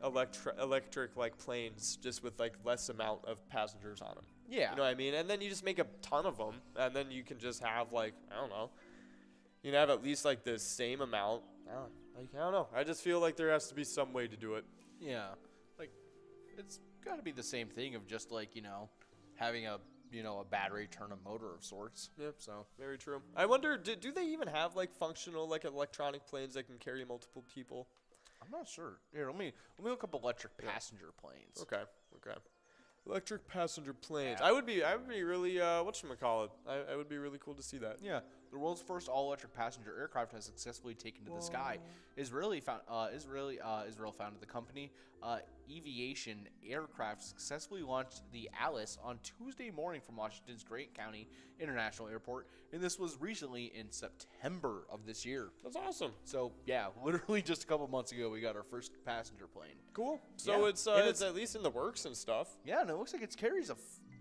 electric like planes, just with like less amount of passengers on them. Yeah. You know what I mean? And then you just make a ton of them, and then you can just have like, I don't know, you can have at least like the same amount. I don't know. I just feel like there has to be some way to do it. Yeah. Like, it's got to be the same thing of just like, having a battery turn a motor of sorts. Yep. So very true. I wonder, do they even have like functional like electronic planes that can carry multiple people? I'm not sure. Here, let me look up electric passenger planes. Okay. Electric passenger planes. Yeah. I would be really whatchamacallit. I would be really cool to see that. Yeah. The world's first all-electric passenger aircraft has successfully taken to the sky. Israel founded the company. Aviation Aircraft successfully launched the Alice on Tuesday morning from Washington's Grant County International Airport, and this was recently in September of this year. That's awesome. So yeah, literally just a couple months ago, we got our first passenger plane. Cool. So it's at least in the works and stuff. Yeah, and it looks like it carries a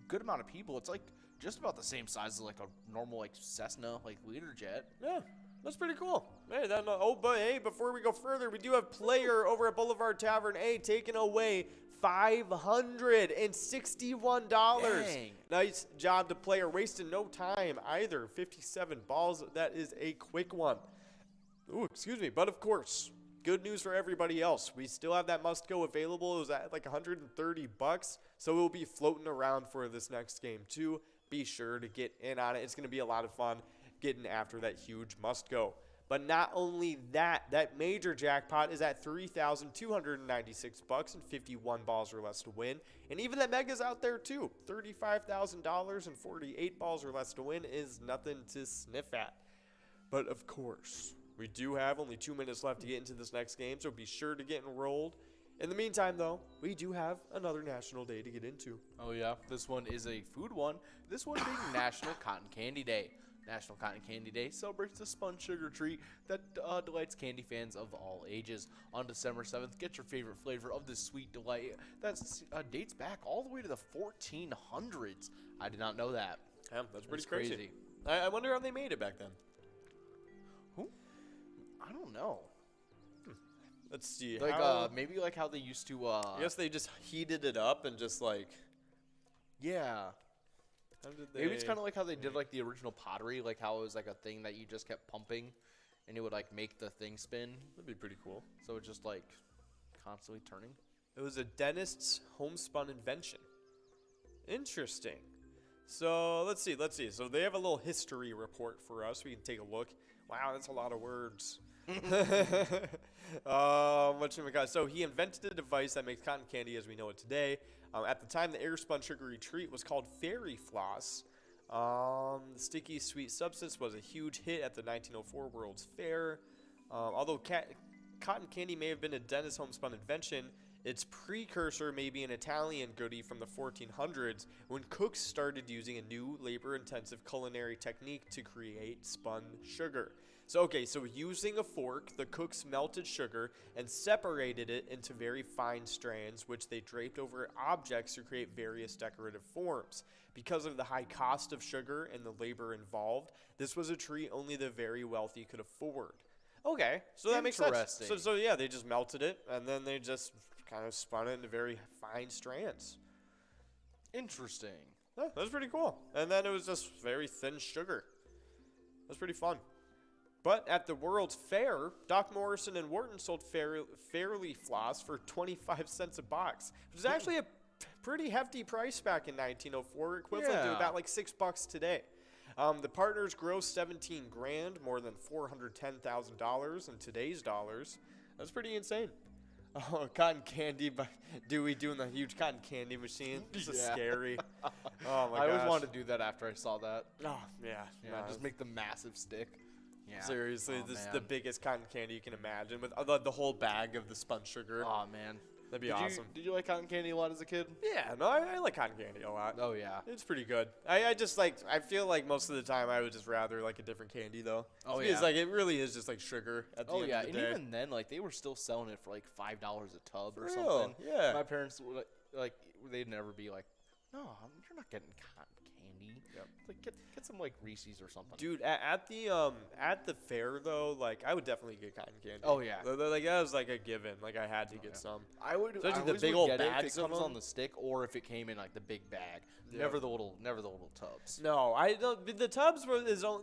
good amount of people. It's like just about the same size as like a normal like Cessna like Learjet. Yeah. That's pretty cool. Hey, but hey, before we go further, we do have player over at Boulevard Tavern A taking away $561. Dang. Nice job to player, wasting no time either. 57 balls. That is a quick one. Ooh, excuse me. But of course, good news for everybody else. We still have that must go available. It was at like $130, so it will be floating around for this next game too. Be sure to get in on it. It's going to be a lot of fun getting after that huge must go. But not only that, that major jackpot is at $3,296 and 51 balls or less to win. And even that mega's out there too. $35,000 and 48 balls or less to win is nothing to sniff at. But of course, we do have only 2 minutes left to get into this next game, so be sure to get enrolled. In the meantime, though, we do have another national day to get into. Oh, yeah. This one is a food one. This one being National Cotton Candy Day. National Cotton Candy Day celebrates the spun sugar treat that delights candy fans of all ages. On December 7th, get your favorite flavor of this sweet delight that dates back all the way to the 1400s. I did not know that. Yeah, that's pretty crazy. I wonder how they made it back then. Who? I don't know. Let's see. Like, maybe like how they used to, I guess they just heated it up and just like... Yeah. How did they... Maybe it's kind of like how they did like the original pottery, like how it was like a thing that you just kept pumping and it would like make the thing spin. That'd be pretty cool. So it's just like constantly turning. It was a dentist's homespun invention. Interesting. So let's see. So they have a little history report for us. We can take a look. Wow, that's a lot of words. So he invented a device that makes cotton candy as we know it today. At the time, the air-spun sugary treat was called fairy floss. The sticky sweet substance was a huge hit at the 1904 World's Fair. Although cotton candy may have been a dentist's homespun invention, its precursor may be an Italian goodie from the 1400s when cooks started using a new labor-intensive culinary technique to create spun sugar. So using a fork, the cooks melted sugar and separated it into very fine strands, which they draped over objects to create various decorative forms. Because of the high cost of sugar and the labor involved, this was a treat only the very wealthy could afford. Okay, so that makes sense. So yeah, they just melted it, and then they just kind of spun it into very fine strands. Interesting. Yeah, that was pretty cool. And then it was just very thin sugar. That's pretty fun. But at the World's Fair, Doc Morrison and Wharton sold Fairly Floss for 25 cents a box, which is actually a pretty hefty price back in 1904, equivalent to about like $6 today. The partners grossed $17 grand, more than $410,000 in today's dollars. That's pretty insane. Oh, cotton candy by Dewey doing the huge cotton candy machine. This is scary. Oh my gosh. I always wanted to do that after I saw that. Oh, yeah. Just make the massive stick. Yeah. Seriously, this is the biggest cotton candy you can imagine with the whole bag of the spun sugar. Oh, man. That'd be awesome. Did you like cotton candy a lot as a kid? Yeah, no, I like cotton candy a lot. Oh, yeah. It's pretty good. I just like, I feel like most of the time I would just rather like a different candy though. Oh, yeah. Because like it really is just like sugar at the end of the day. And even then, like they were still selling it for like $5 a tub or something. Yeah. My parents, like, they'd never be like, no, you're not getting cotton candy. candy. Yep. Like get some like Reese's or something. Dude, at the fair though, like I would definitely get cotton candy. Oh yeah. Like that was like a given. Like I had to get some. I would. Especially I the always big would old get it if bags it of comes them. on the stick, or if it came in like the big bag. Yeah. Never the little tubs. No, I don't. The tubs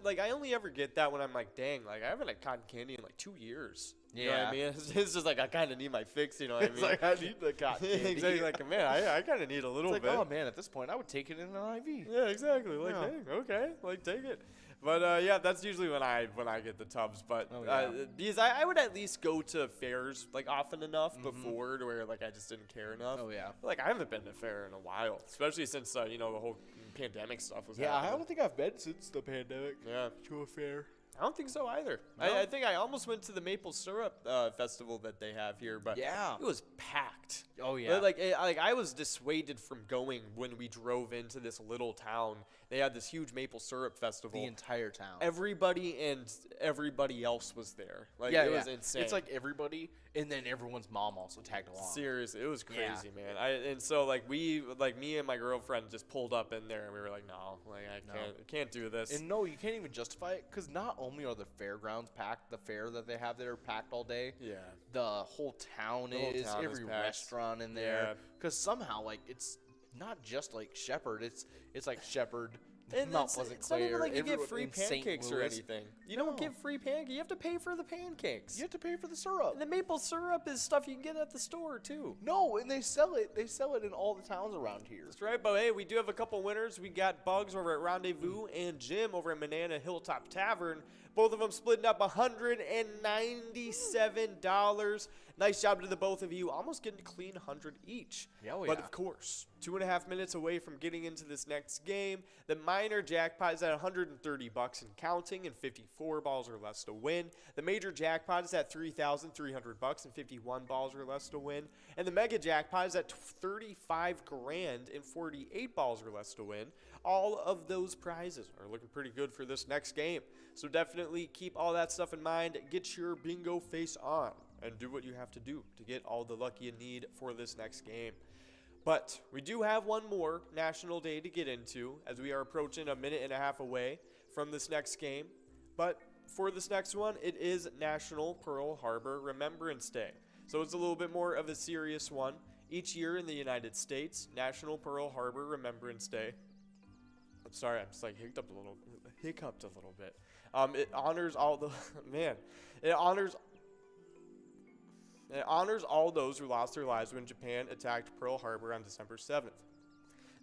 like I only ever get that when I'm like, dang, like I haven't had cotton candy in like 2 years. You know what I mean? It's just like I kind of need my fix. You know what I mean? It's like I need the cotton candy. Exactly. Like man, I kind of need a little It's bit. like, oh man, at this point, I would take it in an IV. Yeah, exactly. Like, Yeah. dang, okay, like take it. But yeah, that's usually when I get the tubs. But Oh, yeah. because I would at least go to fairs like often enough before to where like I just didn't care enough. Oh yeah. Like I haven't been to a fair in a while, especially since you know the whole pandemic stuff was Yeah, I happening. don't think I've been since the pandemic Yeah, to a fair. I don't think so either. No? I think I almost went to the maple syrup festival that they have here, but Yeah. it was packed. Oh yeah. Like I was dissuaded from going when we drove into this little town. They had this huge maple syrup festival. the entire town. Everybody and everybody else was there. Like yeah, it yeah. was insane. It's like everybody, and then everyone's mom also tagged along. seriously, it was Yeah. crazy, man. And so like me and my girlfriend just pulled up in there and we were like, no, like I can't do this. And no, you can't even justify it because not only are the fairgrounds packed, the fair that they have there packed all day. yeah. The whole town The whole is, town is every packed. restaurant in Yeah. there. Because somehow, like, it's not just like Shepherd. It's like Shepherd, And Mount it's Pleasant not even Clair, like you get everyone free in St. pancakes or Louis. anything. You don't No. get free pancakes. You have to pay for the pancakes. You have to pay for the syrup. And the maple syrup is stuff you can get at the store too. No, and they sell it. They sell it in all the towns around here. That's right, but hey, we do have a couple winners. We got Bugs over at Rendezvous and Jim over at Manana Hilltop Tavern. Both of them splitting up $197. Nice job to the both of you. Almost getting a clean 100 each. Yeah, oh But yeah. of course, 2.5 minutes away from getting into this next game. The minor jackpot is at $130 and counting, and 54 balls or less to win. The major jackpot is at $3,300 and 51 balls or less to win. And the mega jackpot is at 35 grand and 48 balls or less to win. All of those prizes are looking pretty good for this next game. So definitely keep all that stuff in mind. Get your bingo face on and do what you have to do to get all the luck you need for this next game. But we do have one more National Day to get into as we are approaching a minute and a half away from this next game. But for this next one, it is National Pearl Harbor Remembrance Day. So it's a little bit more of a serious one. Each year in the United States, National Pearl Harbor Remembrance Day. I'm sorry, I'm just like hiccuped a little bit. It honors all the It honors all those who lost their lives when Japan attacked Pearl Harbor on December 7th,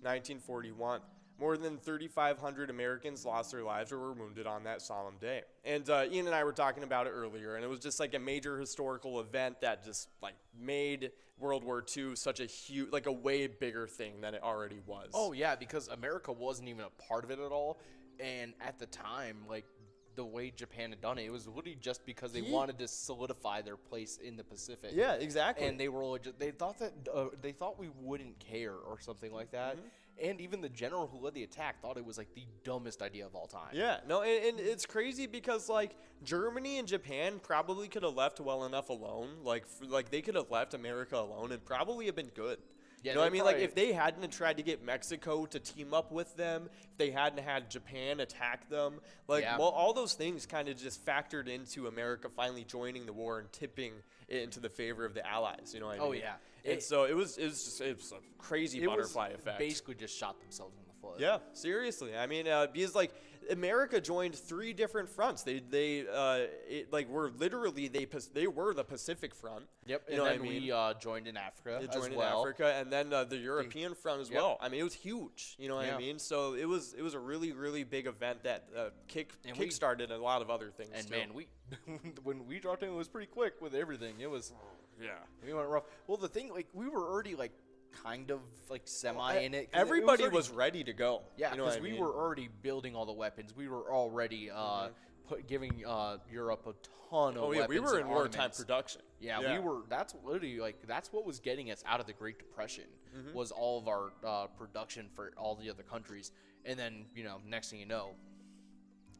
1941. More than 3,500 Americans lost their lives or were wounded on that solemn day. And Ian and I were talking about it earlier, and it was just like a major historical event that just like made World War II such a huge, like a way bigger thing than it already was. Oh yeah, because America wasn't even a part of it at all, and at the time, like the way Japan had done it, it was literally just because they wanted to solidify their place in the Pacific. Yeah, exactly. And they were they thought we wouldn't care or something like that. And even the general who led the attack thought it was like the dumbest idea of all time. Yeah, no, and it's crazy because like Germany and Japan probably could have left well enough alone. Like they could have left America alone and probably have been good. Yeah, you know what I they mean? Like probably- if they hadn't have tried to get Mexico to team up with them, if they hadn't had Japan attack them, like Yeah. well, all those things kind of just factored into America finally joining the war and tipping it into the favor of the Allies. You know what I mean? Oh, yeah. And so it was a crazy butterfly effect. Basically just shot themselves in the foot. Yeah, seriously. I mean, because like America joined 3 different fronts. They were literally they were the Pacific Front. Yep. You And know then what I mean? we joined in Africa They as joined in well. Africa, and then the European front as Yep. well. I mean, it was huge. You know what Yeah. I mean? So it was a really really big event that And we- kickstarted a lot of other things. And too. man, when we dropped in, it was pretty quick with everything. It was yeah. we went rough. Well, the thing, like, we were already like kind of like semi in it. 'Cause Everybody already- was ready to go. Yeah, you know what because I we mean? were already building all the weapons. We were already giving Europe a ton of Oh yeah, weapons we were and in wartime armaments. production. Yeah, we were. That's literally that's what was getting us out of the Great Depression Mm-hmm. was all of our production for all the other countries. And then next thing you know,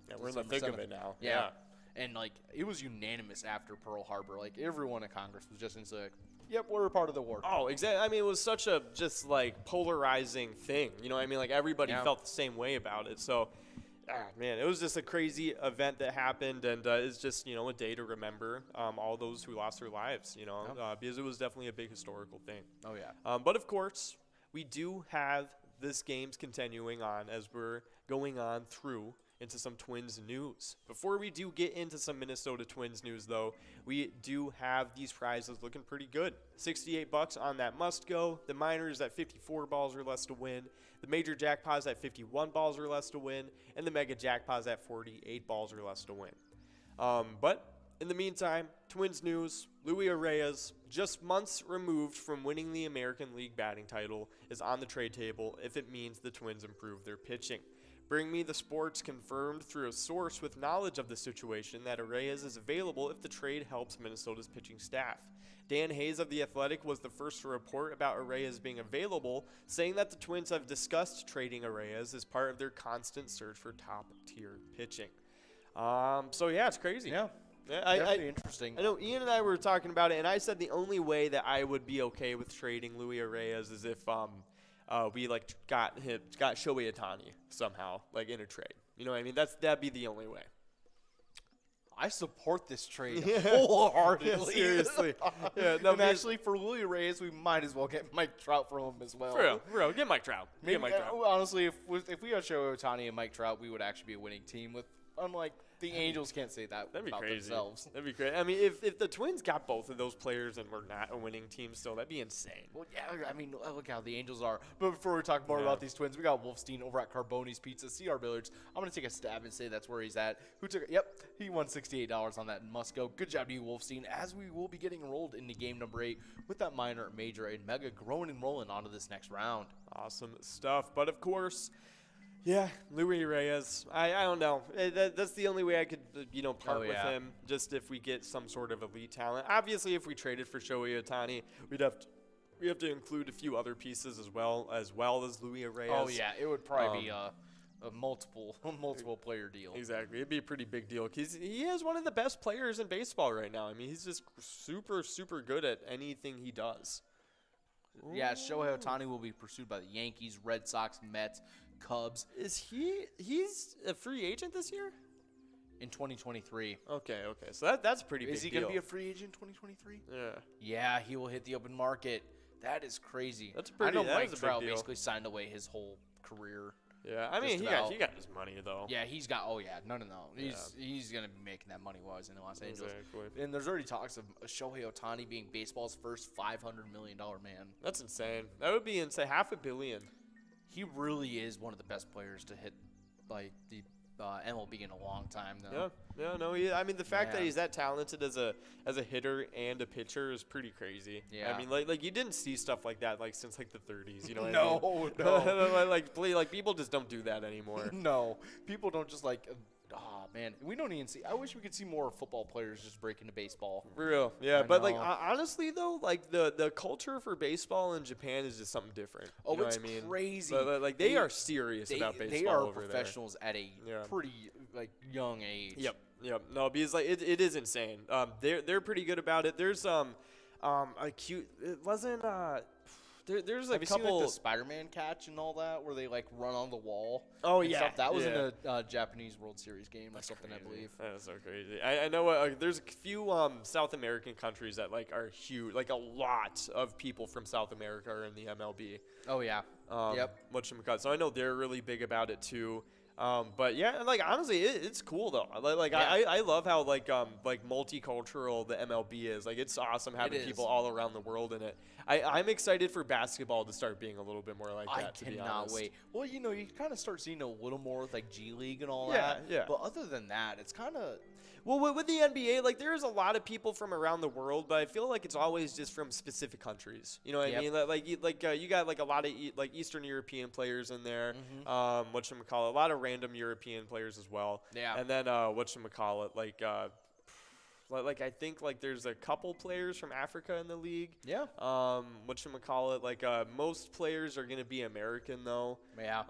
Yeah, we're in the December thick of 7th. it now. Yeah. And like it was unanimous after Pearl Harbor. Like everyone in Congress was just into like, Yep, we're a part of the war. Oh, exactly. I mean, it was such a just like polarizing thing. You know what I mean? Like everybody felt the same way about it. So, man, it was just a crazy event that happened, and it's just, a day to remember all those who lost their lives, because it was definitely a big historical thing. Oh, yeah. But, of course, we do have this game's continuing on as we're going on through into some Twins news. Before we do get into some Minnesota Twins news, though, we do have these prizes looking pretty good. $68 on that must go. The minors at 54 balls or less to win. The major jackpots at 51 balls or less to win. And the mega jackpots at 48 balls or less to win. But in the meantime, Twins news, Luis Reyes, just months removed from winning the American League batting title, is on the trade table if it means the Twins improve their pitching. Bring Me the Sports confirmed through a source with knowledge of the situation that Reyes is available if the trade helps Minnesota's pitching staff. Dan Hayes of The Athletic was the first to report about Reyes being available, saying that the Twins have discussed trading Reyes as part of their constant search for top-tier pitching. So, yeah, it's crazy. Yeah. Definitely interesting. I know Ian and I were talking about it, and I said the only way that I would be okay with trading Luis Reyes is if we got Shohei Ohtani somehow, in a trade. You know what I mean? That'd be the only way. I support this trade wholeheartedly. Yeah, seriously. Yeah, and actually, for Luis Reyes, we might as well get Mike Trout for him as well. For real. Get Mike Trout. Honestly, if we got Shohei Ohtani and Mike Trout, we would actually be a winning team. Unlike the Angels can't say that about themselves. That'd be crazy. I mean, if the Twins got both of those players and we're not a winning team still, that'd be insane. Well, yeah, I mean, look how the Angels are. But before we talk more about these Twins, we got Wolfstein over at Carboni's Pizza, CR Billiards. I'm going to take a stab and say that's where he's at. He won $68 on that and must go. Good job to you, Wolfstein, as we will be getting enrolled into game number 8 with that minor, major, and mega growing and rolling onto this next round. Awesome stuff. But, of course, yeah, Luis Reyes. I don't know. That's the only way I could, part with him, just if we get some sort of elite talent. Obviously, if we traded for Shohei Ohtani, we have to include a few other pieces as well as Luis Reyes. Oh, yeah. It would probably be a multiple player deal. Exactly. It'd be a pretty big deal because he is one of the best players in baseball right now. I mean, he's just super, super good at anything he does. Yeah, Shohei Ohtani will be pursued by the Yankees, Red Sox, Mets, Cubs. He's a free agent this year? In 2023. Okay. So that's a pretty big deal. Is he going to be a free agent in 2023? Yeah. Yeah, he will hit the open market. That is crazy. I know Mike Trout basically signed away his whole career. Yeah, I mean, he got his money, though. Yeah, he's got – no. He's going to be making that money while he's in Los Angeles. Exactly. And there's already talks of Shohei Ohtani being baseball's first $500 million man. That's insane. That would be insane. $500 million. He really is one of the best players to hit, the MLB in a long time, though. I mean, the fact that he's that talented as a hitter and a pitcher is pretty crazy. Yeah. I mean, like you didn't see stuff like that since the 30s. You know what I mean? No. People just don't do that anymore. No, people don't just oh man, we don't even see. I wish we could see more football players just break into baseball. For real, yeah. But honestly though, the culture for baseball in Japan is just something different. Oh, you know it's what I mean? Crazy. But they are serious about baseball. They are over professionals there. at a pretty young age. Yep. No, because it is insane. They're pretty good about it. There's a cute. It wasn't There's a Have couple. you seen the Spider-Man catch and all that, where they run on the wall? Oh and yeah, stuff? That was in a Japanese World Series game or something, crazy. I believe. That is so crazy. I know there's a few South American countries that are huge. A lot of people from South America are in the MLB. Oh yeah. Yep. So I know they're really big about it too. But yeah, honestly, it's cool though. I love how multicultural the MLB is. It's awesome having people all around the world in it. I'm excited for basketball to start being a little bit more like that. I cannot wait. Well, you kind of start seeing a little more with G League and all that. Yeah. But other than that, it's kind of. Well, with the NBA, there's a lot of people from around the world, but I feel like it's always just from specific countries. You know what I mean? You got a lot of Eastern European players in there. Mm-hmm. A lot of random European players as well. Yeah. And then I think there's a couple players from Africa in the league. Yeah. Most players are gonna be American though. Yeah.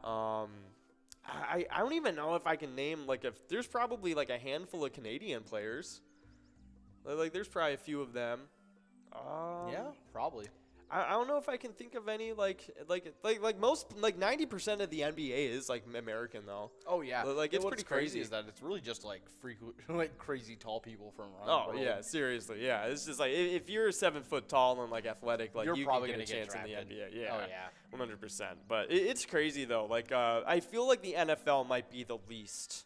I don't even know if I can name there's probably a handful of Canadian players. There's probably a few of them. Yeah, probably. I don't know if I can think of any like most 90% of the NBA is like American though. Oh yeah, Like it's what's pretty crazy. is that it's really just like like crazy tall people from around Oh the world. yeah, seriously, yeah. It's just like if you're 7 foot tall and like athletic, like You're you probably can get a gonna chance get in the drafted. NBA. Yeah, Oh yeah. 100%. But it's crazy though. Like I feel like the NFL might be the least.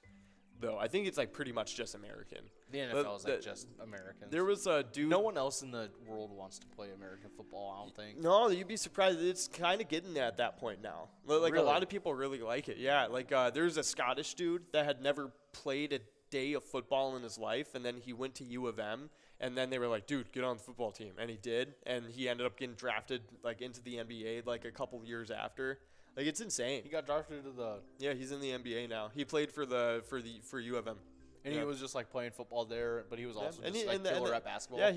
Though I think it's like pretty much just American. The NFL is like just Americans. There was a dude. No one else in the world wants to play American football, I don't think. No, you'd be surprised. It's kind of getting there at that point now. Like Really? a lot of people really like it. Yeah, like there's a Scottish dude that had never played a day of football in his life, and then he went to U of M, and then they were like, "Dude, get on the football team," and he did, and he ended up getting drafted like into the NBA like a couple years after. Like it's insane. He got drafted to the. Yeah, he's in the NBA now. He played for U of M. And Yeah. he was just like playing football there, but he was also And just he- like and the- and killer the- at basketball. Yeah,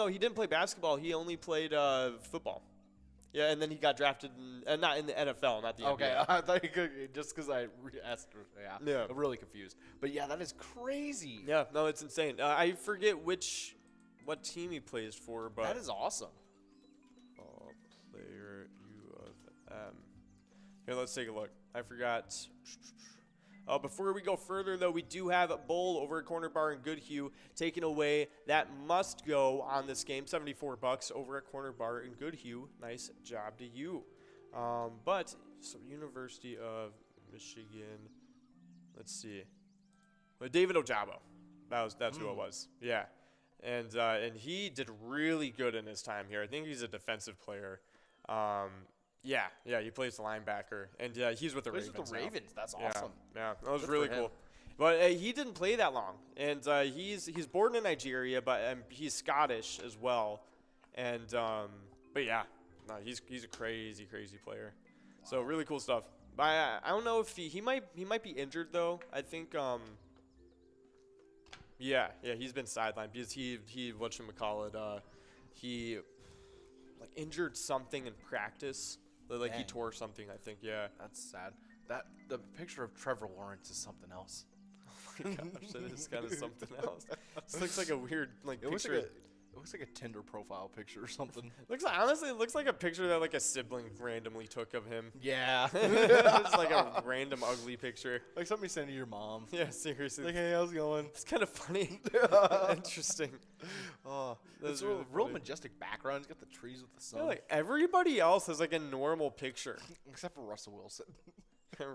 he didn't play basketball. He only played football. Yeah, and then he got drafted not in the NFL, not the Okay, NBA. I thought you could just because I asked. Yeah. I'm really confused. But yeah, that is crazy. Yeah, no, it's insane. I forget what team he plays for, but That is awesome. player U of M. Here, let's take a look. I forgot. Before we go further, though, we do have Bull over at Corner Bar in Goodhue taking away that must go on this game. $74 over at Corner Bar in Goodhue. Nice job to you. So University of Michigan. Let's see. David Ojabo. That's who it was. Yeah. And he did really good in his time here. I think he's a defensive player. Yeah, he plays the linebacker, and he's with the Ravens. With the now. Ravens, that's Yeah, awesome. Yeah, that was Good really for him. cool. But he didn't play that long, and he's born in Nigeria, but he's Scottish as well, and but yeah, no, he's a crazy player. So really cool stuff. But I don't know if he might be injured though. I think yeah, he's been sidelined because he whatchamacallit, he like injured something in practice. Like he Dang. tore something, I think. Yeah. That's sad. The picture of Trevor Lawrence is something else. Oh my gosh, that is kind of something else. This looks like a weird like It looks picture. like a Tinder profile picture or something. Honestly, it looks like a picture that like a sibling randomly took of him. Yeah. It's like a random ugly picture. Like somebody sent to your mom. Yeah, seriously. Like, hey, how's it going? It's kind of funny. Interesting. Oh, That's it's really a real funny. majestic background. It's got the trees with the sun. Yeah, like everybody else has like a normal picture. Except for Russell Wilson.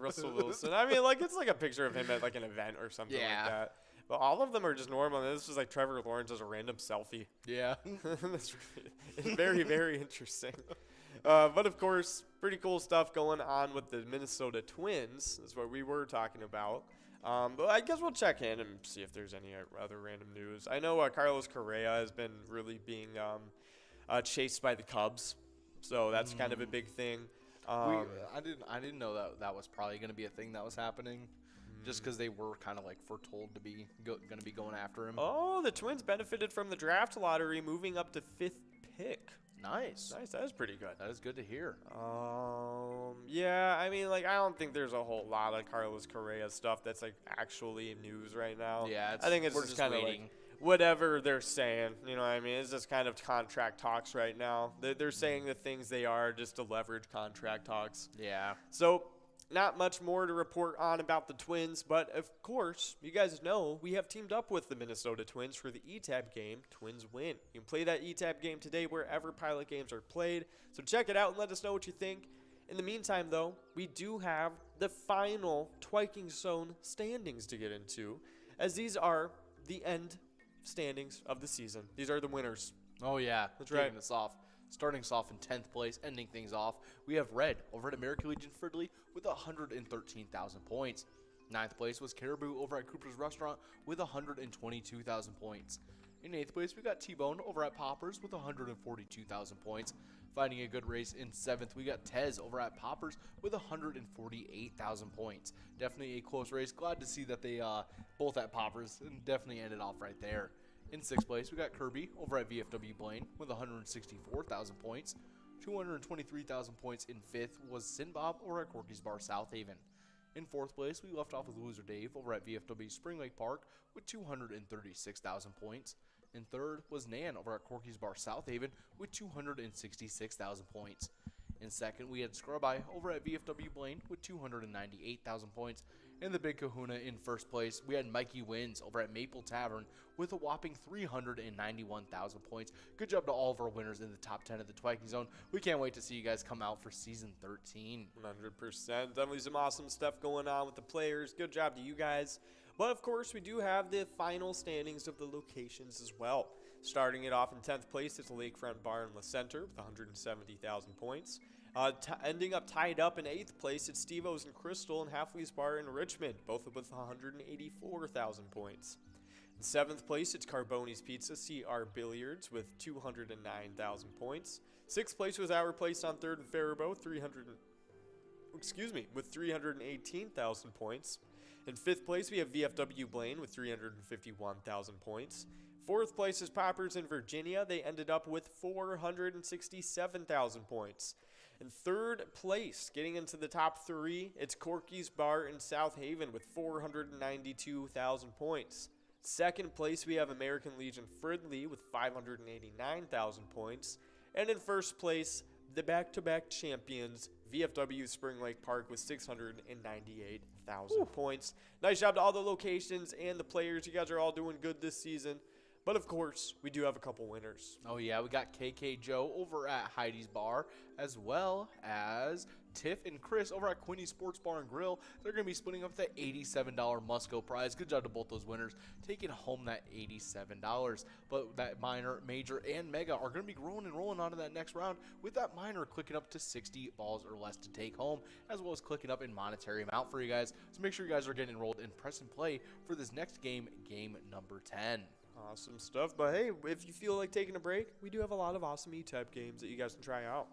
Russell Wilson. I mean, like it's like a picture of him at like an event or something Yeah. like that. But all of them are just normal. And this is like Trevor Lawrence as a random selfie. Yeah. That's very, very interesting. But of course, pretty cool stuff going on with the Minnesota Twins. That's what we were talking about. But I guess we'll check in and see if there's any other random news. I know Carlos Correa has been really being chased by the Cubs, so that's kind of a big thing. I didn't know that was probably going to be a thing that was happening, just because they were kind of like foretold to be going to be going after him. Oh, the Twins benefited from the draft lottery, moving up to 5th pick. Nice. That is pretty good. That is good to hear. Yeah, I mean, like, I don't think there's a whole lot of Carlos Correa stuff that's, like, actually news right now. Yeah, I think it's we're just just kind of, like, waiting. whatever they're saying, you know what I mean? It's just kind of contract talks right now. They're saying the things they are just to leverage contract talks. Yeah. So, not much more to report on about the Twins, but of course, you guys know we have teamed up with the Minnesota Twins for the ETAB game, Twins Win. You can play that ETAB game today wherever Pilot games are played, so check it out and let us know what you think. In the meantime, though, we do have the final Twyking Zone standings to get into, as these are the end standings of the season. These are the winners. Oh, yeah. That's Kicking right. us off. Starting us off in 10th place, ending things off, we have Red over at American Legion Fridley with 113,000 points. 9th place was Caribou over at Cooper's Restaurant with 122,000 points. In 8th place, we got T-Bone over at Poppers with 142,000 points. Finding a good race in 7th, we got Tez over at Poppers with 148,000 points. Definitely a close race. Glad to see that they both at Poppers and definitely ended off right there. In 6th place, we got Kirby over at VFW Blaine with 164,000 points. 223,000 points in 5th was Sinbob over at Corky's Bar South Haven. In 4th place, we left off with Loser Dave over at VFW Spring Lake Park with 236,000 points. And third was Nan over at Corky's Bar South Haven with 266,000 points. In second, we had Scrub Eye over at VFW Blaine with 298,000 points. And the Big Kahuna in first place, we had Mikey Wins over at Maple Tavern with a whopping 391,000 points. Good job to all of our winners in the top 10 of the Twyking Zone. We can't wait to see you guys come out for Season 13. 100%. Definitely some awesome stuff going on with the players. Good job to you guys. But, of course, we do have the final standings of the locations as well. Starting it off in 10th place is the Lakefront Bar in La Center with 170,000 points. Ending up tied up in 8th place, it's Steve-O's and Crystal and Halfley's Bar in Richmond, both with 184,000 points. In 7th place, it's Carboni's Pizza CR Billiards with 209,000 points. 6th place was Our Place on 3rd and Faribault, with 318,000 points. In 5th place, we have VFW Blaine with 351,000 points. 4th place is Poppers in Virginia. They ended up with 467,000 points. In 3rd place, getting into the top 3, it's Corky's Bar in South Haven with 492,000 points. 2nd place, we have American Legion Fridley with 589,000 points. And in 1st place, the back-to-back champions, VFW Spring Lake Park with 698,000 points. Nice job to all the locations and the players. You guys are all doing good this season. But, of course, we do have a couple winners. Oh, yeah. We got KK Joe over at Heidi's Bar, as well as Tiff and Chris over at Quinny's Sports Bar and Grill. They're going to be splitting up the $87 Musco prize. Good job to both those winners, taking home that $87. But that minor, major, and mega are going to be growing and rolling on to that next round, with that minor clicking up to 60 balls or less to take home, as well as clicking up in monetary amount for you guys. So make sure you guys are getting enrolled and press and play for this next game, game number 10. Awesome stuff. But, hey, if you feel like taking a break, we do have a lot of awesome E-Type games that you guys can try out.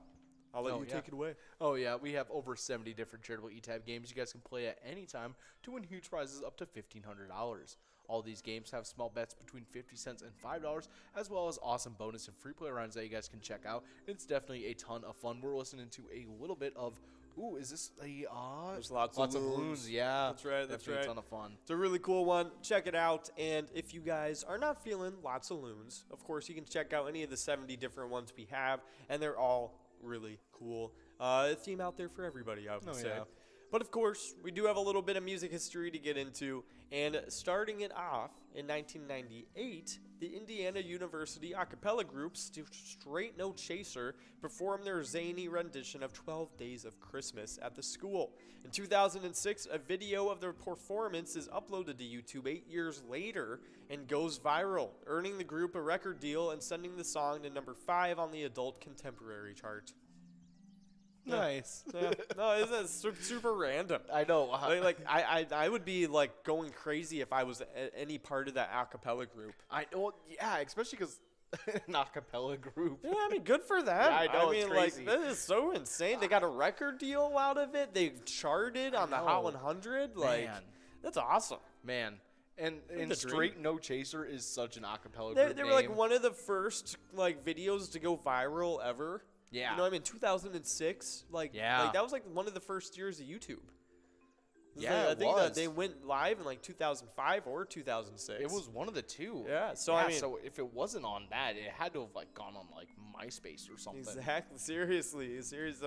I'll let you take it away. Oh, yeah. We have over 70 different charitable E-Type games you guys can play at any time to win huge prizes up to $1,500. All these games have small bets between 50 cents and $5, as well as awesome bonus and free play rounds that you guys can check out. It's definitely a ton of fun. We're listening to a little bit of... Ooh, is this a... There's lots of balloons. Yeah. That's right, that's right. A ton of fun. It's a really cool one. Check it out. And if you guys are not feeling lots of loons, of course, you can check out any of the 70 different ones we have, and they're all really cool. A theme out there for everybody, I would say. Yeah. But, of course, we do have a little bit of music history to get into. And starting it off in 1998, the Indiana University a cappella group, Straight No Chaser, performed their zany rendition of 12 Days of Christmas at the school. In 2006, a video of their performance is uploaded to YouTube 8 years later and goes viral, earning the group a record deal and sending the song to number 5 on the adult contemporary chart. Nice. Yeah. No, isn't it super random? I know. I would be like going crazy if I was any part of that a cappella group. Yeah, especially because an a cappella group. Yeah, I mean, good for them. Yeah, I know, mean, it's crazy. like, that is so insane. They got a record deal out of it. They've charted on the Hot 100. Like, Man. that's awesome. Man. And the Straight No Chaser is such an a cappella group They were like one of the first like videos to go viral ever. Yeah. You know what I mean? 2006. Like, Yeah. that was like one of the first years of YouTube. Yeah, I it think was. that they went live in like 2005 or 2006. It was one of the two. Yeah, so I mean, so if it wasn't on that, it had to have like gone on like MySpace or something. exactly. Seriously.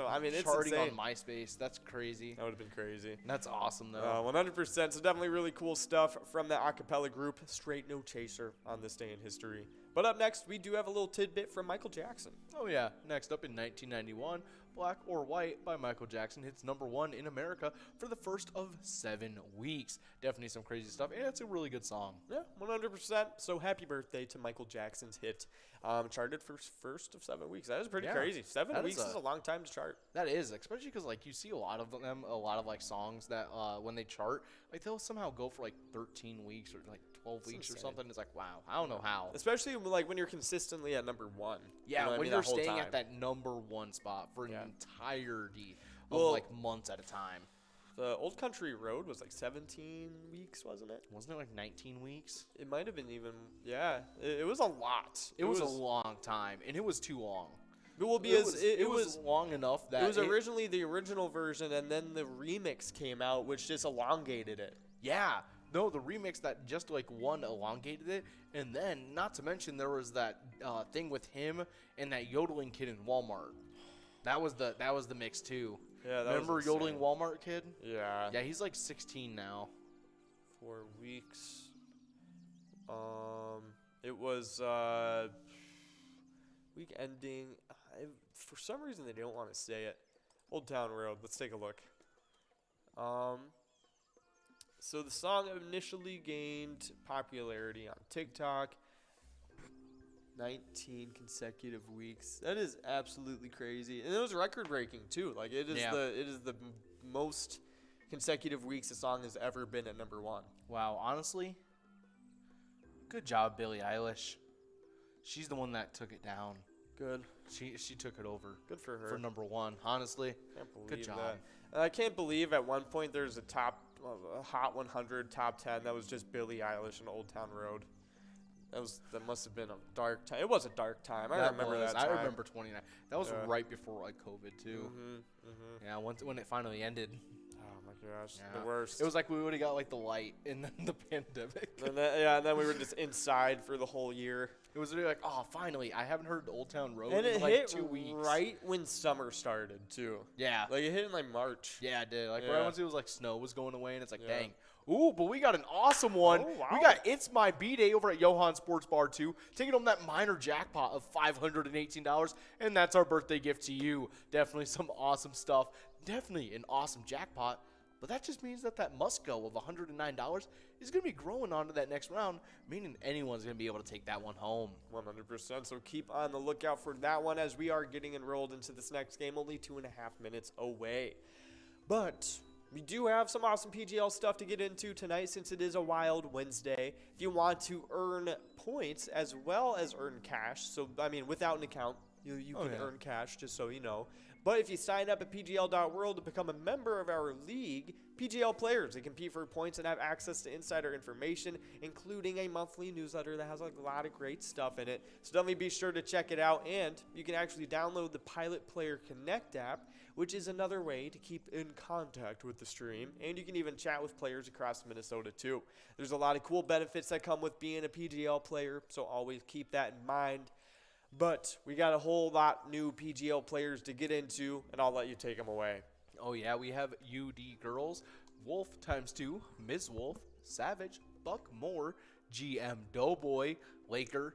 I mean, it's Charting insane. on MySpace. That's crazy. That would have been crazy. That's awesome though. 100%. So definitely really cool stuff from the acapella group, Straight No Chaser, on this day in history. But up next, we do have a little tidbit from Michael Jackson. Oh yeah. Next up in 1991, Black or White by Michael Jackson hits #1 in America for the first of 7 weeks. Definitely some crazy stuff, and it's a really good song. Yeah, 100%. So happy birthday to Michael Jackson's hit. Charted for first of 7 weeks. That is pretty crazy. 7 weeks is a long time to chart. That is, especially because like you see a lot of them, a lot of like songs that when they chart, like they'll somehow go for like 13 weeks or like 12 weeks or something. It's like, wow, I don't know how. Especially like when you're consistently at #1. Yeah, you know what I when mean, you're that whole staying time. at that #1 spot for an entirety of Well, like months at a time. The Old Country Road was like 17 weeks, wasn't it? Wasn't it like 19 weeks? It might have been even, yeah. It was a lot. It was a long time, and it was too long. Well, because it was long enough that it was originally the original version, and then the remix came out, which just elongated it. Yeah, No, the remix that just like one elongated it, and then not to mention there was that thing with him and that yodeling kid in Walmart. That was the mix too. Yeah, that remember was yodeling Walmart kid? Yeah. Yeah, he's like 16 now. 4 weeks. It was week ending. For some reason, they don't want to say it. Old Town Road. Let's take a look. So the song initially gained popularity on TikTok. 19 consecutive weeks. That is absolutely crazy, and it was record breaking too. Like it is the most consecutive weeks a song has ever been at number 1. Wow, honestly, good job, Billie Eilish. She's the one that took it down. Good. She took it over. Good for her. For number 1, honestly. Can't believe good job. that. And I can't believe at one point there's a Hot 100 top 10 that was just Billie Eilish and Old Town Road. That must have been a dark time. It was a dark time. I remember that time. I remember 29. That was right before like COVID too. Yeah, when it finally ended. Oh my gosh, Yeah. the worst. It was like we would have got like the light and then the pandemic. And then we were just inside for the whole year. It was really like, oh, finally, I haven't heard Old Town Road And in it like hit 2 weeks. right when summer started too. Yeah. Like it hit in like March. Yeah, it did. Like Yeah. right once it was like snow was going away, and it's like, Yeah. dang. Ooh, but we got an awesome one. Oh, wow. We got It's My B-Day over at Johan Sports Bar 2, taking home that minor jackpot of $518, and that's our birthday gift to you. Definitely some awesome stuff. Definitely an awesome jackpot, but that just means that must-go of $109 is going to be growing on to that next round, meaning anyone's going to be able to take that one home. 100%. So keep on the lookout for that one as we are getting enrolled into this next game, only 2.5 minutes away. But we do have some awesome PGL stuff to get into tonight since it is a Wild Wednesday. If you want to earn points as well as earn cash, so I mean without an account, you can earn cash, just so you know. But if you sign up at PGL.world to become a member of our league, PGL players, they compete for points and have access to insider information, including a monthly newsletter that has a lot of great stuff in it. So definitely be sure to check it out. And you can actually download the Pilot Player Connect app, which is another way to keep in contact with the stream. And you can even chat with players across Minnesota too. There's a lot of cool benefits that come with being a PGL player, so always keep that in mind. But we got a whole lot new PGL players to get into, and I'll let you take them away. Oh, yeah, we have UD Girls, Wolf ×2, Ms. Wolf, Savage, Buck Moore, GM Doughboy, Laker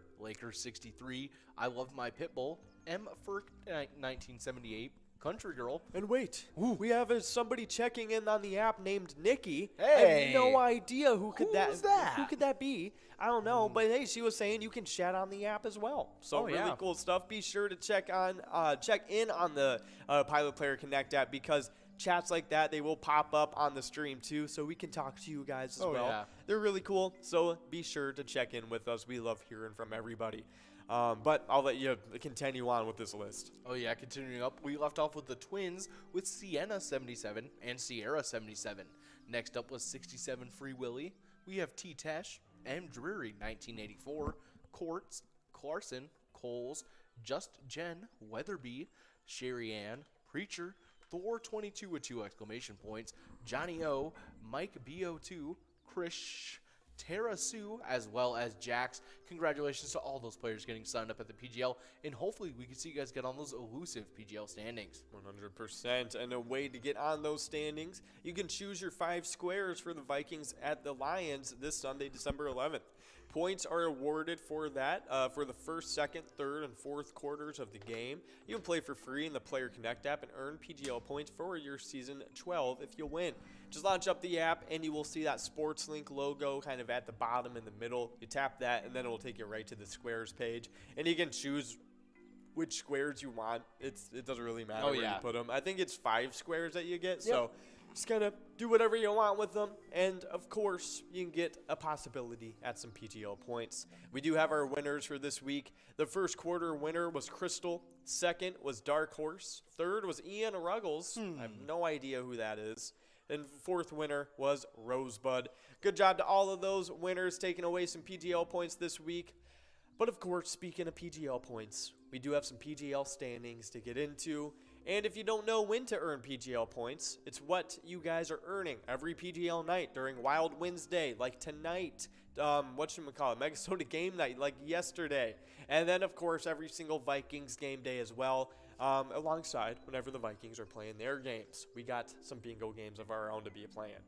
63, I Love My Pitbull, M. Ferk 1978, Country Girl. And wait, we have somebody checking in on the app named Nikki. I Hey! have no idea who could Who's that? Who could that be? I don't know, but hey, she was saying you can chat on the app as well. So really cool stuff. Be sure to check in on the Pilot Player Connect app because chats like that, they will pop up on the stream too, so we can talk to you guys as well. Yeah. They're really cool, so be sure to check in with us. We love hearing from everybody. But I'll let you continue on with this list. Oh, yeah, continuing up, we left off with the Twins with Sienna 77 and Sierra 77. Next up was 67 Free Willy. We have T-Tash, M. Drury 1984, Quartz, Clarkson, Coles, Just Jen, Weatherby, Sherry Ann, Preacher, Thor 22 with 2 exclamation points, Johnny O, Mike BO2, Krish, Tara Sue, as well as Jax. Congratulations to all those players getting signed up at the PGL, and hopefully we can see you guys get on those elusive PGL standings. 100%. And a way to get on those standings, you can choose your 5 squares for the Vikings at the Lions this Sunday, December 11th. Points are awarded for that for the first, second, third, and fourth quarters of the game. You can play for free in the Player Connect app and earn PGL points for your Season 12 if you win. Just launch up the app and you will see that Sports Link logo kind of at the bottom in the middle. You tap that and then it will take you right to the squares page. And you can choose which squares you want. It doesn't really matter where you put them. I think it's 5 squares that you get. So just kind of do whatever you want with them. And, of course, you can get a possibility at some PGL points. We do have our winners for this week. The first quarter winner was Crystal. Second was Dark Horse. Third was Ian Ruggles. I have no idea who that is. And fourth winner was Rosebud. Good job to all of those winners taking away some PGL points this week. But, of course, speaking of PGL points, we do have some PGL standings to get into. And if you don't know when to earn PGL points, it's what you guys are earning every PGL night during Wild Wednesday, like tonight. Whatchamacallit, MegaSota game night, like yesterday. And then, of course, every single Vikings game day as well, alongside whenever the Vikings are playing their games. We got some bingo games of our own to be playing.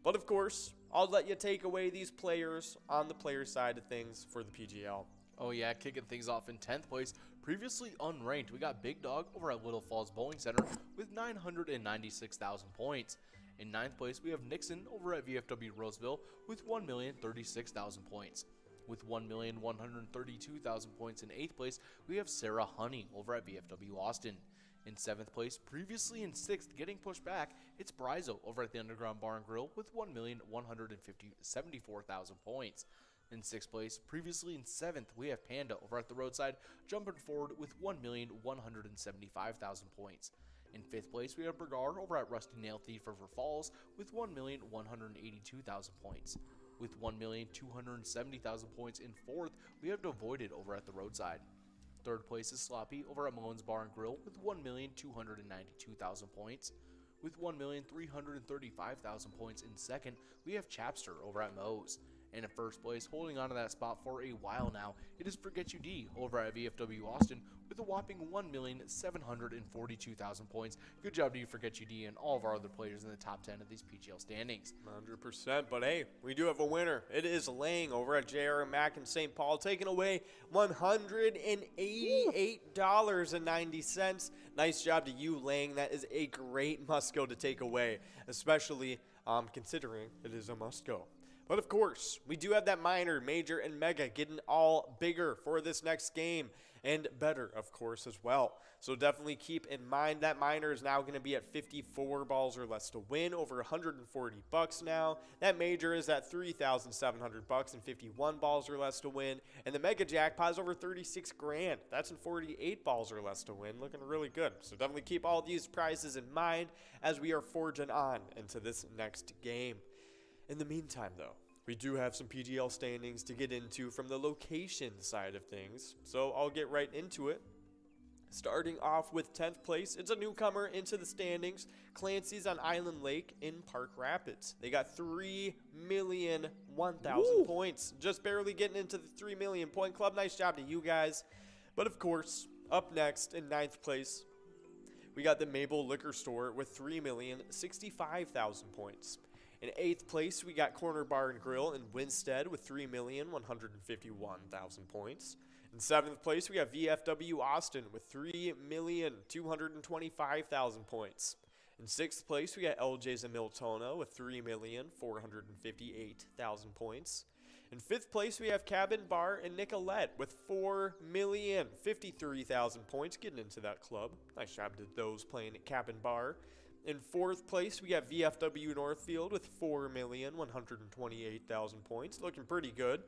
But, of course, I'll let you take away these players on the player side of things for the PGL. Oh yeah, kicking things off in 10th place, previously unranked, we got Big Dog over at Little Falls Bowling Center with 996,000 points. In 9th place, we have Nixon over at VFW Roseville with 1,036,000 points. With 1,132,000 points in 8th place, we have Sarah Honey over at VFW Austin. In 7th place, previously in 6th, getting pushed back, it's Brizo over at the Underground Bar and Grill with 1,174,000 points. In 6th place, previously in 7th, we have Panda over at the Roadside, jumping forward with 1,175,000 points. In 5th place, we have Bergard over at Rusty Nail Thief River Falls with 1,182,000 points. With 1,270,000 points in 4th, we have Devoided over at the Roadside. 3rd place is Sloppy over at Malone's Bar and Grill with 1,292,000 points. With 1,335,000 points in 2nd, we have Chapster over at Moe's. And in 1st place, holding on to that spot for a while now, it is Forget You D over at VFW Austin with a whopping 1,742,000 points. Good job to you, Forget You D, and all of our other players in the top 10 of these PGL standings. 100%, but hey, we do have a winner. It is Lang over at JR Mac in St. Paul, taking away $188.90. Nice job to you, Lang. That is a great must-go to take away, especially considering it is a must-go. But of course, we do have that minor, major, and mega getting all bigger for this next game, and better, of course, as well. So definitely keep in mind that minor is now going to be at 54 balls or less to win, over $140 now. That major is at $3,700 and 51 balls or less to win, and the mega jackpot is over 36 grand. That's in 48 balls or less to win, looking really good. So definitely keep all these prizes in mind as we are forging on into this next game. In the meantime, though, we do have some PGL standings to get into from the location side of things, so I'll get right into it. Starting off with 10th place, it's a newcomer into the standings. Clancy's on Island Lake in Park Rapids. They got 3,001,000 points, just barely getting into the 3 million point club. Nice job to you guys. But of course, up next in 9th place, we got the Mabel Liquor Store with 3,065,000 points. In 8th place, we got Corner Bar and Grill in Winstead with 3,151,000 points. In 7th place, we have VFW Austin with 3,225,000 points. In 6th place, we got LJ's in Miltona with 3,458,000 points. In 5th place, we have Cabin Bar and Nicolette with 4,053,000 points, getting into that club. Nice job to those playing at Cabin Bar. In 4th place, we got VFW Northfield with 4,128,000 points, looking pretty good.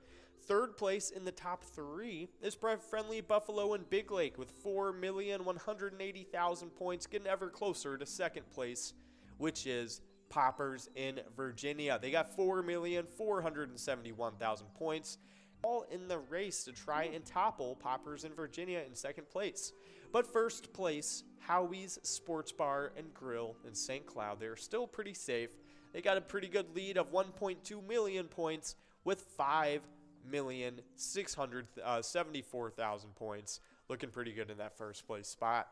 3rd place in the top 3 is Friendly Buffalo and Big Lake with 4,180,000 points, getting ever closer to 2nd place, which is Poppers in Virginia. They got 4,471,000 points, all in the race to try and topple Poppers in Virginia in 2nd place. But 1st place, Howie's Sports Bar and Grill in St. Cloud. They're still pretty safe. They got a pretty good lead of 1.2 million points with 5,674,000 points. Looking pretty good in that 1st place spot.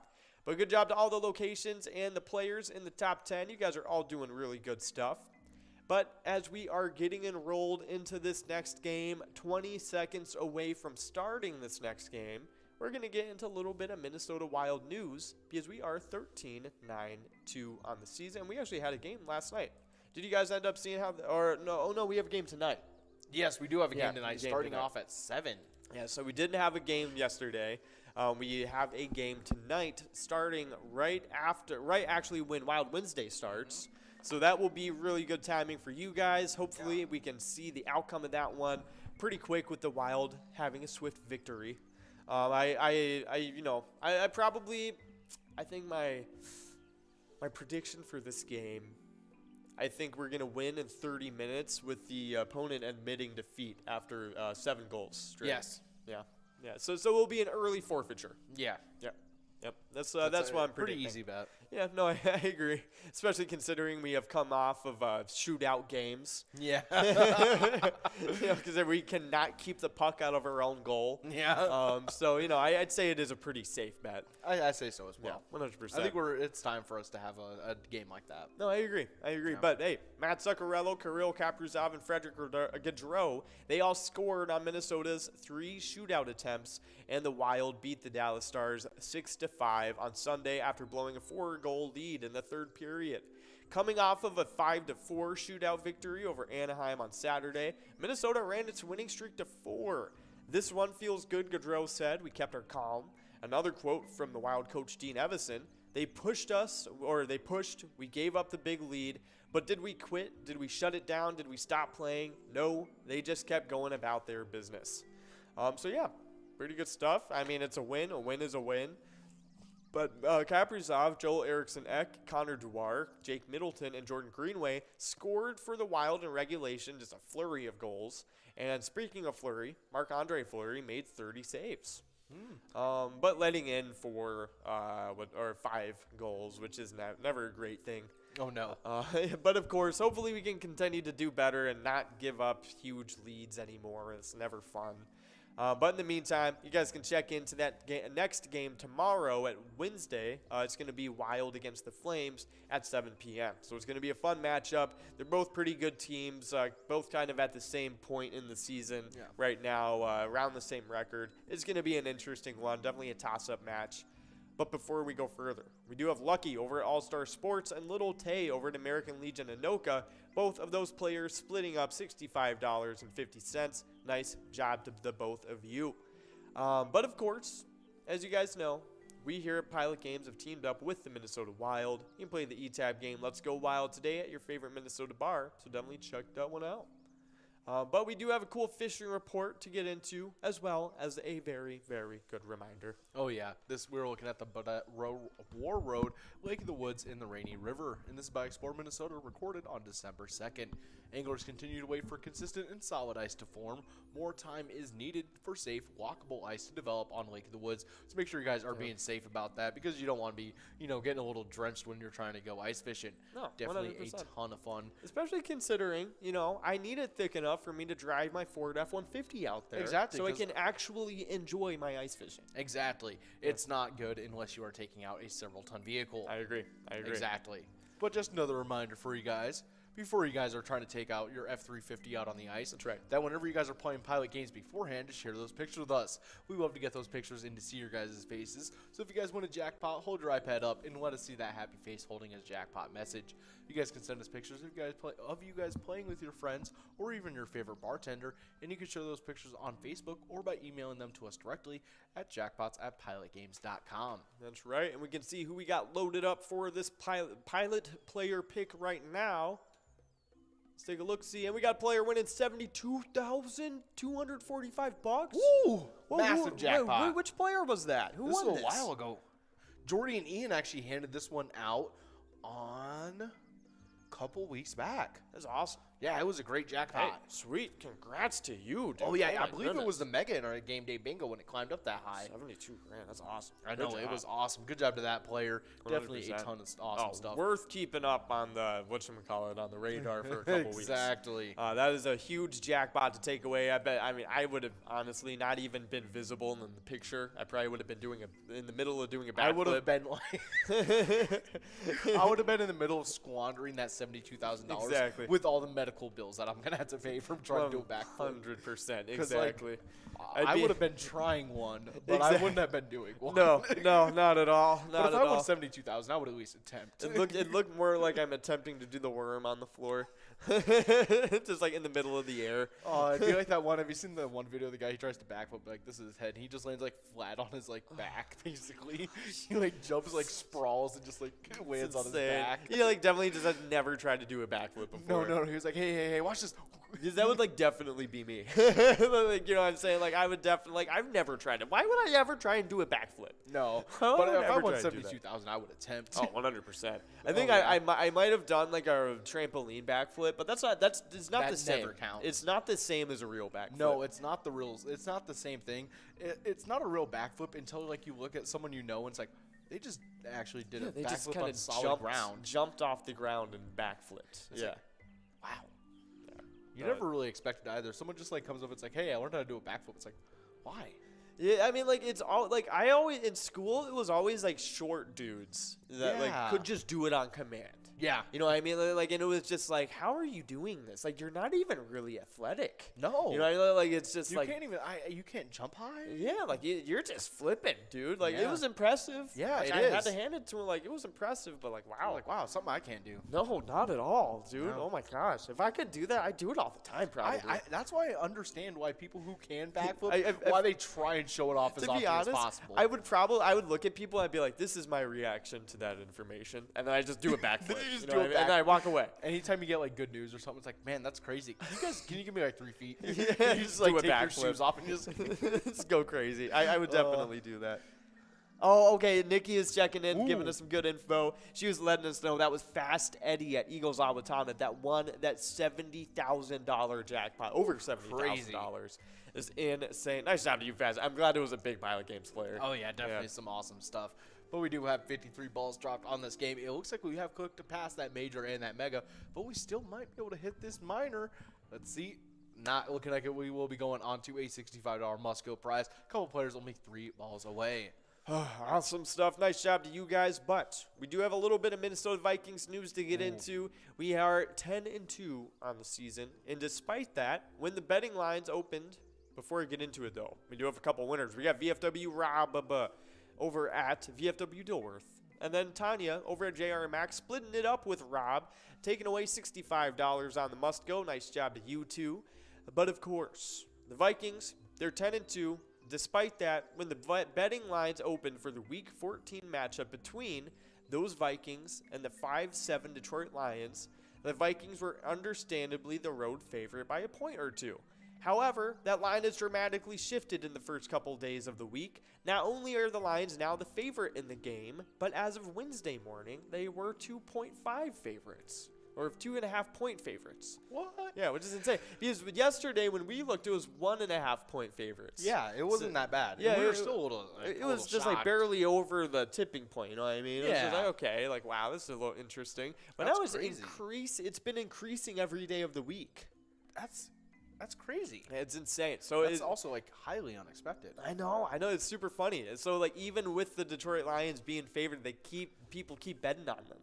But good job to all the locations and the players in the top 10. You guys are all doing really good stuff. But as we are getting enrolled into this next game, 20 seconds away from starting this next game, we're going to get into a little bit of Minnesota Wild news because we are 13-9-2 on the season. We actually had a game last night. Did you guys end up seeing how no, we have a game tonight. Yes, we do have a game tonight, starting off at 7. Yeah, so we didn't have a game yesterday. We have a game tonight starting right actually when Wild Wednesday starts. So that will be really good timing for you guys. Hopefully we can see the outcome of that one pretty quick with the Wild having a swift victory. I think my prediction for this game, I think we're going to win in 30 minutes with the opponent admitting defeat after 7 goals straight. Yes. Yeah. So it will be an early forfeiture. Yeah. Yep. That's what I'm pretty predicting. easy bet. Yeah, no, I agree. Especially considering we have come off of shootout games. Yeah. Because we cannot keep the puck out of our own goal. Yeah. So, I'd say it is a pretty safe bet. I say so as well. Yeah, 100%. I think it's time for us to have a game like that. No, I agree. Yeah. But, hey, Matt Zuccarello, Kirill Kaprizov, and Frederick Gaudreau, they all scored on Minnesota's 3 shootout attempts, and the Wild beat the Dallas Stars 6-5 on Sunday after blowing a 4-goal lead in the third period. Coming off of a 5-4 shootout victory over Anaheim on Saturday, Minnesota ran its winning streak to 4. This one feels good, Gaudreau said. We kept our calm. Another quote from the Wild coach Dean Evison: they pushed, we gave up the big lead, but did we quit? Did we shut it down? Did we stop playing? No, they just kept going about their business. So yeah, pretty good stuff. I mean, it's a win. A win is a win. But Kaprizov, Joel Eriksson-Ek, Connor Dewar, Jake Middleton, and Jordan Greenway scored for the Wild in regulation, just a flurry of goals. And speaking of flurry, Marc-Andre Fleury made 30 saves. But letting in for 5 goals, which is never a great thing. Oh, no. But, of course, hopefully we can continue to do better and not give up huge leads anymore. It's never fun. But in the meantime, you guys can check into that next game tomorrow at Wednesday. It's going to be Wild against the Flames at 7 p.m. So it's going to be a fun matchup. They're both pretty good teams, both kind of at the same point in the season right now, around the same record. It's going to be an interesting one, definitely a toss-up match. But before we go further, we do have Lucky over at All-Star Sports and Little Tay over at American Legion Anoka. Both of those players splitting up $65.50. Nice job to the both of you. But of course, as you guys know, we here at Pilot Games have teamed up with the Minnesota Wild. You can play the E-Tab game Let's Go Wild today at your favorite Minnesota bar, so definitely check that one out. But we do have a cool fishing report to get into, as well as a very, very good reminder. Oh, yeah. We're looking at the War Road, Lake of the Woods in the Rainy River. And this is by Explore Minnesota, recorded on December 2nd. Anglers continue to wait for consistent and solid ice to form. More time is needed for safe, walkable ice to develop on Lake of the Woods. So make sure you guys are being safe about that, because you don't want to be, getting a little drenched when you're trying to go ice fishing. No, definitely 100%. a ton of fun. Especially considering, I need it thick enough for me to drive my Ford F-150 out there. Exactly. So I can actually enjoy my ice fishing. Exactly. It's not good unless you are taking out a several-ton vehicle. I agree. Exactly. But just another reminder for you guys, before you guys are trying to take out your F-350 out on the ice. That's right. That whenever you guys are playing Pilot Games beforehand, to share those pictures with us. We love to get those pictures and to see your guys' faces. So if you guys want a jackpot, hold your iPad up and let us see that happy face holding a jackpot message. You guys can send us pictures of you guys playing with your friends or even your favorite bartender, and you can share those pictures on Facebook or by emailing them to us directly at jackpots@pilotgames.com. That's right, and we can see who we got loaded up for this pilot player pick right now. Let's take a look-see, and we got a player winning $72,245. Ooh, massive jackpot. Which player was that? Who won this? This was a while ago. Jordy and Ian actually handed this one out on a couple weeks back. That's awesome. Yeah, it was a great jackpot. Hey, sweet. Congrats to you, dude. Oh, yeah, I my believe goodness. it was the Mega in our game day bingo when it climbed up that high. 72 grand. That's awesome. I know, it was awesome. Good job to that player. 100%. Definitely a ton of awesome stuff. Worth keeping up on the, on the radar for a couple weeks. Exactly. That is a huge jackpot to take away. I would have honestly not even been visible in the picture. I probably would have been in the middle of doing a backflip. I would have been I would have been in the middle of squandering that $72,000 Exactly. with all the medical bills that I'm going to have to pay from trying to do a backflip. 100%. Exactly. I would have been trying one, but I wouldn't have been doing one. No, not at all. But if I won $72,000, I would at least attempt. It looked more like I'm attempting to do the worm on the floor. Just like in the middle of the air. Oh, it'd be like that one. Have you seen the one video of the guy, he tries to backflip, like this is his head, and he just lands like flat on his back, basically. He jumps, sprawls, and just lands on his back. He definitely just had never tried to do a backflip before. No, he was like, hey, watch this. That would definitely be me. You know what I'm saying? I would definitely I've never tried it. Why would I ever try and do a backflip? No. But if I won $72,000, I would attempt. Oh, 100%. I think I might have done a trampoline backflip, but it's not the same. Never counts. It's not the same as a real backflip. No, it's not the same thing. It's not a real backflip until you look at someone and it's like, They just actually did a They just backflip kind on of solid ground. jumped off the ground and backflipped. It's Yeah. like, wow. You never really expected either. Someone just like comes up, it's like, hey, I learned how to do a backflip. It's like, why? Yeah, I mean, like, it's all, like, I always, in school, it was always, like, short dudes that, like, could just do it on command. Yeah. You know what I mean? Like, and it was just like, how are you doing this? Like, you're not even really athletic. No. You know what I mean? Like, it's just You like, can't even, you can't jump high? yeah, like, you're just flipping, dude. Like, it Yeah. was impressive. Yeah, Like, it I had is. to hand it to him. Like, it was impressive, but, like, wow. Like, wow, something I can't do. No, not at all, dude. No. Oh, my gosh. If I could do that, I'd do it all the time, probably. That's why I understand why people who can backflip, I- why they try and show it off as to often be honest, as possible. I would look at people and I'd be like, this is my reaction to that information. And then I just do a backflip. Then you just know do what a I mean? And then I walk away. Anytime you get like good news or something, it's like, man, that's crazy. Can you give me like 3 feet? Yeah, you just just like do a take your backflip. shoes off and just. Just go crazy. I would definitely do that. Oh, okay. Nikki is checking in, giving us some good info. She was letting us know that was Fast Eddie at Eagles Awatana that won that $70,000 jackpot. Over $70,000. It's insane. Nice job to you, Fast. I'm glad it was a big Pilot Games player. Oh yeah, definitely some awesome stuff. But we do have 53 balls dropped on this game. It looks like we have cooked to pass that major and that mega, but we still might be able to hit this minor. Let's see. Not looking like it. We will be going on to a $65 must-go prize. A couple players only 3 balls away. Awesome stuff. Nice job to you guys. But we do have a little bit of Minnesota Vikings news to get into. We are 10-2 on the season. And despite that, when the betting lines opened, before I get into it though, we do have a couple winners. We got VFW Rob over at VFW Dilworth. And then Tanya over at JR Max splitting it up with Rob, taking away $65 on the must go. Nice job to you two. But of course, the Vikings, they're 10-2. Despite that, when the betting lines opened for the Week 14 matchup between those Vikings and the 5-7 Detroit Lions, the Vikings were understandably the road favorite by a point or two. However, that line has dramatically shifted in the first couple days of the week. Not only are the Lions now the favorite in the game, but as of Wednesday morning, they were 2.5 favorites. Or 2.5 point favorites. What? Yeah, which is insane. Because yesterday when we looked, it was 1.5 point favorites. Yeah, it wasn't that bad. Yeah, we were still a little. It was just like barely over the tipping point. You know what I mean? It was just like, okay, like wow, this is a little interesting. But now it's It's been increasing every day of the week. That's crazy. It's insane. So it's also like highly unexpected. I know. It's super funny. So like even with the Detroit Lions being favored, people keep betting on them.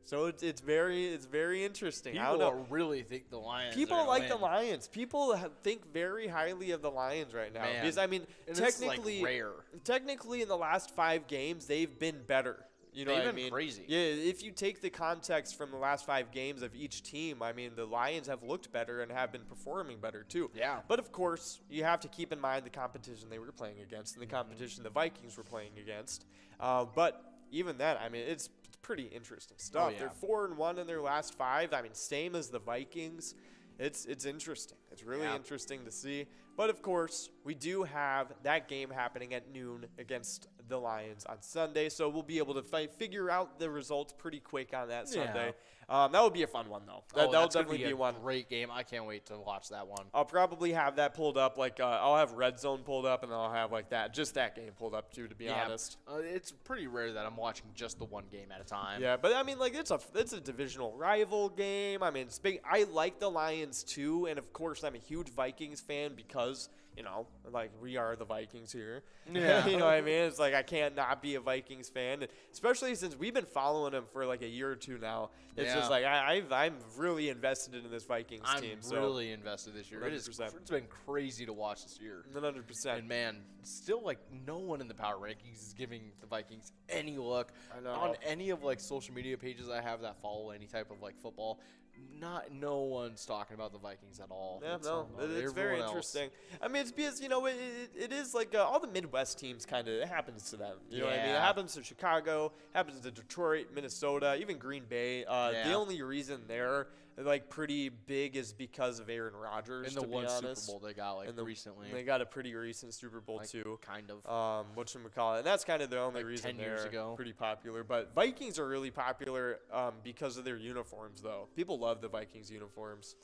So it's very interesting. I don't know. Really think the Lions. People like the Lions. People think very highly of the Lions right now. Man. Because I mean, technically, like rare. Technically, in the last 5 games, they've been better. You know They've what I been mean? crazy. Yeah, if you take the context from the last 5 games of each team, I mean, the Lions have looked better and have been performing better too. Yeah. But of course, you have to keep in mind the competition they were playing against and the competition the Vikings were playing against. But even then, I mean, it's pretty interesting stuff. Oh, yeah. They're 4-1 in their last 5. I mean, same as the Vikings. It's interesting. It's really interesting to see. But of course, we do have that game happening at noon against the Lions on Sunday, so we'll be able to figure out the results pretty quick on that Sunday. That would be a fun one, though. That'll definitely be one. Great game. I can't wait to watch that one. I'll probably have that pulled up. Like I'll have Red Zone pulled up, and then I'll have like that game pulled up too. To be honest, it's pretty rare that I'm watching just the one game at a time. Yeah, but I mean, like it's a divisional rival game. I mean, it's big. I like the Lions too, and of course, I'm a huge Vikings fan because like we are the Vikings here. Yeah. You know what I mean? It's like I can't not be a Vikings fan, especially since we've been following them for like a year or two now. It's just like I'm really invested in this Vikings team. I'm really invested this year. 100%. It's been crazy to watch this year. 100%. And man, still like no one in the power rankings is giving the Vikings any look. I know. On any of like social media pages I have that follow any type of like football, no one's talking about the Vikings at all. Yeah, it's very interesting. I mean, it's because, it is like all the Midwest teams kind of, it happens to them. You know what I mean? It happens to Chicago, happens to Detroit, Minnesota, even Green Bay. The only reason they're like pretty big is because of Aaron Rodgers. In the one Super Bowl they got recently. They got a pretty recent Super Bowl too. Kind of. Whatchamacallit. And that's kind of the only reason 10 years ago. Pretty popular. But Vikings are really popular because of their uniforms, though. People love the Vikings uniforms.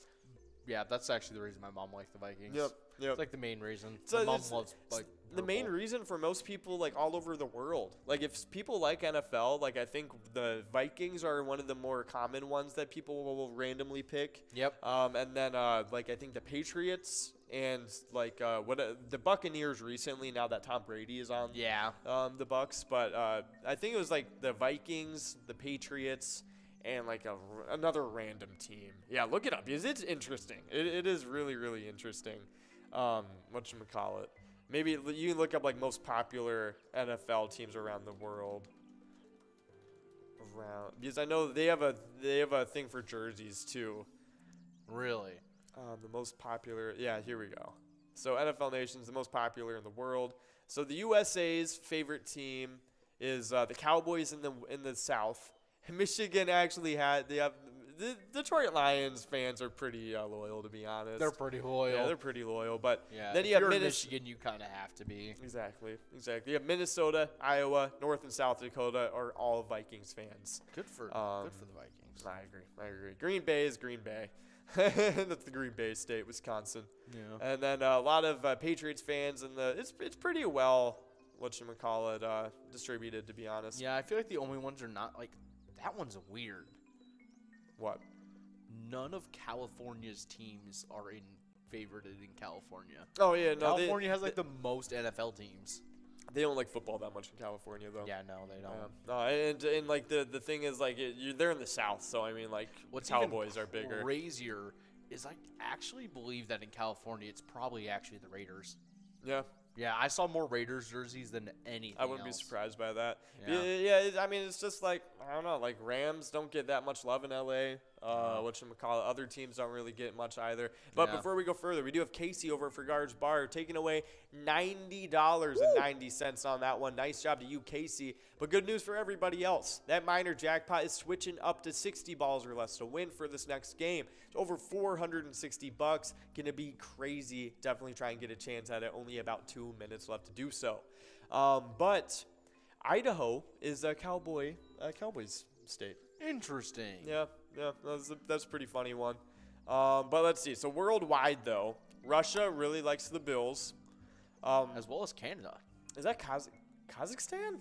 Yeah, that's actually the reason my mom liked the Vikings. Yep. It's like the main reason. So my mom loves like the main reason for most people, like, all over the world. Like, if people like NFL, like, I think the Vikings are one of the more common ones that people will randomly pick. Yep. And then, like, I think the Patriots and, like, the Buccaneers recently, now that Tom Brady is on the Bucs. But I think it was, like, the Vikings, the Patriots, and, like, another random team. Yeah, look it up because it's interesting. It is really, really interesting. Whatchamacallit. Maybe you can look up like most popular NFL teams around the world. Because I know they have a thing for jerseys too. Really? The most popular. Yeah, here we go. So NFL Nation's the most popular in the world. So the USA's favorite team is the Cowboys in the South. Michigan actually the Detroit Lions fans are pretty loyal, to be honest. They're pretty loyal. Yeah, they're pretty loyal. But then you have Michigan, you kind of have to be. Exactly. You have Minnesota, Iowa, North and South Dakota are all Vikings fans. Good for the Vikings. I agree. Green Bay is Green Bay. That's the Green Bay State, Wisconsin. Yeah. And then a lot of Patriots fans, and it's pretty well distributed, to be honest. Yeah, I feel like the only ones are not like that one's weird. What? None of California's teams are favorited in California. Oh yeah, no. California has like the most NFL teams. They don't like football that much in California, though. Yeah, no, they don't. No, and like the thing is like they're in the South, so I mean like what's Cowboys are bigger. Crazier is I actually believe that in California it's probably actually the Raiders. Yeah. Yeah, I saw more Raiders jerseys than anything I wouldn't be else. surprised by that. Yeah. I mean, it's just like, I don't know, like Rams don't get that much love in L.A. Other teams don't really get much either. But before we go further, we do have Casey over at Frigard's Bar taking away $90.90 on that one. Nice job to you, Casey. But good news for everybody else. That minor jackpot is switching up to 60 balls or less to win for this next game. It's over $460. Going to be crazy. Definitely try and get a chance at it. Only about 2 minutes left to do so. But Idaho is a Cowboys state. Interesting. Yeah, that's a pretty funny one. But let's see. So worldwide, though, Russia really likes the Bills. As well as Canada. Is that Kazakhstan?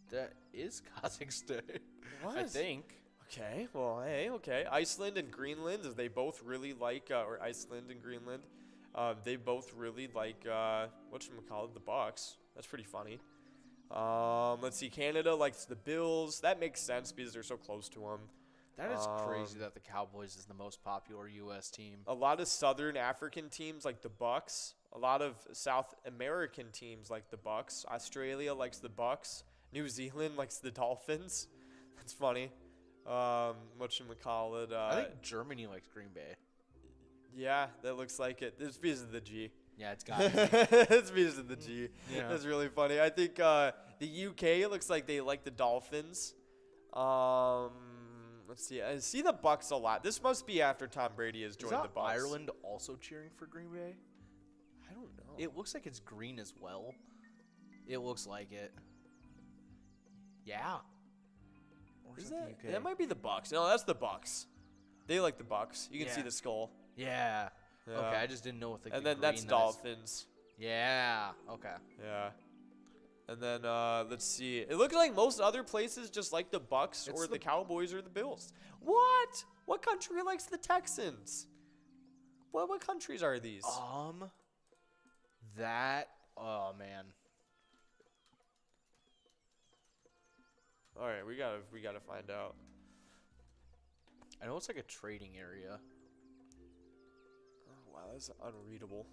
That is Kazakhstan. What? I think. Okay. Well, hey, okay. Iceland and Greenland, they both really like, or Iceland and Greenland, they both really like, the Bucks. That's pretty funny. Let's see. Canada likes the Bills. That makes sense because they're so close to them. That is crazy that the Cowboys is the most popular U.S. team. A lot of Southern African teams like the Bucks. A lot of South American teams like the Bucks. Australia likes the Bucks. New Zealand likes the Dolphins. That's funny. I think Germany likes Green Bay. Yeah, that looks like it. It's because of the G. Yeah, it's got to be. It's because of the G. Yeah. That's really funny. I think the UK, it looks like they like the Dolphins. Let's see. I see the Bucks a lot. This must be after Tom Brady has joined the Bucks. Ireland also cheering for Green Bay? I don't know. It looks like it's green as well. It looks like it. Yeah. Or is that that? the UK? That might be the Bucks. No, that's the Bucks. They like the Bucks. You can see the skull. Yeah. Yeah. Okay, I just didn't know what the and then that's Dolphins. Yeah. Okay. Yeah. And then let's see. It looks like most other places just like the Bucks or the Cowboys or the Bills. What? What country likes the Texans? What countries are these? Oh man. All right, we gotta find out. I know it's like a trading area. Oh, wow, that's unreadable.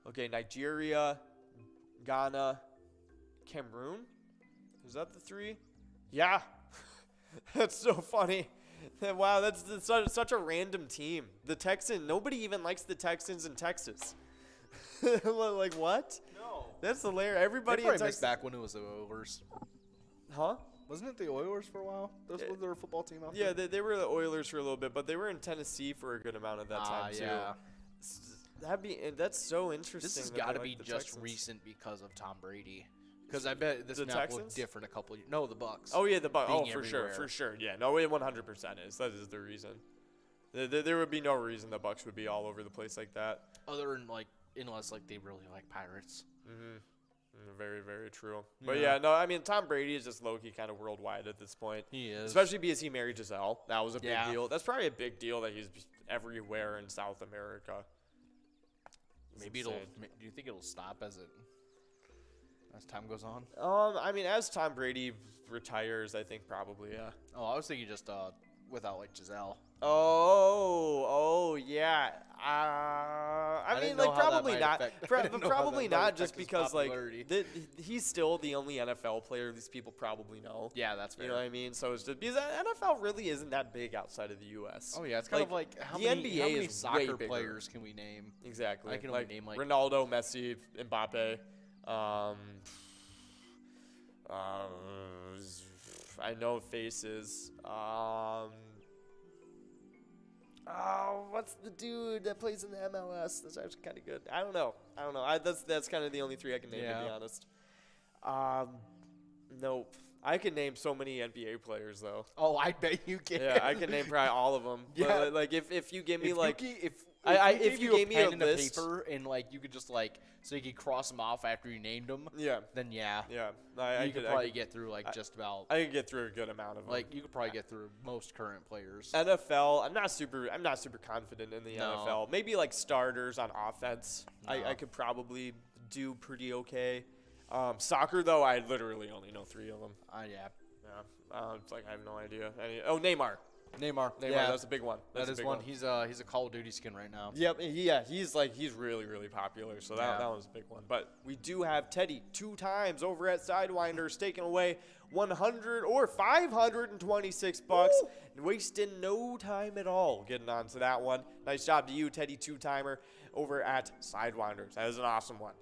Okay, Nigeria, Ghana, Cameroon. Is that the three? Yeah. That's so funny. Wow, that's such a random team. The Texans, nobody even likes the Texans in Texas. Like what? No. That's hilarious. Everybody They in probably Texas. missed back when it was the Oilers. Huh? Wasn't it the Oilers for a while? Was their football team out Yeah, there? they were the Oilers for a little bit, but they were in Tennessee for a good amount of that time too. Yeah. That's so interesting. This has that got they to like be the just Texans. recent because of Tom Brady. Because I bet this The map Texans? looked different a couple of years. No, the Bucks. Oh yeah, the Bucks. Oh, being for everywhere. sure. Yeah, no, it 100% is. That is the reason. There would be no reason the Bucks would be all over the place like that. Other than unless they really like Pirates. Very, very true. But yeah, no, I mean, Tom Brady is just low-key kind of worldwide at this point. He is. Especially because he married Giselle. That was a big deal. That's probably a big deal that he's everywhere in South America. Maybe it'll. Do you think it'll stop as time goes on? I mean, as Tom Brady retires, I think probably, yeah. Oh, I was thinking just without like Giselle. Oh, yeah. I mean, like, probably not. Probably not, just because, like, he's still the only NFL player these people probably know. Yeah, that's fair. You know what I mean? So it's just because NFL really isn't that big outside of the U.S. Oh, yeah. It's kind of like how many soccer players can we name? Exactly. I can only name, like, Ronaldo, Messi, Mbappe. I know faces. Oh, what's the dude that plays in the MLS? That's actually kind of good. I don't know. That's kind of the only three I can name, to be honest. Nope. I can name so many NBA players, though. Oh, I bet you can. Yeah, I can name probably all of them. Yeah. But, like, if you give me, if you gave me a list, paper and, like, you could just, like, so you could cross them off after you named them. Yeah. Then, yeah. Yeah. You could probably get through, like, just about. I could get through a good amount of them. Like, you could probably get through most current players. NFL, I'm not super confident in the NFL. Maybe, like, starters on offense. No. I could probably do pretty okay. Soccer, though, I literally only know 3 of them. Yeah. It's like I have no idea. Neymar. Neymar, yeah, that's a big one. That is one. He's a Call of Duty skin right now. Yep, yeah, he's really, really popular. So that one's a big one. But we do have Teddy 2 times over at Sidewinders taking away 100 or 526 bucks, wasting no time at all getting onto that one. Nice job to you, Teddy 2-timer over at Sidewinders. That is an awesome one.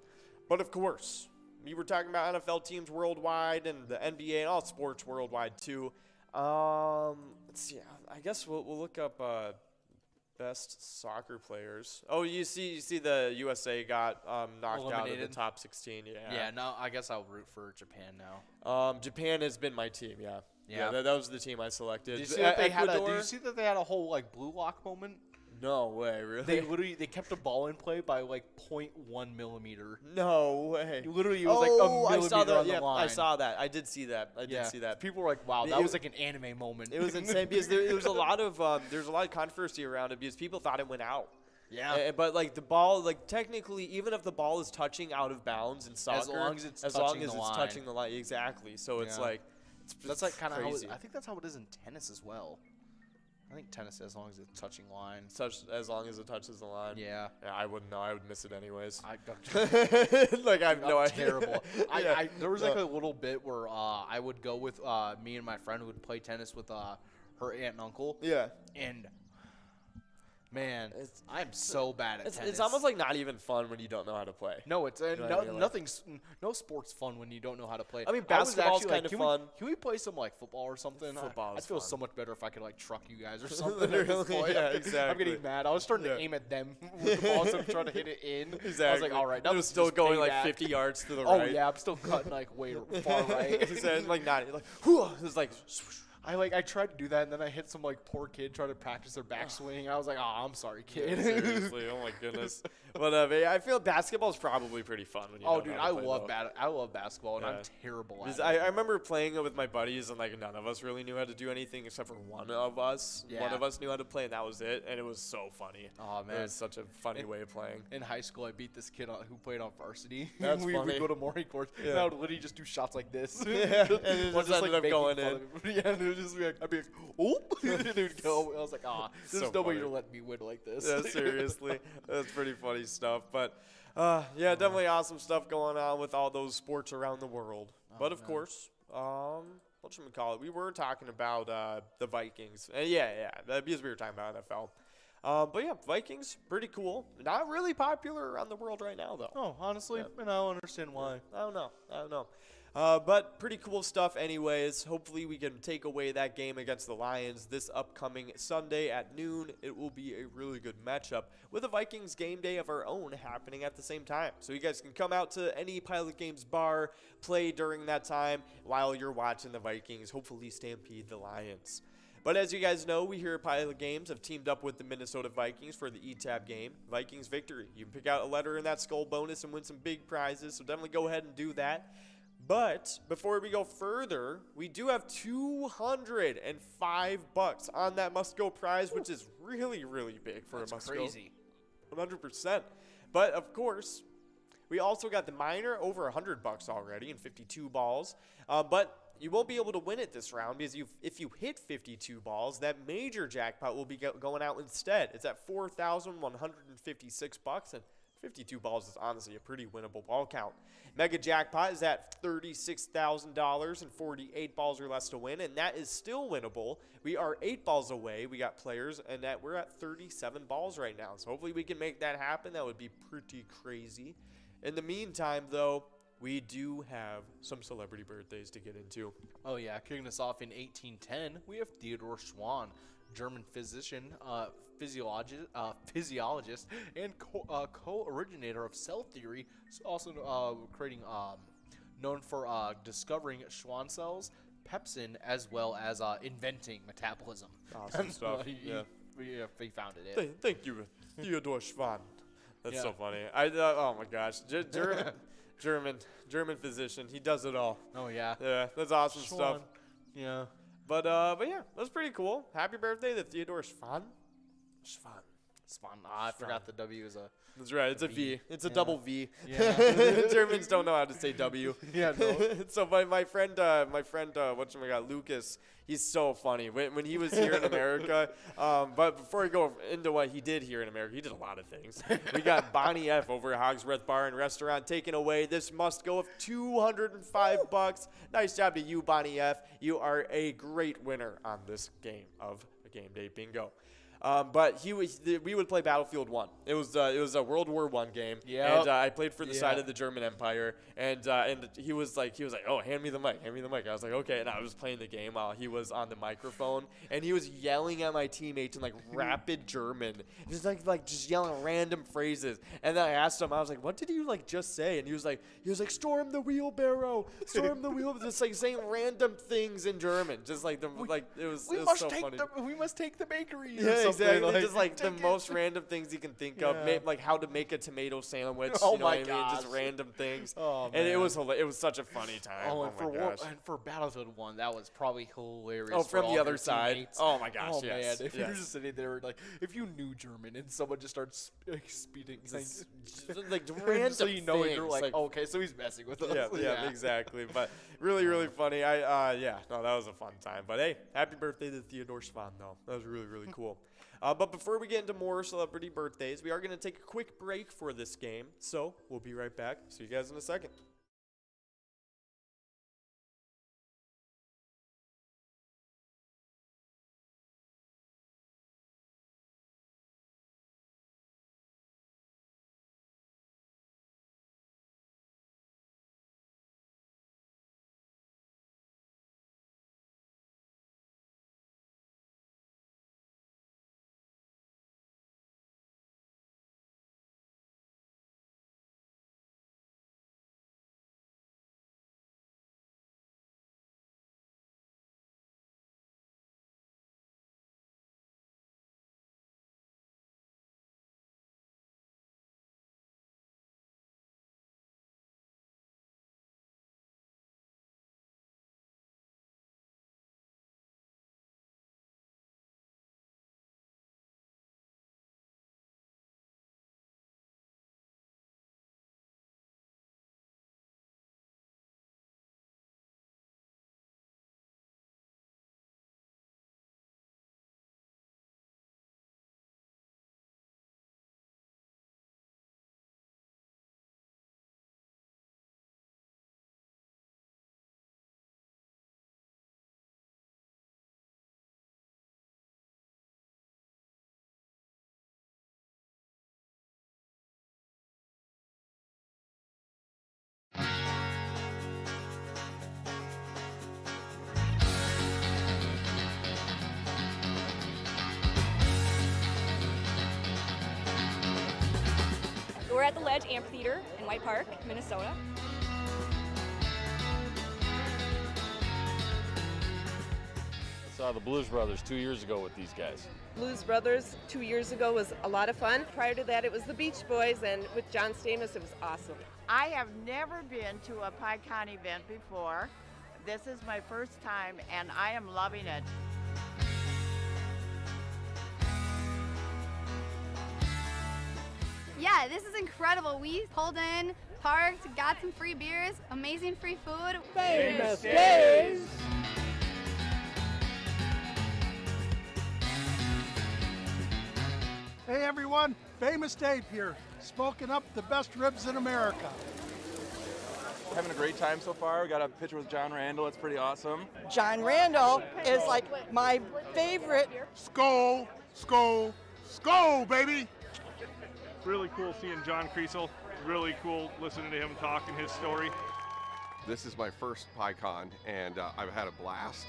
But of course, we were talking about NFL teams worldwide and the NBA and all sports worldwide too. Let's see. I guess we'll look up best soccer players. Oh, you see the USA got knocked eliminated out of the top 16. Yeah. No, I guess I'll root for Japan now. Japan has been my team. Yeah. That was the team I selected. Did you see that they had a whole like blue lock moment? No way, really? They kept a ball in play by like 0.1 millimeter. No way. Literally, it was like a millimeter on the line. I saw that. I did see that. People were like, "Wow, that was like an anime moment." It was insane because there was a lot of controversy around it because people thought it went out. Yeah. But like the ball, like technically, even if the ball is touching out of bounds in soccer, as long as it's touching the line, exactly. So it's like that's like kind of how crazy. I think that's how it is in tennis as well. I think tennis, as long as it's touching line. As long as it touches the line. Yeah. I wouldn't know. I would miss it anyways. I have no idea. Terrible. There was like a little bit where I would go with me and my friend would play tennis with her aunt and uncle. Yeah. And man, I'm so bad at tennis. It's almost like not even fun when you don't know how to play. No, it's no sport's fun when you don't know how to play. I mean, basketball's kind of fun. Can we play some like football or something? I'd feel so much better if I could like truck you guys or something. Yeah, exactly. I'm getting mad. I was starting to aim at them with the ball instead of trying to hit it in. Exactly. I was like, all right, it was still going like 50 yards to the right. Oh yeah, I'm still cutting like way far right. I tried to do that, and then I hit some like poor kid trying to practice their backswing. I was like, "Oh, I'm sorry, kid." Yeah, seriously, oh my goodness. But I feel basketball is probably pretty fun when you. Oh, dude, I love basketball, and I'm terrible at it. I remember playing it with my buddies, and like none of us really knew how to do anything except for one of us. Yeah. One of us knew how to play, and that was it. And it was so funny. Oh man, it was such a funny way of playing. In high school, I beat this kid who played on varsity. That's we funny. would go to Maury courts, and I would literally just do shots like this. Yeah, and it just ended up going in. Yeah, and it would just be like, I'd be like, "Oh," and it would go. I was like, there's so no way funny. you're letting me win like this. Yeah, seriously. That's pretty funny stuff. But definitely awesome stuff going on with all those sports around the world. But of course, whatchamacallit, we were talking about the Vikings. Because we were talking about NFL. But yeah, Vikings, pretty cool. Not really popular around the world right now, though. Oh, honestly, and I don't understand why. I don't know. But pretty cool stuff anyways. Hopefully we can take away that game against the Lions this upcoming Sunday at noon. It will be a really good matchup with a Vikings game day of our own happening at the same time. So you guys can come out to any Pilot Games bar, play during that time while you're watching the Vikings hopefully stampede the Lions. But as you guys know, we here at Pilot Games have teamed up with the Minnesota Vikings for the ETAB game, Vikings victory. You can pick out a letter in that skull bonus and win some big prizes, so definitely go ahead and do that. But before we go further, we do have $205 on that must-go prize, which is really, really big for a must-go. That's crazy. 100%. But, of course, we also got the minor over $100 already and 52 balls. But you won't be able to win it this round because if you hit 52 balls, that major jackpot will be going out instead. It's at $4,156, and 52 balls is honestly a pretty winnable ball count. Mega jackpot is at $36,000 and 48 balls or less to win, and that is still winnable. We are 8 balls away. We got players, and we're at 37 balls right now. So hopefully we can make that happen. That would be pretty crazy. In the meantime, though, we do have some celebrity birthdays to get into. Oh, yeah. Kicking us off in 1810, we have Theodor Schwann, German physician, physiologist, and co-originator of cell theory, also known for discovering Schwann cells, pepsin, as well as inventing metabolism. Awesome stuff. He founded it. Thank you, Theodor Schwann. That's so funny. Oh my gosh, German physician. He does it all. Oh yeah. Yeah, that's awesome stuff. Yeah. But yeah, that's pretty cool. Happy birthday to Theodor Schwann. Schwann. I forgot the W is a. That's right. It's a V. It's a double V. Yeah. Germans don't know how to say W. Yeah. No. So my friend, whatchamacallit, Lucas, he's so funny. When he was here in America, but before we go into what he did here in America, he did a lot of things. We got Bonnie F over at Hogsworth Bar and Restaurant taking away this must go of $205. Nice job to you, Bonnie F. You are a great winner on this game of Game Day Bingo. But we would play Battlefield 1. It was a World War I game. Yeah. And I played for the side of the German Empire. And he was like, oh, hand me the mic. I was like, okay. And I was playing the game while he was on the microphone, and he was yelling at my teammates in like rapid German, just like just yelling random phrases. And then I asked him, I was like, what did you like just say? And he was like, storm the wheelbarrow, just like saying random things in German, just like it was so funny. We must take the bakery. Yeah, exactly. Just like the most random things you can think of, like how to make a tomato sandwich. Oh, you know my what I mean? Just gosh. random things. Oh, and man. it was such a funny time. Oh, Oh, and my gosh. for Battlefield 1, that was probably hilarious. Oh, for from all the of other your side. teammates. Oh my gosh, Oh yes. man, if you were yes. just sitting there, like, if you knew German and someone just starts speeding, Just like random so you know, things. you're like, okay, so he's messing with us. Yeah, exactly. But really funny. That was a fun time. But hey, happy birthday to Theodor Schwann, though. That was really cool. But before we get into more celebrity birthdays, we are going to take a quick break for this game. So we'll be right back. See you guys in a second. We're at the Ledge Amphitheater in White Park, Minnesota. So the Blues Brothers 2 years ago with these guys. Blues Brothers 2 years ago was a lot of fun. Prior to that, it was the Beach Boys, and with John Stamos, it was awesome. I have never been to a PyCon event before. This is my first time, and I am loving it. Yeah, this is incredible. We pulled in, parked, got some free beers, amazing free food. Famous days! Hey everyone, Famous Dave here, smoking up the best ribs in America. Having a great time so far. We got a picture with John Randall. It's pretty awesome. John Randall is like my favorite. Skol, skol, skol, baby! Really cool seeing John Kriesel. Really cool listening to him talking his story. This is my first PyCon, and I've had a blast.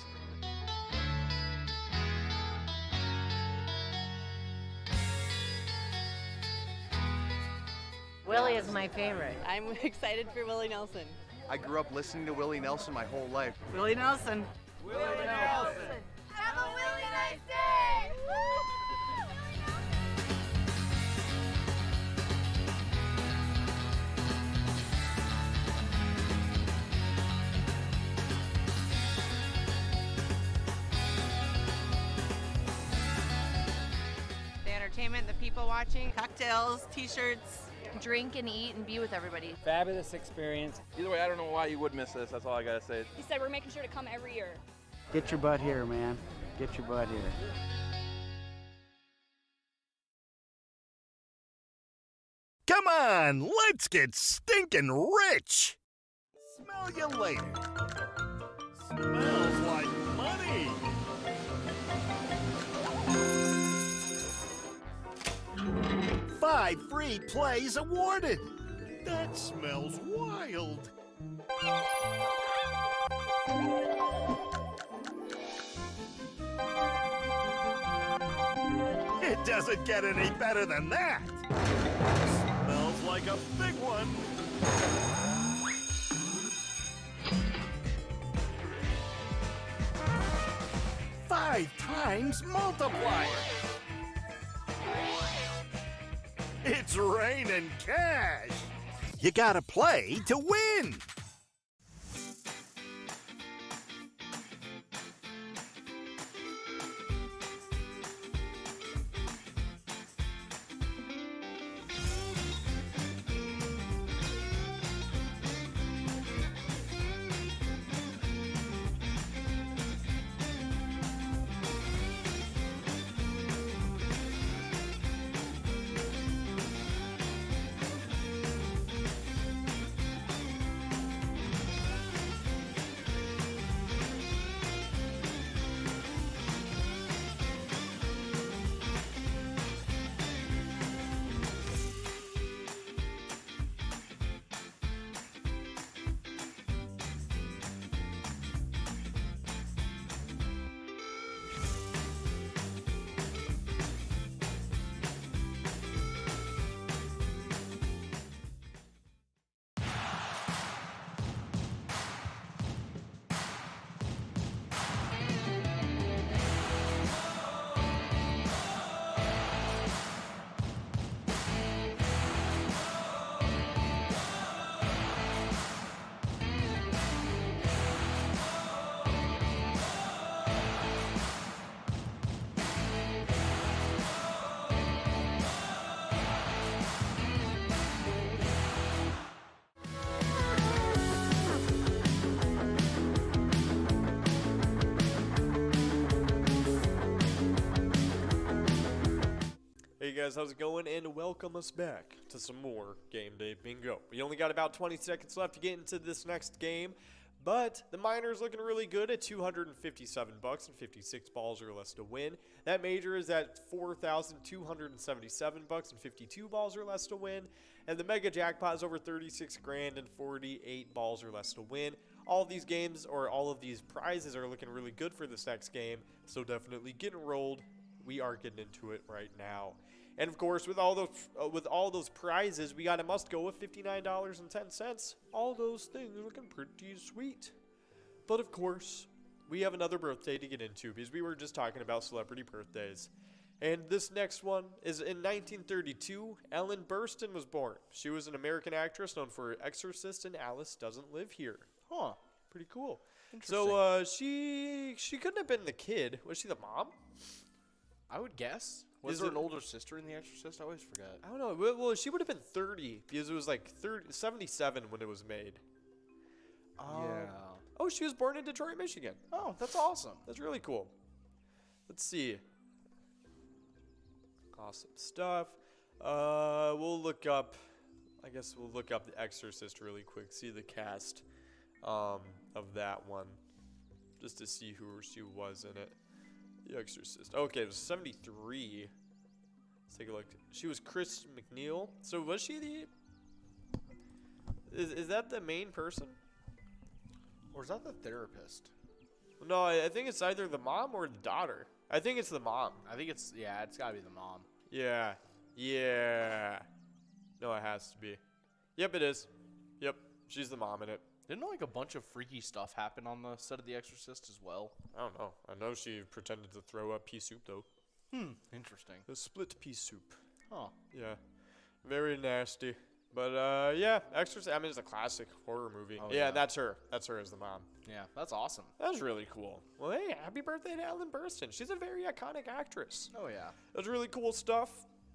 Willie is my favorite. I'm excited for Willie Nelson. I grew up listening to Willie Nelson my whole life. Willie Nelson. Willie Nelson. Have a really nice day! The entertainment, the people watching, Cocktails, t-shirts. drink and eat and be with everybody. Fabulous experience. Either way, I don't know why you would miss this. That's all I gotta say. He said we're making sure to come every year. Get your butt here, man. Get your butt here. Come on, let's get stinking rich. Smell you later. Smells like money. Five free plays awarded. That smells wild. It doesn't get any better than that. Smells like a big one. Five times multiplier. It's raining cash. You gotta play to win. Hey guys, how's it going? And welcome us back to some more Game Day Bingo. We only got about 20 seconds left to get into this next game, but the minor's looking really good at $257 and 56 balls or less to win. That major is at $4,277 and 52 balls or less to win, and the mega jackpot is over 36 grand and 48 balls or less to win. All of these games, or all of these prizes, are looking really good for this next game, so definitely get enrolled. We are getting into it right now. And of course, with all those prizes, we got a must go of $59.10. All those things looking pretty sweet. But of course, we have another birthday to get into because we were just talking about celebrity birthdays. And this next one is in 1932, Ellen Burstyn was born. She was an American actress known for Exorcist and Alice Doesn't Live Here. Huh. Pretty cool. Interesting. So she couldn't have been the kid. Was she the mom? I would guess. Was Is there it- an older sister in The Exorcist? I always forget. I don't know. Well, she would have been 30 because it was like 77 when it was made. Yeah. Oh, she was born in Detroit, Michigan. Oh, that's awesome. That's really cool. Let's see. Awesome stuff. We'll look up. I guess we'll look up The Exorcist really quick. See the cast of that one, just to see who she was in it. The Exorcist. Okay, it was 73. Let's take a look. She was Chris McNeil. So was she the? Is that the main person? Or is that the therapist? No, I think it's either the mom or the daughter. I think it's the mom. I think it's gotta be the mom. Yeah. Yeah. No, it has to be. Yep, it is. Yep, she's the mom in it. Didn't like a bunch of freaky stuff happen on the set of The Exorcist as well? I don't know. I know she pretended to throw up pea soup, though. Interesting. The split pea soup. Huh. Yeah. Very nasty. But, yeah, Exorcist, I mean, it's a classic horror movie. Oh, yeah, yeah. that's her. That's her as the mom. Yeah, that's awesome. That's really cool. Well, hey, happy birthday to Ellen Burstyn. She's a very iconic actress. Oh, yeah. That's really cool stuff.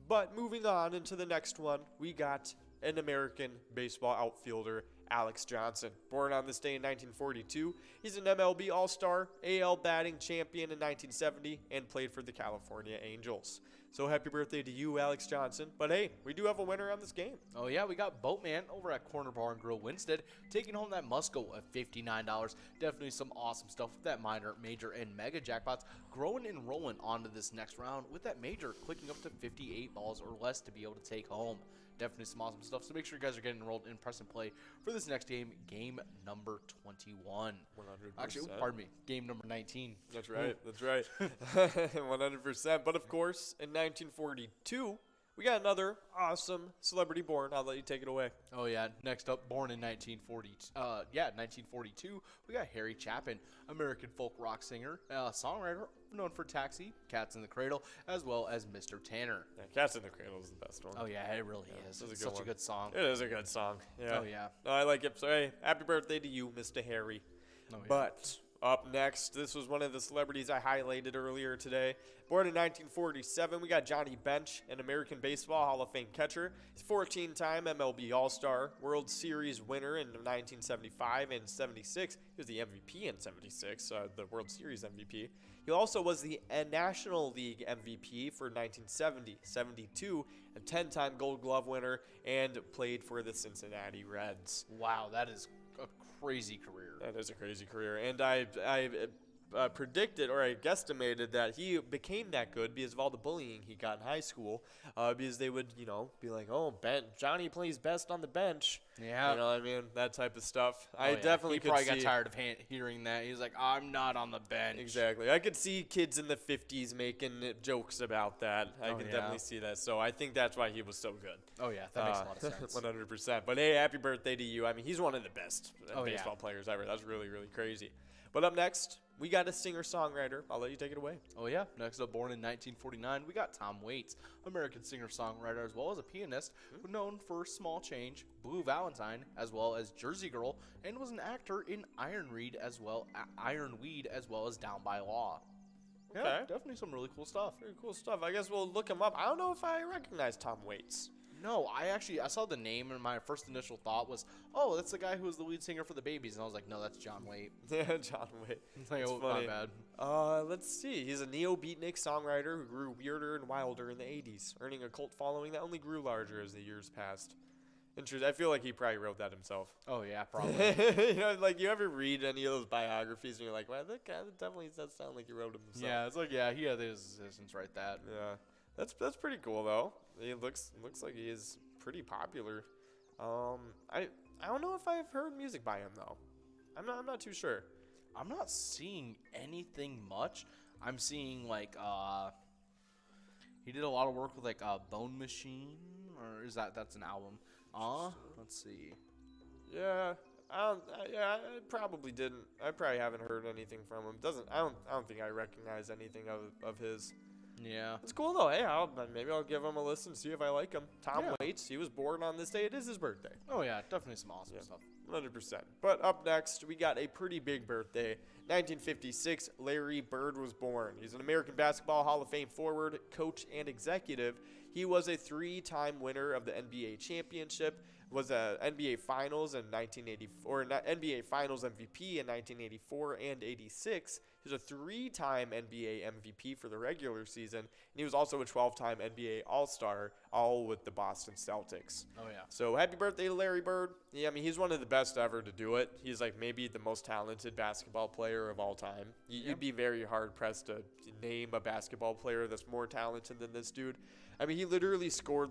But moving on into the next one, we got an American baseball outfielder, Alex Johnson. Born on this day in 1942, he's an MLB All-Star, AL batting champion in 1970, and played for the California Angels. So happy birthday to you, Alex Johnson. But hey, we do have a winner on this game. Oh, yeah, we got Boatman over at Corner Bar and Grill Winstead taking home that Musco at $59. Definitely some awesome stuff with that minor, major, and mega jackpots. Growing and rolling onto this next round with that major clicking up to 58 balls or less to be able to take home. Definitely some awesome stuff. So make sure you guys are getting enrolled in press and play for this next game, game number 21. 100%. Actually, pardon me, game number 19. That's right. That's right. 100%. But of course, in 1942, we got another awesome celebrity born. I'll let you take it away. Oh, yeah. Next up, born in 1942, we got Harry Chapin, American folk rock singer, songwriter, known for Taxi, Cats in the Cradle, as well as Mr. Tanner. Yeah, Cats in the Cradle is the best one. Oh, yeah, it really is. It's such a good song. It is a good song. Yeah. Oh, yeah. No, I like it. So, hey, happy birthday to you, Mr. Harry. Oh, yeah. But up next, this was one of the celebrities I highlighted earlier today. Born in 1947, we got Johnny Bench, an American Baseball Hall of Fame catcher. He's 14-time MLB All-Star, World Series winner in 1975 and 76. He was the MVP in 76, the World Series MVP. He also was the National League MVP for 1970, 72, a 10-time Gold Glove winner, and played for the Cincinnati Reds. Wow, that is a crazy career. That is a crazy career. And I predicted, or I guesstimated, that he became that good because of all the bullying he got in high school. Because they would, be like, oh, Johnny plays best on the bench. Yeah. You know what I mean? That type of stuff. Oh, I yeah. definitely he could probably see. got tired of hearing that. He's like, I'm not on the bench. Exactly. I could see kids in the 50s making jokes about that. I Oh, can yeah. definitely see that. So I think that's why he was so good. Oh, yeah. That makes a lot of sense. 100%. But hey, happy birthday to you. I mean, he's one of the best Oh, yeah. baseball players ever. That's really, really crazy. But up next, we got a singer-songwriter. I'll let you take it away. Oh, yeah. Next up, born in 1949, we got Tom Waits, American singer-songwriter as well as a pianist, known for Small Change, Blue Valentine, as well as Jersey Girl, and was an actor in Ironweed as well as Down by Law. Yeah, Okay. definitely some really cool stuff. Very cool stuff. I guess we'll look him up. I don't know if I recognize Tom Waits. No, I saw the name and my first initial thought was, oh, that's the guy who was the lead singer for the Babies. And I was like, no, that's John Waite. Yeah, John Waite. It's like, That's oh, funny. my bad. Let's see. He's a neo-beatnik songwriter who grew weirder and wilder in the 80s, earning a cult following that only grew larger as the years passed. Interesting. I feel like he probably wrote that himself. Oh, yeah, probably. Like you ever read any of those biographies and you're like, well, that guy definitely does sound like he wrote them himself. Yeah, it's like, yeah, he had his assistants write that. Yeah. That's pretty cool though. He looks like he is pretty popular. I don't know if I've heard music by him though. I'm not too sure. I'm not seeing anything much. I'm seeing like he did a lot of work with like Bone Machine, or is that's an album? Let's see. Yeah, I probably didn't. I probably haven't heard anything from him. I don't think I recognize anything of his. Yeah. It's cool though. Hey, maybe I'll give him a listen, see if I like him. Tom Waits, he was born on this day. It is his birthday. Oh yeah, definitely some awesome stuff. 100%. But up next, we got a pretty big birthday. 1956, Larry Bird was born. He's an American Basketball Hall of Fame forward, coach, and executive. He was a 3-time winner of the NBA championship, was a NBA Finals in 1984, NBA Finals MVP in 1984 and 86. He was a 3-time NBA MVP for the regular season, and he was also a 12-time NBA All-Star, all with the Boston Celtics. Oh, yeah. So happy birthday to Larry Bird. Yeah, I mean, he's one of the best ever to do it. He's like maybe the most talented basketball player of all time. You'd be very hard-pressed to name a basketball player that's more talented than this dude. I mean, he literally scored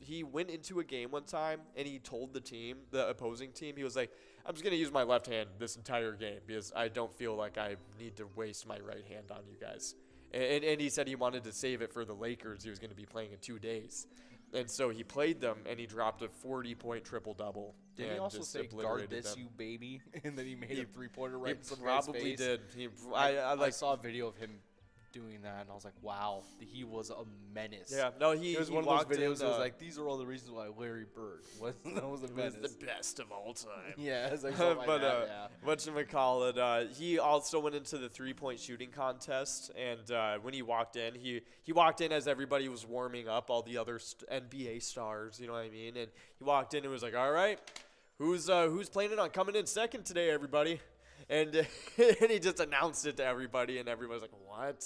he went into a game one time and he told the opposing team, he was like, I'm just going to use my left hand this entire game because I don't feel like I need to waste my right hand on you guys. And he said he wanted to save it for the Lakers. He was going to be playing in 2 days. And so he played them and he dropped a 40-point triple-double. Did he also say, guard this, you baby? And then he made a three-pointer right in some guy's face? He probably did. I saw a video of him doing that, and I was like, wow, he was a menace. Yeah, no, he was one of those videos that was like, these are all the reasons why Larry Bird was a menace. Was the best of all time. Yeah, it's like something like that, whatchamacallit, he also went into the three-point shooting contest, and when he walked in, he walked in as everybody was warming up, all the other NBA stars, you know what I mean? And he walked in and was like, all right, who's planning on coming in second today, everybody? And and he just announced it to everybody, and everybody was like, what?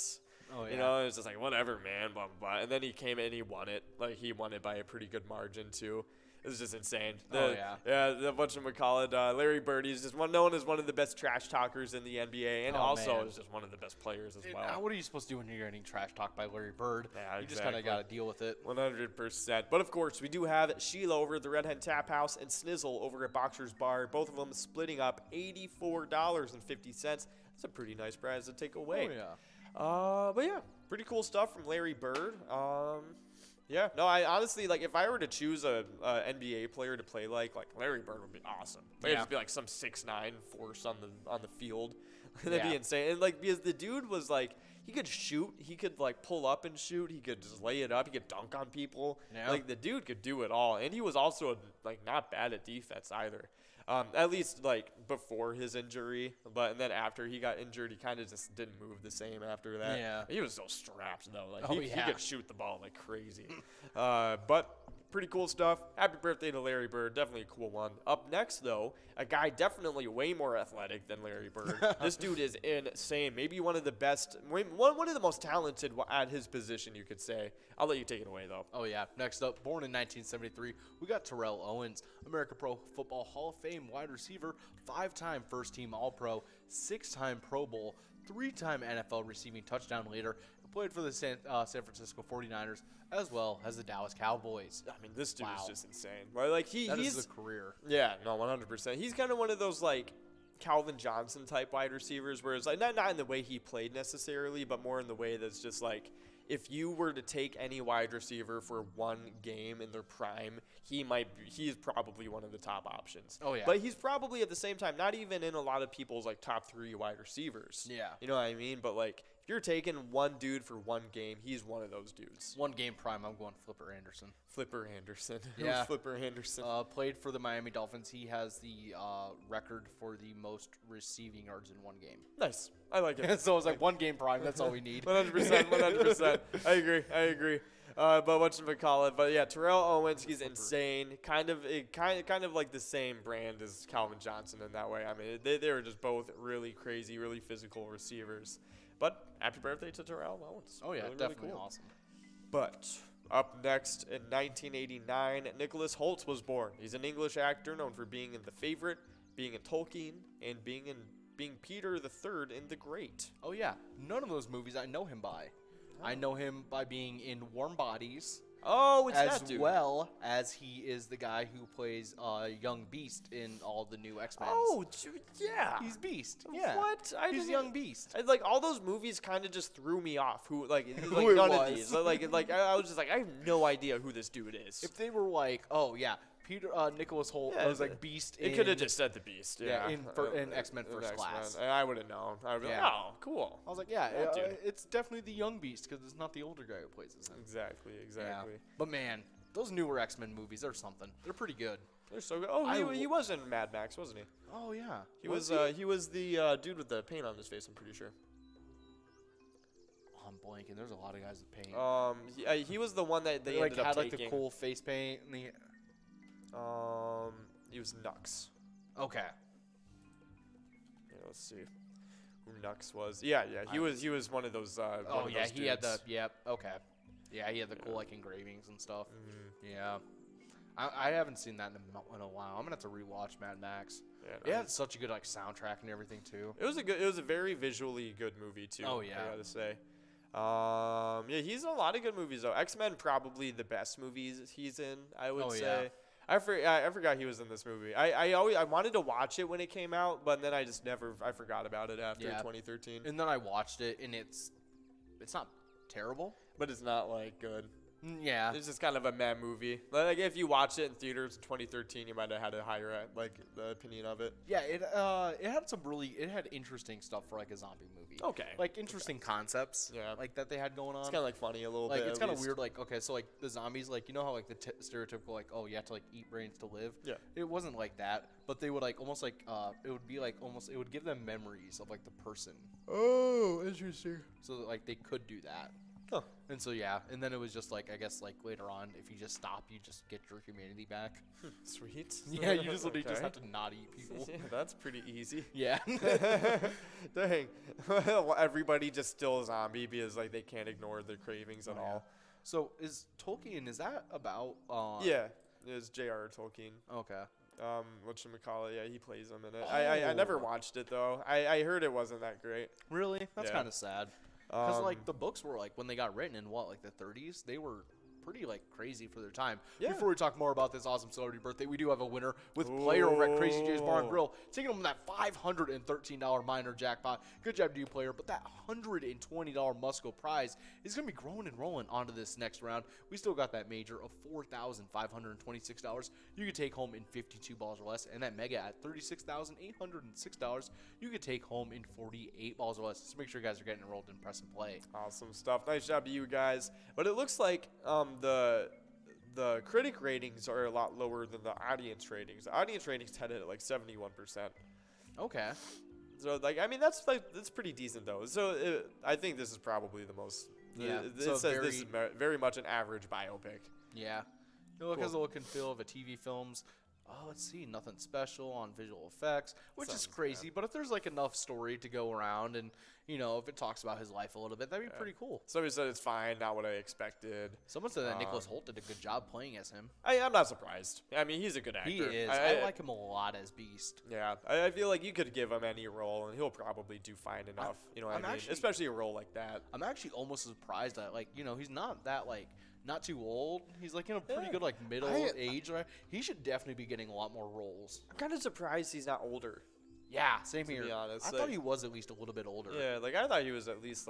Oh, yeah. You know, it was just like, whatever, man, blah, blah, blah. And then he came in and he won it. Like, he won it by a pretty good margin, too. It was just insane. Yeah, the whatchamacallit, Larry Bird, he's just known as one of the best trash talkers in the NBA, and is just one of the best players as well. What are you supposed to do when you're getting trash talked by Larry Bird? Yeah, you just kind of got to deal with it. 100%. But, of course, we do have Sheila over at the Red Hen Tap House and Snizzle over at Boxer's Bar, both of them splitting up $84.50. That's a pretty nice prize to take away. Oh, yeah. But, yeah, pretty cool stuff from Larry Bird. Yeah, no, I honestly, like, if I were to choose a NBA player to play like Larry Bird would be awesome. Like, it'd just be like some 6'9" force on the field. That'd be insane. And, like, because the dude was, like, he could shoot. He could, like, pull up and shoot. He could just lay it up. He could dunk on people. Yeah. Like, the dude could do it all. And he was also, like, not bad at defense either. At least, like, before his injury. And then after he got injured, he kind of just didn't move the same after that. Yeah. He was still strapped, though. Like, he could shoot the ball like crazy. But pretty cool stuff. Happy birthday to Larry Bird. Definitely a cool one. Up next, though, a guy definitely way more athletic than Larry Bird. This dude is insane. Maybe one of the best, one of the most talented at his position, you could say. I'll let you take it away, though. Oh, yeah. Next up, born in 1973, we got Terrell Owens, American Pro Football Hall of Fame wide receiver, 5-time first-team All-Pro, 6-time Pro Bowl, 3-time NFL receiving touchdown leader, and played for the San Francisco 49ers as well as the Dallas Cowboys. I mean, this dude is just insane. Like, he's a career. Yeah, no, 100%. He's kind of one of those, like, Calvin Johnson type wide receivers where it's like not in the way he played necessarily, but more in the way that's just like, if you were to take any wide receiver for one game in their prime, he's probably one of the top options. Oh, yeah. But he's probably at the same time not even in a lot of people's like top 3 wide receivers. Yeah. You know what I mean? But like, if you're taking one dude for one game, he's one of those dudes. One game prime, I'm going Flipper Anderson. Flipper Anderson. Yeah. Who's Flipper Anderson? Played for the Miami Dolphins. He has the record for the most receiving yards in one game. Nice. I like it. So it was like one game prime. That's all we need. 100%. 100%. I agree. But whatchamacallit. But yeah, Terrell Owens, he's insane. Kind of like the same brand as Calvin Johnson in that way. I mean, they were just both really crazy, really physical receivers. But happy birthday to Terrell Owens. Oh yeah, really, definitely really cool. awesome. But up next in 1989, Nicholas Hoult was born. He's an English actor known for being in The Favorite, being in Tolkien, and being Peter III in The Great. Oh yeah, none of those movies I know him by. I know him by being in Warm Bodies. Oh, it's that dude. As well as he is the guy who plays Young Beast in all the new X-Men. Oh, yeah. He's Beast. Yeah. What? He's Young Beast. Like, all those movies kind of just threw me off. Who none of these. Like, I was just like, I have no idea who this dude is. If they were like, oh, yeah, Nicholas Hoult Yeah, was like Beast. It could have just said the Beast. Yeah, in X-Men First Class. I would have known. I would be like, oh, cool. I was like, dude. it's definitely the young Beast because it's not the older guy who plays him. Exactly. Yeah. But man, those newer X-Men movies are something. They're pretty good. They're so good. Oh, he was in Mad Max, wasn't he? Oh yeah. He was the dude with the paint on his face. I'm pretty sure. I'm blanking. There's a lot of guys with paint. He was the one that they like ended up had like taking. the cool face paint. And he was Nux. Okay. Yeah, let's see who Nux was. Yeah. He was one of those. Oh yeah, he had the. Yep. Okay. Yeah, he had the cool like engravings and stuff. Yeah. I haven't seen that in a while. I'm gonna have to rewatch Mad Max. Yeah, it had such a good like soundtrack and everything too. It was a very visually good movie too. Oh yeah, I gotta say. Yeah, he's in a lot of good movies though. X-Men probably the best movies he's in. I would say. Yeah. I forgot he was in this movie. I wanted to watch it when it came out, but then I forgot about it after 2013. And then I watched it, and it's not terrible, but it's not like good. Yeah, it's just kind of a meh movie. Like if you watched it in theaters in 2013, you might have had a higher the opinion of it. Yeah, it had interesting stuff for like a zombie movie. Okay, like interesting concepts. Yeah, like that they had going on. It's kind of like funny a little bit. Like it's kind of weird. Like okay, so like the zombies, like you know how like the stereotypical like you have to like eat brains to live. Yeah, it wasn't like that, but they would like almost like it would be like almost it would give them memories of like the person. Oh, interesting. So that, like they could do that. Huh. And so yeah, and then it was just like I guess like later on, if you just stop, you just get your humanity back. Sweet. Yeah, you just literally just have to not eat people. Yeah, that's pretty easy. Yeah. Dang. Well, everybody just still a zombie because like they can't ignore their cravings at all. So is Tolkien? Is that about? Yeah, it's J.R. Tolkien. Okay. Whatchamacallit, yeah, he plays him in it. I never watched it though. I heard it wasn't that great. Really? That's kind of sad. Because like the books were like when they got written in like the 30s, they were pretty like crazy for their time. Yeah. Before we talk more about this awesome celebrity birthday, we do have a winner with Player over at Crazy J's Bar and Grill, taking home that $513 minor jackpot. Good job to you, Player. But that $120 must-go prize is going to be growing and rolling onto this next round. We still got that major of $4,526. You could take home in 52 balls or less, and that mega at $36,806. You could take home in 48 balls or less. So make sure you guys are getting enrolled in press and play. Awesome stuff. Nice job to you guys. But it looks like the critic ratings are a lot lower than the audience ratings. The audience ratings had it at like 71%. Okay. So like I mean that's pretty decent though. So I think this is probably the most. Yeah. It says this is very much an average biopic. Yeah. It has the look and feel of a TV films. Oh, let's see, nothing special on visual effects, which is crazy. But if there's like enough story to go around, and if it talks about his life a little bit, that'd be pretty cool. Somebody said it's fine, not what I expected. Someone said that Nicholas Hoult did a good job playing as him. I'm not surprised. I mean, he's a good actor. He is. I like him a lot as Beast. Yeah, I feel like you could give him any role, and he'll probably do fine enough. I mean? Especially a role like that. I'm actually almost surprised that he's not that not too old. He's like in a pretty good middle age. Right? He should definitely be getting a lot more roles. I'm kind of surprised he's not older. Yeah, same here. To be honest, I thought he was at least a little bit older. Yeah, I thought he was at least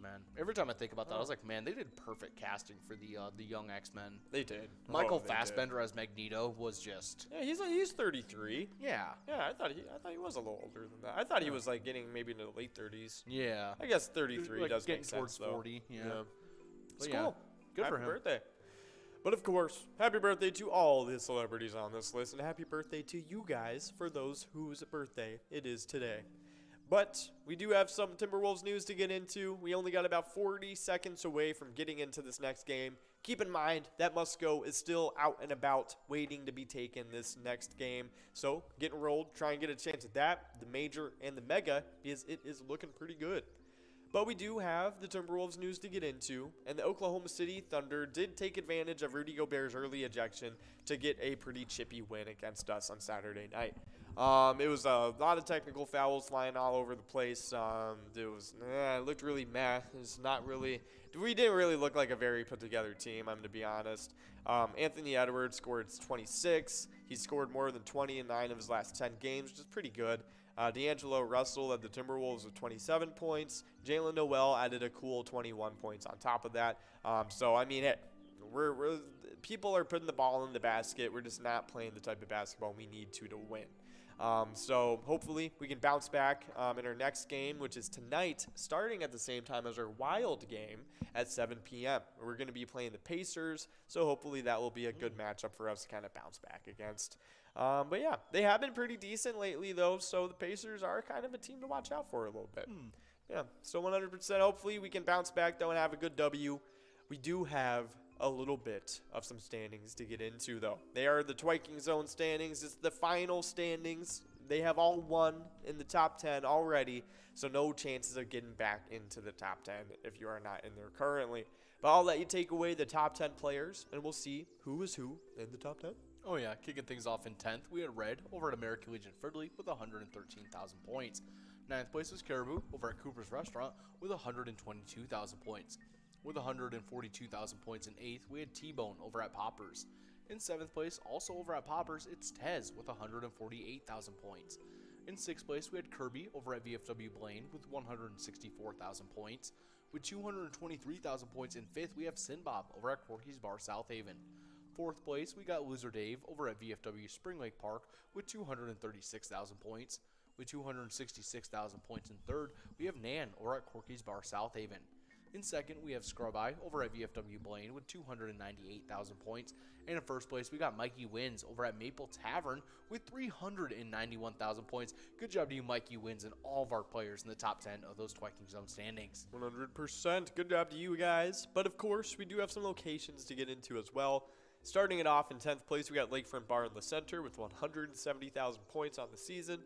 Man, every time I think about that, I was like, man, they did perfect casting for the young X-Men. They did. Michael Fassbender as Magneto was just. Yeah, he's 33. Yeah. Yeah, I thought he was a little older than that. I thought he was getting maybe into the late 30s. Yeah. I guess 33 does make sense towards though. 40. Yeah. It's cool. Good happy for him. Birthday. But of course, happy birthday to all the celebrities on this list, and happy birthday to you guys for those whose birthday it is today. But we do have some Timberwolves news to get into. We only got about 40 seconds away from getting into this next game. Keep in mind that Must-Go is still out and about, waiting to be taken this next game. So get enrolled, try and get a chance at that, the major and the mega, because it is looking pretty good. But we do have the Timberwolves news to get into, and the Oklahoma City Thunder did take advantage of Rudy Gobert's early ejection to get a pretty chippy win against us on Saturday night. It was a lot of technical fouls flying all over the place. It looked really meh. We didn't really look like a very put together team, I'm going to be honest. Anthony Edwards scored 26. He scored more than 20 in 9 of his last 10 games, which is pretty good. D'Angelo Russell led the Timberwolves with 27 points. Jalen Noel added a cool 21 points on top of that. So, I mean, people are putting the ball in the basket. We're just not playing the type of basketball we need to win. So hopefully we can bounce back in our next game, which is tonight, starting at the same time as our Wild game at 7 p.m. We're going to be playing the Pacers, so hopefully that will be a good matchup for us to kind of bounce back against. But yeah, they have been pretty decent lately, though, so the Pacers are kind of a team to watch out for a little bit. Yeah, so 100%. Hopefully we can bounce back, though, and have a good W. We do have a little bit of some standings to get into, though. They are the Twyking Zone standings. It's the final standings. They have all won in the top 10 already, so no chances of getting back into the top 10 if you are not in there currently. But I'll let you take away the top 10 players, and we'll see who is who in the top 10. Oh yeah, kicking things off in 10th, we had Red over at American Legion Fridley with 113,000 points. 9th place was Caribou over at Cooper's Restaurant with 122,000 points. With 142,000 points in 8th, we had T-Bone over at Poppers. In 7th place, also over at Poppers, it's Tez with 148,000 points. In 6th place, we had Kirby over at VFW Blaine with 164,000 points. With 223,000 points in 5th, we have Sinbob over at Corky's Bar South Haven. 4th place, we got Loser Dave over at VFW Spring Lake Park with 236,000 points. With 266,000 points in 3rd, we have Nan over at Corky's Bar South Haven. In 2nd, we have Scrub Eye over at VFW Blaine with 298,000 points. And in 1st place, we got Mikey Wins over at Maple Tavern with 391,000 points. Good job to you, Mikey Wins, and all of our players in the top 10 of those Twyking Zone standings. 100%. Good job to you guys. But of course, we do have some locations to get into as well. Starting it off in 10th place, we got Lakefront Bar in the center with 170,000 points on the season.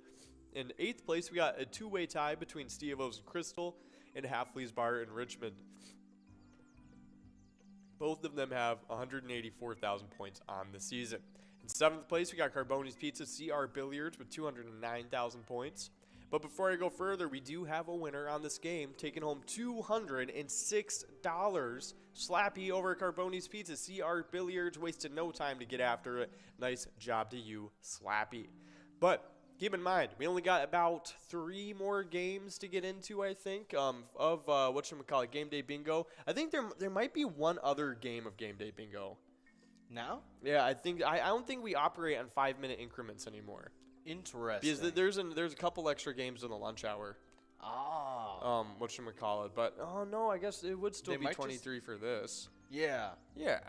In 8th place, we got a two-way tie between Steve-O's and Crystal and Halfley's Bar in Richmond. Both of them have 184,000 points on the season. In 7th place, we got Carboni's Pizza CR Billiards with 209,000 points. But before I go further, we do have a winner on this game, taking home $206. Slappy over at Carboni's Pizza CR Billiards, wasted no time to get after it. Nice job to you, Slappy. But keep in mind, we only got about 3 more games to get into, I think, of whatchamacallit, Game Day Bingo. I think there might be one other game of Game Day Bingo. Now? Yeah, I don't think we operate on 5-minute increments anymore. Interesting. Because there's a couple extra games in the lunch hour. Ah. Whatchamacallit. But, oh, no, I guess it would still be 23 for this. Yeah. Yeah.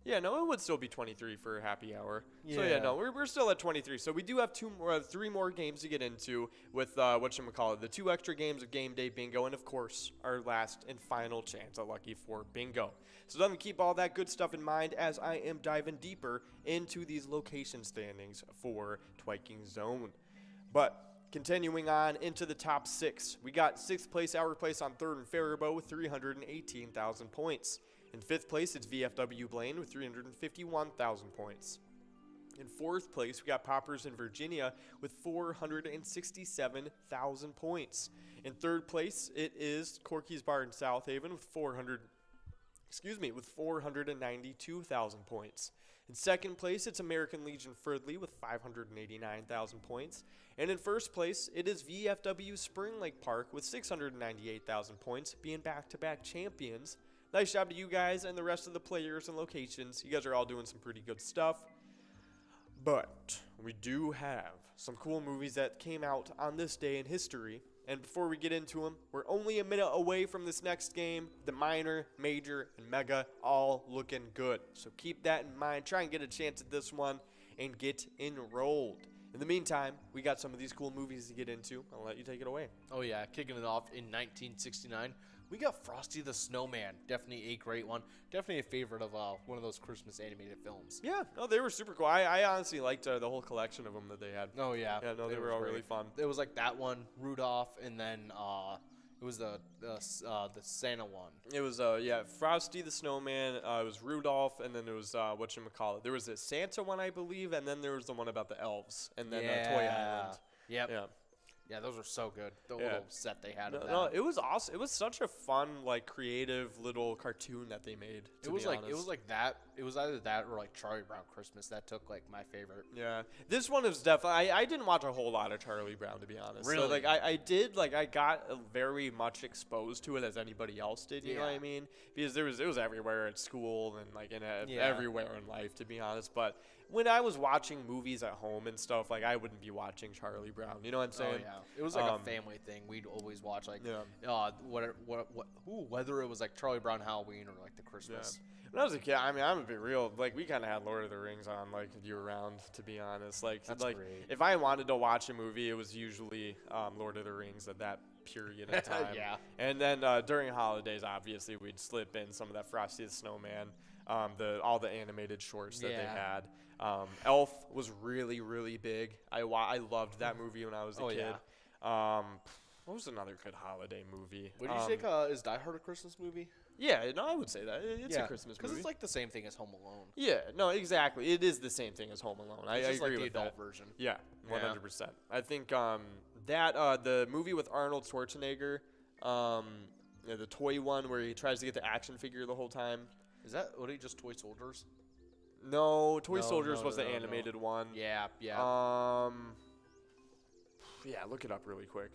Yeah, no, it would still be 23 for happy hour. Yeah. So, yeah, no, we're still at 23. So, we do have 3 more games to get into with, the 2 extra games of Game Day Bingo and, of course, our last and final chance at Lucky 4 Bingo. So, let me keep all that good stuff in mind as I am diving deeper into these location standings for Twyking Zone. But continuing on into the top 6, we got 6th place, Our Place on 3rd and Faribault with 318,000 points. In 5th place, it's VFW Blaine with 351,000 points. In 4th place, we got Poppers in Virginia with 467,000 points. In 3rd place, it is Corky's Bar in South Haven with 492,000 points. In 2nd place, it's American Legion Fridley with 589,000 points. And in 1st place, it is VFW Spring Lake Park with 698,000 points, being back-to-back champions. Nice job to you guys and the rest of the players and locations. You guys are all doing some pretty good stuff. But we do have some cool movies that came out on this day in history. And before we get into them, we're only a minute away from this next game. The minor, major, and mega all looking good. So keep that in mind. Try and get a chance at this one and get enrolled. In the meantime, we got some of these cool movies to get into. I'll let you take it away. Oh, yeah. Kicking it off in 1969. We got Frosty the Snowman. Definitely a great one. Definitely a favorite of one of those Christmas animated films. Yeah, no, they were super cool. I honestly liked the whole collection of them that they had. Oh, yeah. Yeah, no, they were all really fun. It was like that one, Rudolph, and then it was the Santa one. It was, Frosty the Snowman. It was Rudolph, and then there was, whatchamacallit. There was a Santa one, I believe, and then there was the one about the elves, and then Toy Island. Yep. Yeah. Yeah, those were so good. The Yeah. little set they had of that. No, it was awesome. It was such a fun, like, creative little cartoon that they made. It was like that. It was either that or like Charlie Brown Christmas. That took like my favorite. Yeah, this one was definitely. I didn't watch a whole lot of Charlie Brown, to be honest. Really? So, like I did. Like I got very much exposed to it as anybody else did. You know what I mean? Because it was everywhere at school and like everywhere in life, to be honest. But when I was watching movies at home and stuff, like I wouldn't be watching Charlie Brown. You know what I'm saying? Oh yeah, it was like a family thing. We'd always watch like whether it was like Charlie Brown Halloween or like the Christmas. Yeah. When I was a kid, I mean, I'm gonna be real. Like we kind of had Lord of the Rings on like year round, to be honest. Like That's like great. if I wanted to watch a movie, it was usually Lord of the Rings at that period of time. Yeah. And then during holidays, obviously, we'd slip in some of that Frosty the Snowman, all the animated shorts that they had. Elf was really, really big. I loved that movie when I was a kid. Yeah. What was another good holiday movie? Would you think is Die Hard a Christmas movie? Yeah, no, I would say that. It's a Christmas movie. Because it's like the same thing as Home Alone. Yeah, no, exactly. It is the same thing as Home Alone. I It's just agree like with the adult that. version. Yeah, 100%. I think that the movie with Arnold Schwarzenegger, the toy one where he tries to get the action figure the whole time. Is that what he just Toy Soldiers? No, Toy Soldiers was the animated one. Yeah, yeah. Yeah, look it up really quick.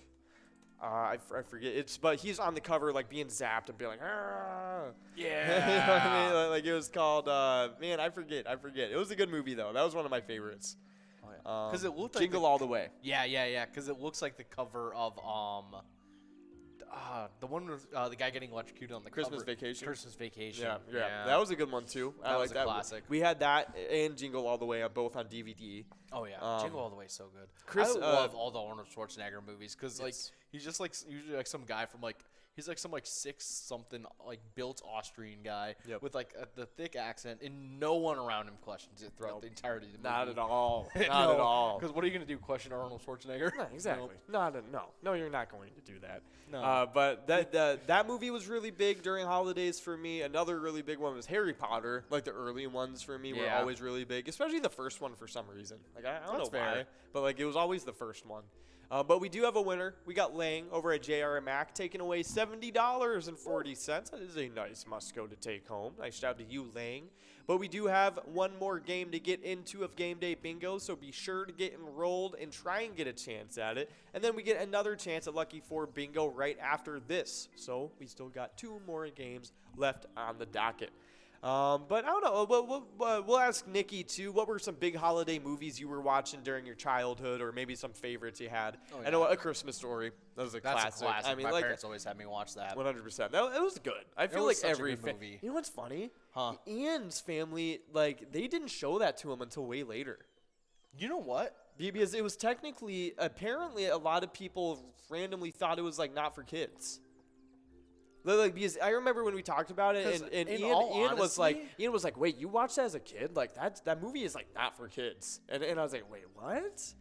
I forget. But he's on the cover like being zapped and being like, "Argh." Yeah. You know what I mean? Like it was called. Man, I forget. It was a good movie though. That was one of my favorites. Because it looked Jingle like All the Way. Yeah. Because it looks like the cover of the one with the guy getting electrocuted on the Christmas cover. Vacation. Christmas Vacation. Yeah. That was a good one too. I That like was a that. classic. We had that and Jingle All the Way both on DVD. Oh yeah, Jingle All the Way is so good. Chris, I love all the Arnold Schwarzenegger movies because like Yes. he's just like usually like some guy from like he's like some like 6-something like built Austrian guy with like the thick accent and no one around him questions it throughout the entirety of the movie. Not at all. Not at all. Because what are you gonna do? Question Arnold Schwarzenegger? No, exactly. No, you're not going to do that. No. But that movie was really big during holidays for me. Another really big one was Harry Potter. Like the early ones for me were always really big, especially the first one for some reason. Like I don't know why, but like it was always the first one. But we do have a winner. We got Lang over at JR Mac taking away $70.40. That is a nice Musco to take home. Nice shout out to you, Lang. But we do have one more game to get into of Game Day Bingo, so be sure to get enrolled and try and get a chance at it. And then we get another chance at Lucky 4 Bingo right after this. So we still got 2 more games left on the docket. But I don't know. We'll ask Nikki too. What were some big holiday movies you were watching during your childhood, or maybe some favorites you had? Oh, I know A Christmas Story. That was a classic. I mean, my like parents always had me watch that. 100%. It was good. I feel was like such a every good movie. You know what's funny? Huh? Ian's family, like, they didn't show that to him until way later. You know what? Because it was technically, apparently, a lot of people randomly thought it was like not for kids. Like, because I remember when we talked about it, and Ian was like, "Wait, you watched that as a kid? Like that movie is like not for kids." And I was like, "Wait, what?"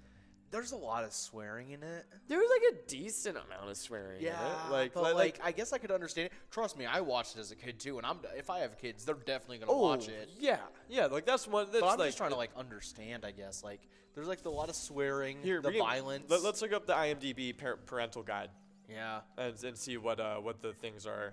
There's a lot of swearing in it. There was like a decent amount of swearing in it. Like I guess I could understand it. Trust me, I watched it as a kid too, and if I have kids, they're definitely gonna watch it. Yeah, like that's one. That's But I'm like, just trying to like understand. I guess like there's like a lot of swearing, Here, the violence. Let's look up the IMDb parental guide. Yeah, and see what the things are.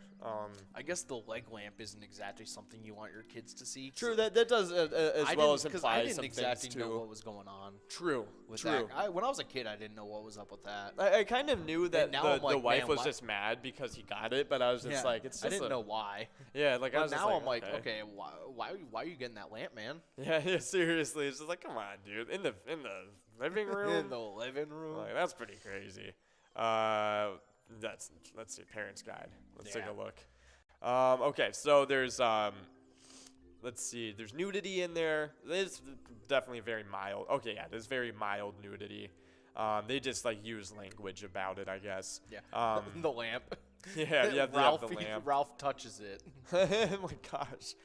I guess the leg lamp isn't exactly something you want your kids to see. True, that does as well as imply I didn't some exactly things know too. what was going on. True. That. When I was a kid, I didn't know what was up with that. I kind of knew that the wife man, was just mad because he got it, but I was just like, it's just I didn't know why. Yeah, like I was now just like, I'm like, okay, why are you getting that lamp, man? Yeah, seriously, it's just like, come on, dude, in the living room. In the living room. Like, that's pretty crazy. Let's see, Parents Guide. Let's take a look. Okay, so there's let's see, there's nudity in there. It's definitely very mild. Okay, yeah, there's very mild nudity. They just like use language about it, I guess. Yeah. The lamp. Yeah, Ralph, the lamp. Ralph touches it. Oh my gosh.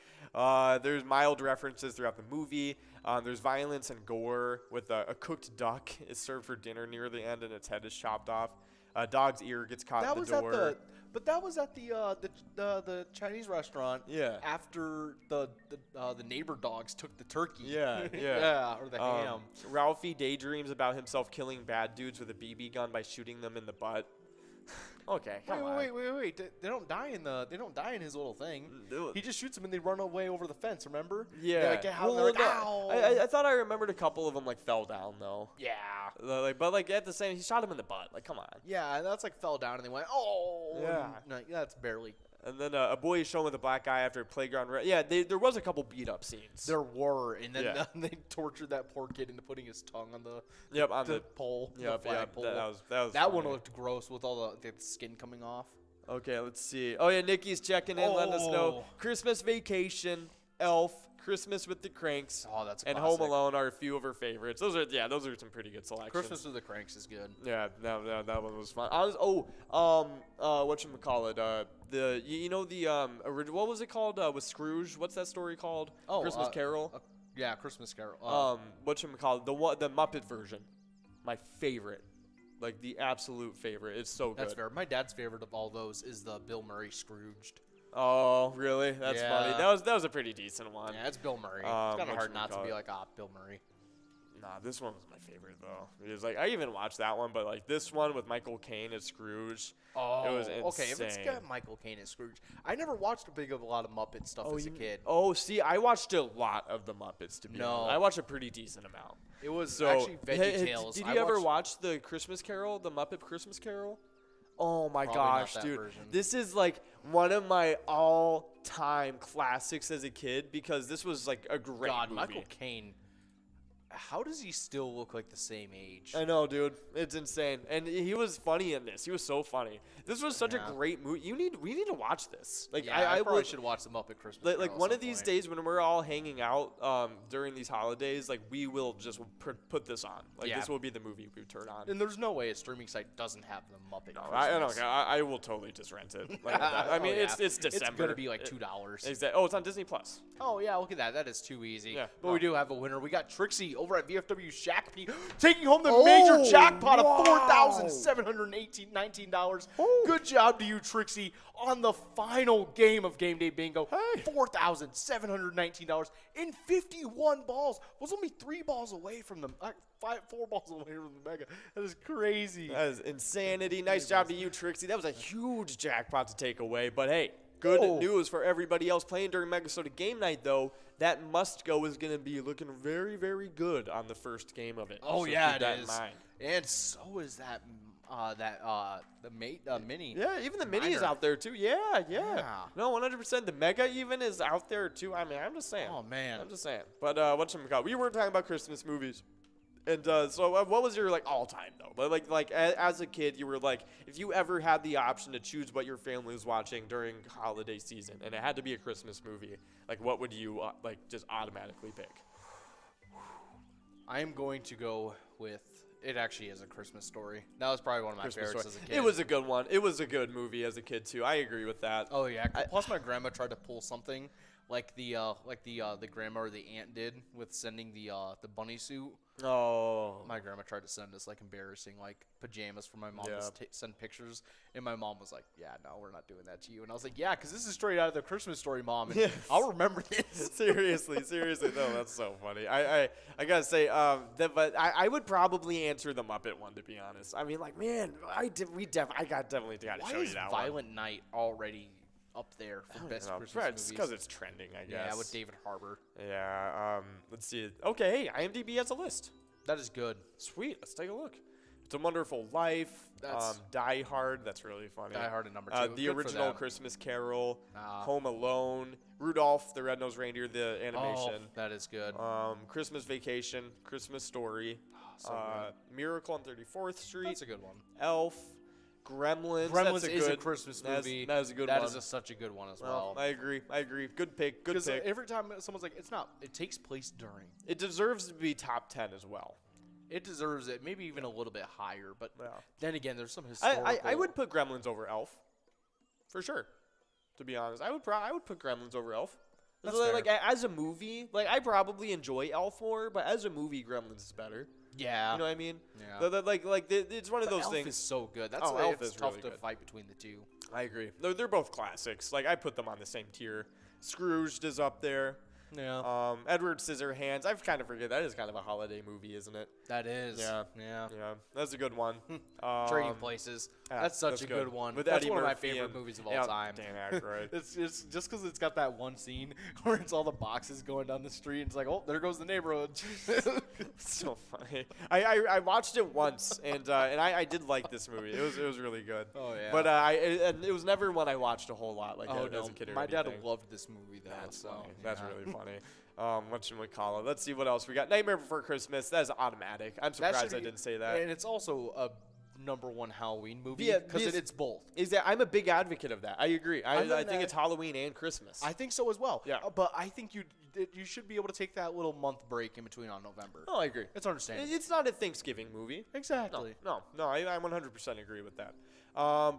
There's mild references throughout the movie. There's violence and gore with a cooked duck is served for dinner near the end and its head is chopped off. A dog's ear gets caught in the door. But that was at the Chinese restaurant. Yeah. After the neighbor dogs took the turkey. Yeah, yeah, or the ham. Ralphie daydreams about himself killing bad dudes with a BB gun by shooting them in the butt. Okay, come on. Wait. They don't die in his little thing. He just shoots them and they run away over the fence. Remember? Yeah. They like get out and they're like, ow. I thought I remembered a couple of them like fell down though. Yeah. But like at the same, he shot him in the butt. Like, come on. Yeah, that's like fell down and they went, oh. Yeah. And, that's barely. And then a boy is shown with a black guy after a playground. There was a couple beat up scenes. There were, and then they tortured that poor kid into putting his tongue on the pole. The flag pole. That one looked gross with all the skin coming off. Okay, let's see. Oh yeah, Nikki's checking in, letting us know Christmas Vacation, Elf, Christmas with the Cranks, and Home Alone are a few of her favorites. Those are some pretty good selections. Christmas with the Cranks is good. Yeah, that one was fun. Whatchamacallit, the original, what was it called with Scrooge? What's that story called? Christmas Carol. Yeah, Christmas Carol. Whatchamacallit, the Muppet version, my favorite. Like the absolute favorite. It's so good. That's fair. My dad's favorite of all those is the Bill Murray Scrooged. Oh, really? That's funny. That was a pretty decent one. Yeah, it's Bill Murray. It's kind of hard not to be like, Bill Murray. Nah, this one was my favorite though. Because like I even watched that one, but like this one with Michael Caine as Scrooge, it was insane. Okay, if it's got Michael Caine as Scrooge, I never watched a lot of Muppet stuff as a kid. Oh, see, I watched a lot of the Muppets to be honest. I watched a pretty decent amount. It was actually VeggieTales. Did you ever watch the Christmas Carol, the Muppet Christmas Carol? Oh my gosh, dude. This is like one of my all-time classics as a kid because this was like a great movie. Michael Caine. How does he still look like the same age? I know, dude. It's insane. And he was funny in this. He was so funny. This was such a great movie. We need to watch this. Like I probably should watch the Muppet Christmas. Like one of these days when we're all hanging out during these holidays, like we will just put this on. Like this will be the movie we turn on. And there's no way a streaming site doesn't have the Muppet Christmas. I will totally just rent it. Like I mean, it's December. It's gonna be like $2. Exactly. Oh, it's on Disney Plus. Oh yeah, look at that. That is too easy. Yeah. But we do have a winner. We got Trixie over at VFW Shakopee taking home the major jackpot of $4,719. Good job to you, Trixie, on the final game of Game Day Bingo. $4,719 in 51 balls. Was only 3 balls away from the 4 balls away from the mega. That is crazy. That is insanity. Nice job to you, Trixie. That was a huge jackpot to take away. But hey, good news for everybody else playing during MegaSota game night, though. That must-go is going to be looking very, very good on the first game of it. Oh, so yeah, keep that it is. in mind. And so is that mini. Yeah, even the mini is out there, too. Yeah. No, 100%. The mega even is out there, too. I mean, I'm just saying. Oh, man. I'm just saying. But whatchamacallit, we were talking about Christmas movies. And so what was your like all-time though? But like as a kid, you were like, if you ever had the option to choose what your family was watching during holiday season, and it had to be a Christmas movie, like what would you like just automatically pick? I am going to go with. It actually is A Christmas Story. That was probably one of my favorites as a kid. It was a good one. It was a good movie as a kid too. I agree with that. Oh yeah. Plus my grandma tried to pull something like the grandma or the aunt did with sending the bunny suit. Oh. My grandma tried to send us like embarrassing like pajamas for my mom to send pictures, and my mom was like, "Yeah, no, we're not doing that to you." And I was like, "Yeah, because this is straight out of the Christmas Story, Mom. And I'll remember this." seriously, no, that's so funny. I gotta say, but I would probably answer the Muppet one to be honest. I mean, like, man, definitely gotta show you that one. Why is Violent Night already up there for best Christmas movies? It's because it's trending, I guess. Yeah, with David Harbour. Yeah. Let's see. Okay, IMDb has a list. That is good. Sweet. Let's take a look. It's a Wonderful Life. Die Hard. That's really funny. Die Hard at number 2. The original Christmas Carol. Home Alone. Rudolph the Red-Nosed Reindeer. The animation. Oh, that is good. Christmas Vacation. Christmas Story. Miracle on 34th Street. That's a good one. Elf. Gremlins. Gremlins is a Christmas movie. That is a good one. That is such a good one as well. I agree. Good pick. Good pick. Every time someone's like, it's not. It takes place during. It deserves to be top 10 as well. It deserves it. Maybe even a little bit higher. But then again, there's some historical. I would put Gremlins over Elf. For sure. To be honest, I would put Gremlins over Elf. That's like as a movie, like I probably enjoy Elf more, but as a movie, Gremlins is better. Yeah. You know what I mean? Yeah. Like it's one of those things. Elf is so good. That's Elf it's is tough really to good. fight between the two. I agree. They're both classics. Like, I put them on the same tier. Scrooged is up there. Yeah. Edward Scissorhands. I kind of forget. That is kind of a holiday movie, isn't it? That is. Yeah. Yeah. That's a good one. Trading Places. That's such a good one. With That's Eddie one of my Murphy favorite and- movies of all yeah, time. Dan Aykroyd. It's just because it's got that one scene where it's all the boxes going down the street. And it's like, oh, there goes the neighborhood. So funny. I watched it once, and I did like this movie. It was really good. Oh, yeah. But it was never one I watched a whole lot, like as a kid or My dad anything. loved this movie, though. That's so, funny. That's yeah. really funny. Whatchamacallit. Let's see what else we got. Nightmare Before Christmas. That is automatic. I'm That surprised should I be- didn't say that. And it's also a #1 Halloween movie Yeah, because it's both. Is that I'm a big advocate of that. I agree. I than think that- it's Halloween and Christmas. I think so as well. Yeah. But I think you should be able to take that little month break in between on November. Oh, I agree. It's understandable. It's not a Thanksgiving movie. Exactly. No, I 100% agree with that.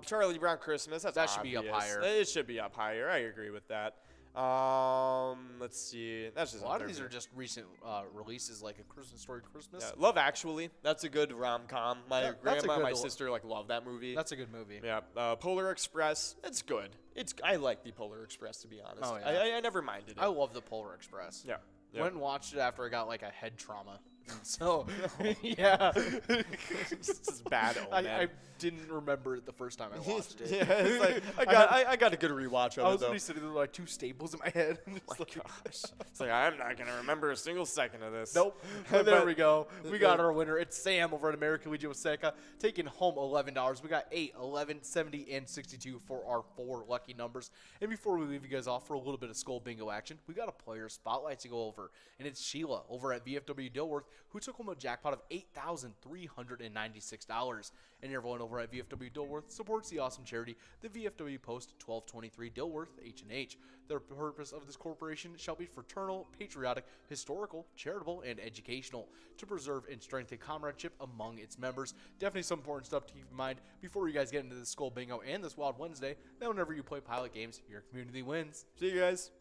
Charlie Brown Christmas. That should be up higher. It should be up higher. I agree with that. Let's see. That's just A lot up of these there. are just recent releases, like A Christmas Story Christmas. Yeah, Love Actually. That's a good rom-com. My That's a grandma and my good sister love that movie. That's a good movie. Yeah. Polar Express. It's good. I like the Polar Express, to be honest. Oh, yeah. I never minded it. I love the Polar Express. Yeah. Went and watched it after I got like a head trauma. So, yeah. This is bad. I didn't remember it the first time I watched it. Yeah, it's like I got a good rewatch of I it was though. literally sitting there with like two staples in my head. Oh my gosh. It's like I'm not gonna remember a single second of this. Nope. But there But- we go. We got our winner. It's Sam over at American Legion of Seca taking home $11. We got 8, 11, 70, and 62 for our 4 lucky numbers. And before we leave you guys off for a little bit of Skull Bingo action, we got a player spotlight to go over, and it's Sheila over at VFW Dilworth who took home a jackpot of $8,396. And everyone over at VFW Dilworth supports the awesome charity, the VFW Post 1223 Dilworth H&H. The purpose of this corporation shall be fraternal, patriotic, historical, charitable, and educational to preserve and strengthen comradeship among its members. Definitely some important stuff to keep in mind before you guys get into this Skull Bingo and this Wild Wednesday. Now, whenever you play pilot games, your community wins. See you guys.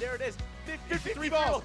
There it is. 53 balls.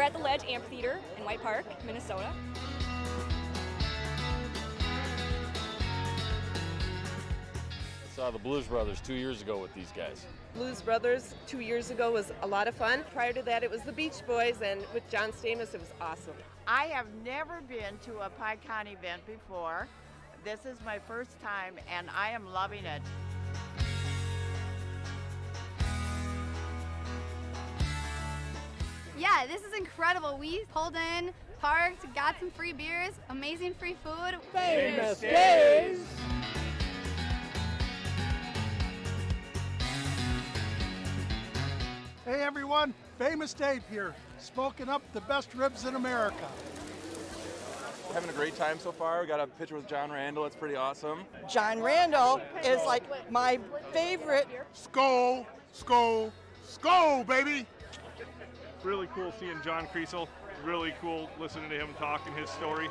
We're at the Ledge Amphitheater in White Park, Minnesota. I saw the Blues Brothers 2 years ago with these guys. Blues Brothers 2 years ago was a lot of fun. Prior to that, it was the Beach Boys, and with John Stamos, it was awesome. I have never been to a PyCon event before. This is my first time, and I am loving it. Yeah, this is incredible. We pulled in, parked, got some free beers, amazing free food. Famous days! Hey everyone, Famous Dave here, smoking up the best ribs in America. Having a great time so far. We got a picture with John Randall. It's pretty awesome. John Randall is like my favorite. Skull, skull, skull, baby! Really cool seeing John Creasel. Really cool listening to him talk and his story.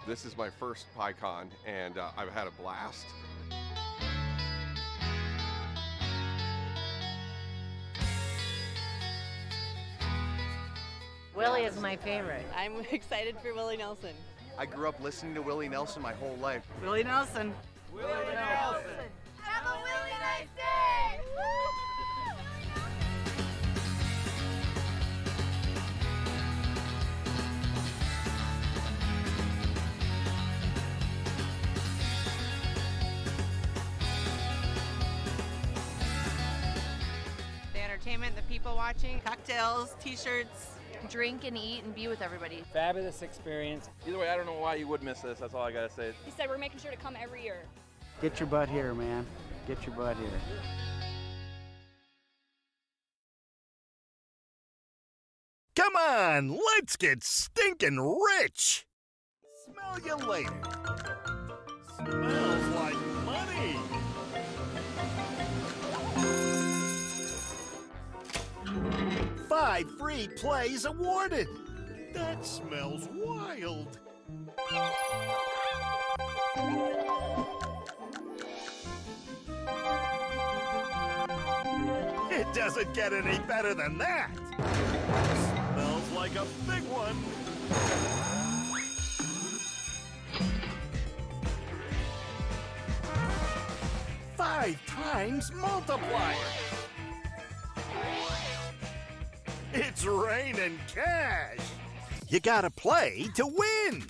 This is my first PyCon, and I've had a blast. Willie is my favorite. I'm excited for Willie Nelson. I grew up listening to Willie Nelson my whole life. Willie Nelson. Willie Nelson. Have a really nice day! The entertainment, the people watching, cocktails, t-shirts, drink and eat and be with everybody. Fabulous experience. Either way, I don't know why you would miss this. That's all I gotta say. He said we're making sure to come every year. Get your butt here, man. Get your butt here. Come on, let's get stinking rich! Smell you later. Smells like money! Five free plays awarded! That smells wild! It doesn't get any better than that! Smells like a big one! Five times multiplier! It's raining cash! You gotta play to win!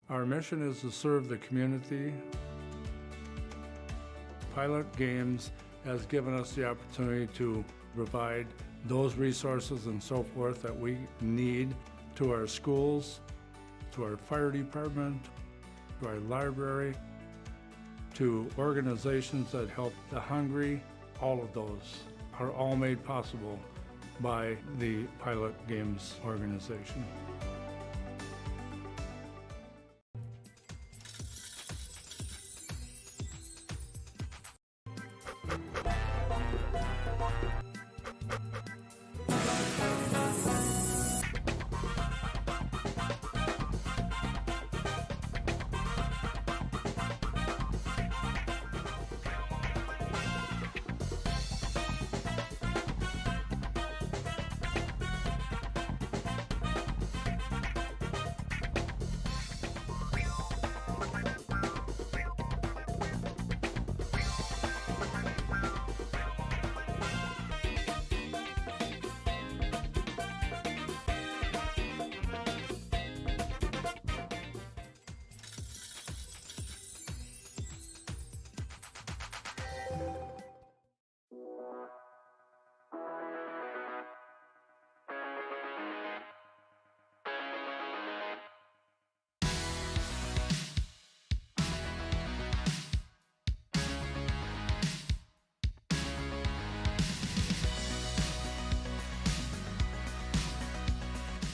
Our mission is to serve the community. Pilot Games has given us the opportunity to provide those resources and so forth that we need to our schools, to our fire department, to our library, to organizations that help the hungry. All of those are all made possible by the Pilot Games organization.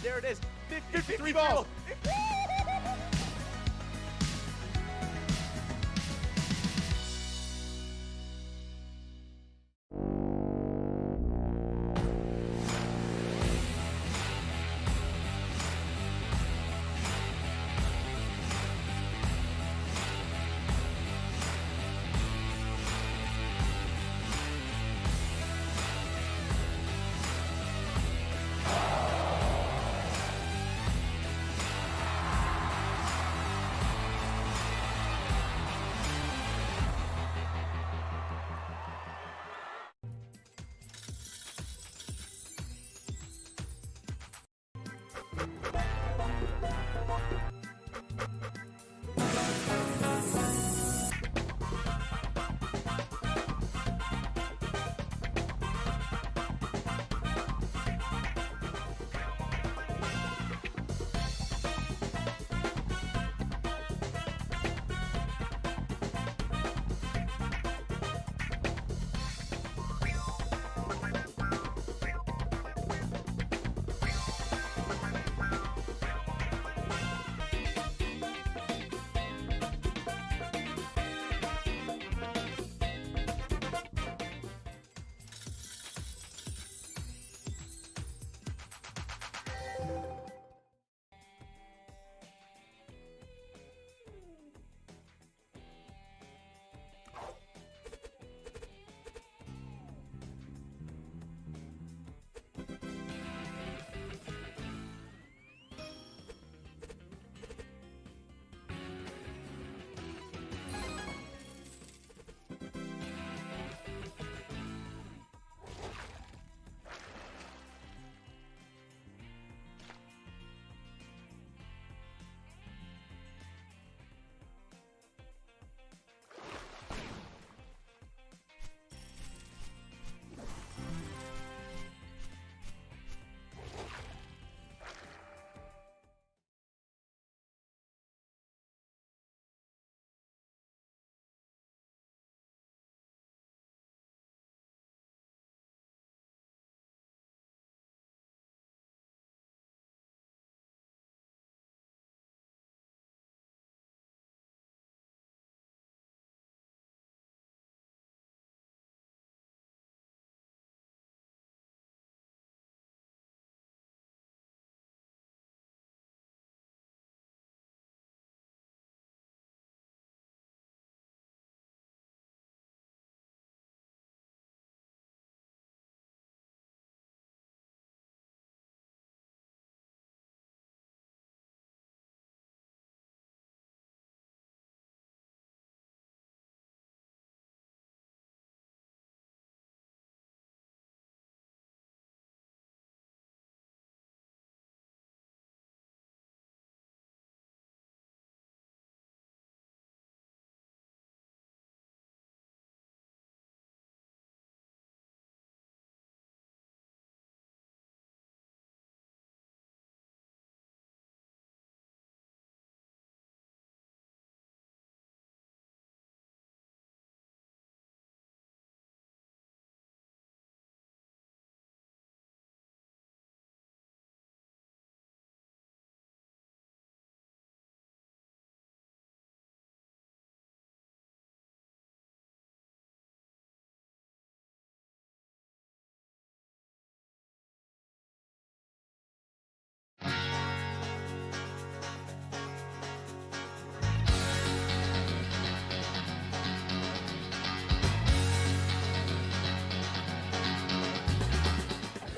There it is. 53 balls.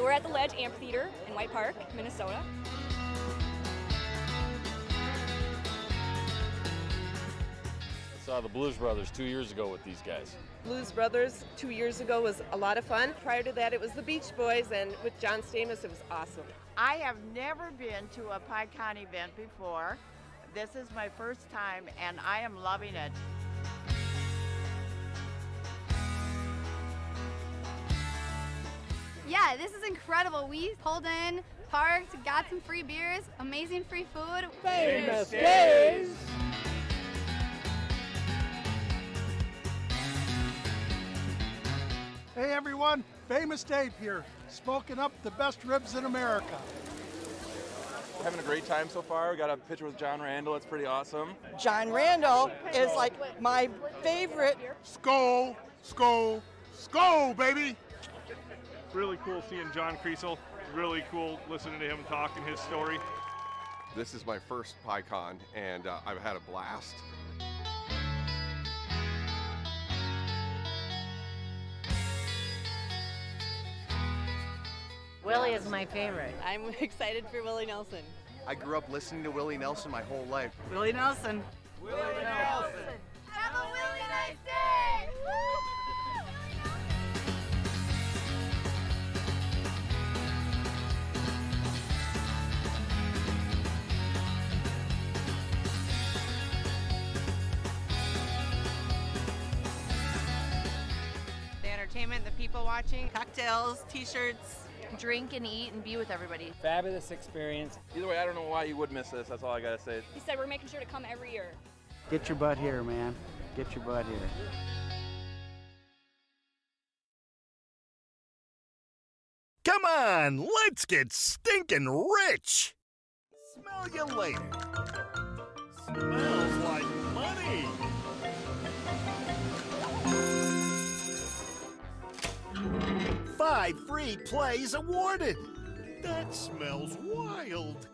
we're at the Ledge Amphitheater in White Park, Minnesota. I saw the Blues Brothers 2 years ago with these guys. Blues Brothers 2 years ago was a lot of fun. Prior to that, it was the Beach Boys, and with John Stamos, it was awesome. I have never been to a PyCon event before. This is my first time, and I am loving it. Yeah, this is incredible. We pulled in, parked, got some free beers, amazing free food. Famous days! Hey everyone, Famous Dave here, smoking up the best ribs in America. Having a great time so far. We got a picture with John Randall. It's pretty awesome. John Randall is like my favorite. Skull, skull, skull, baby! Really cool seeing John Creasel. Really cool listening to him talk and his story. This is my first PyCon, and I've had a blast. Willie is my favorite. I'm excited for Willie Nelson. I grew up listening to Willie Nelson my whole life. Willie Nelson. Willie Nelson! Have a really nice day! The entertainment, the people watching, cocktails, t-shirts, drink and eat and be with everybody. Fabulous experience. Either way, I don't know why you would miss this. That's all I gotta say. He said we're making sure to come every year. Get your butt here, man. Get your butt here. Come on, let's get stinking rich! Smell you later. Smells like money! Five free plays awarded! That smells wild!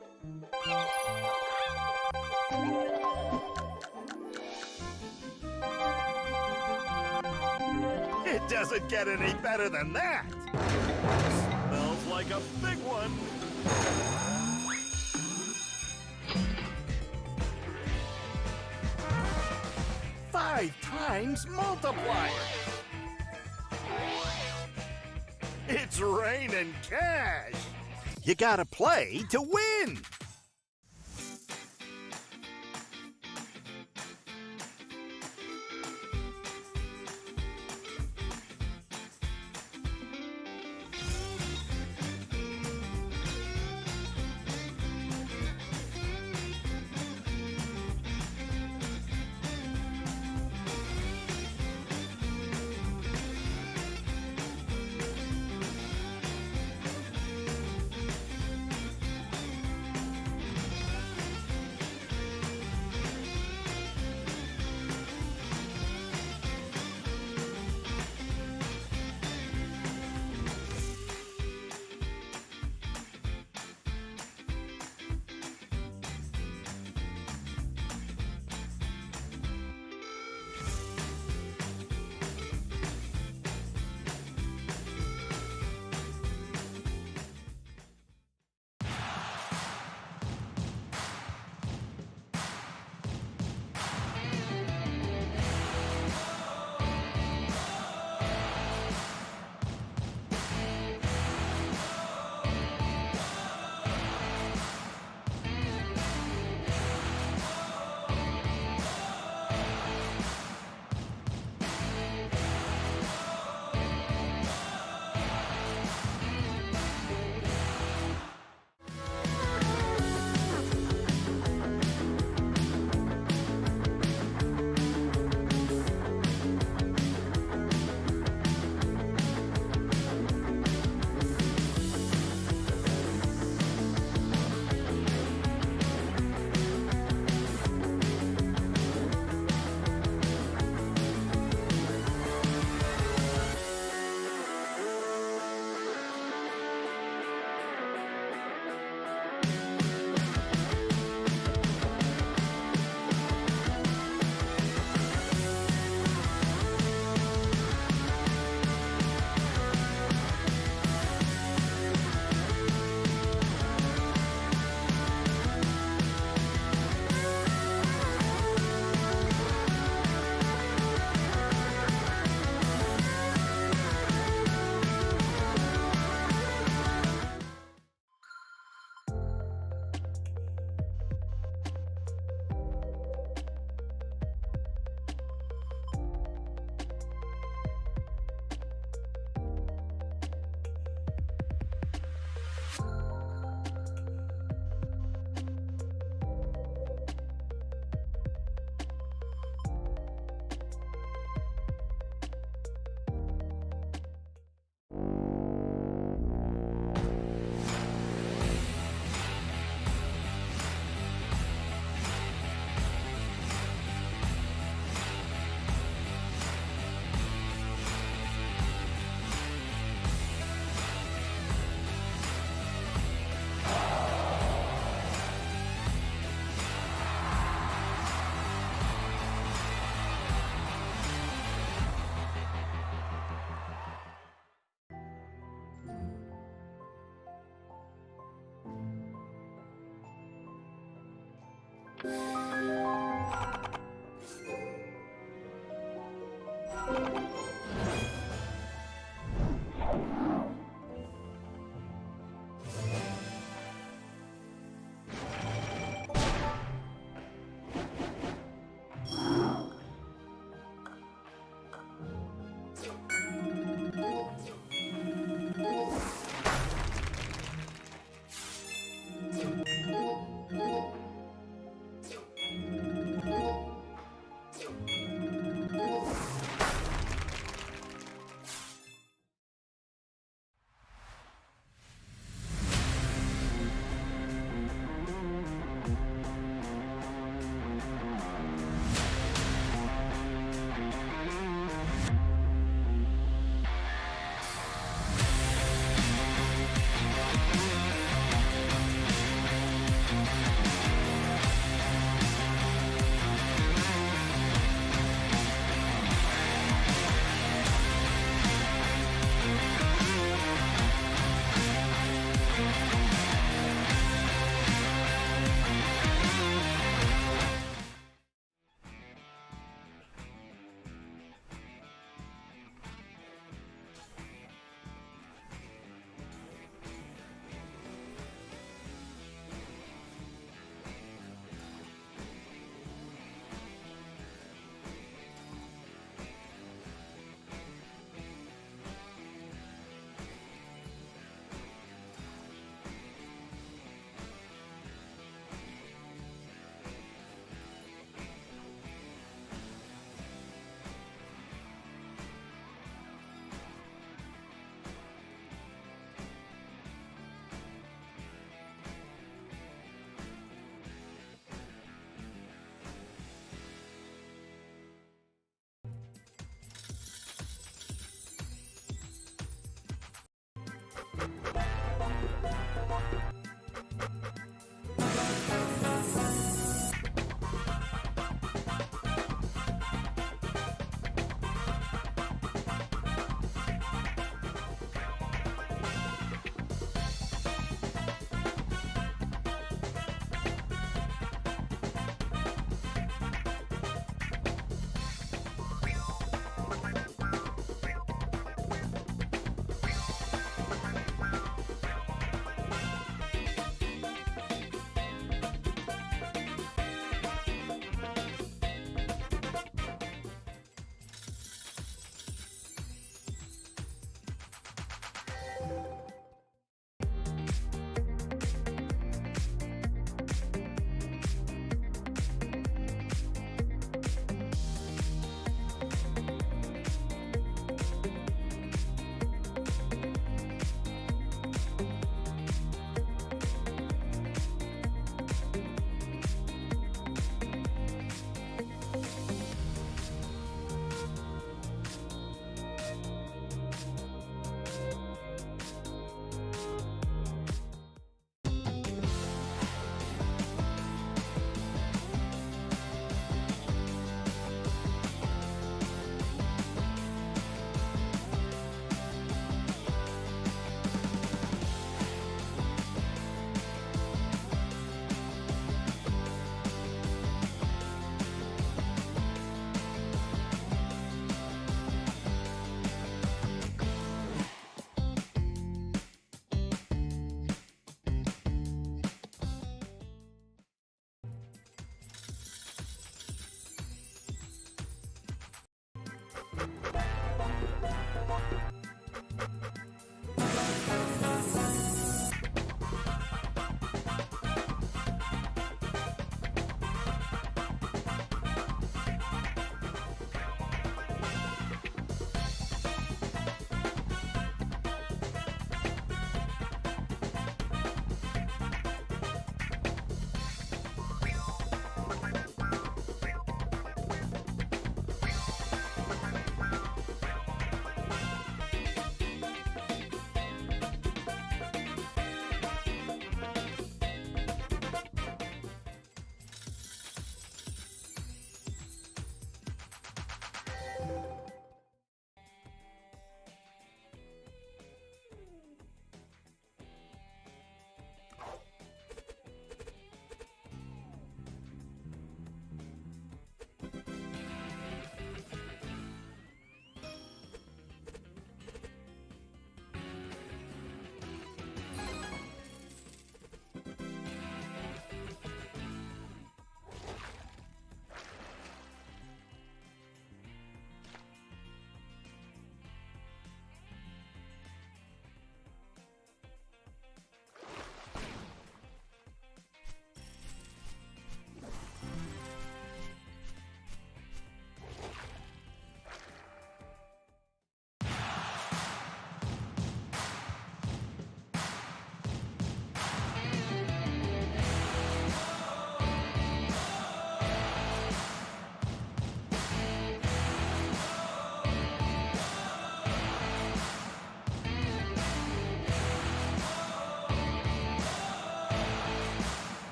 It doesn't get any better than that! Smells like a big one! Five times multiplier! It's raining cash! You gotta play to win!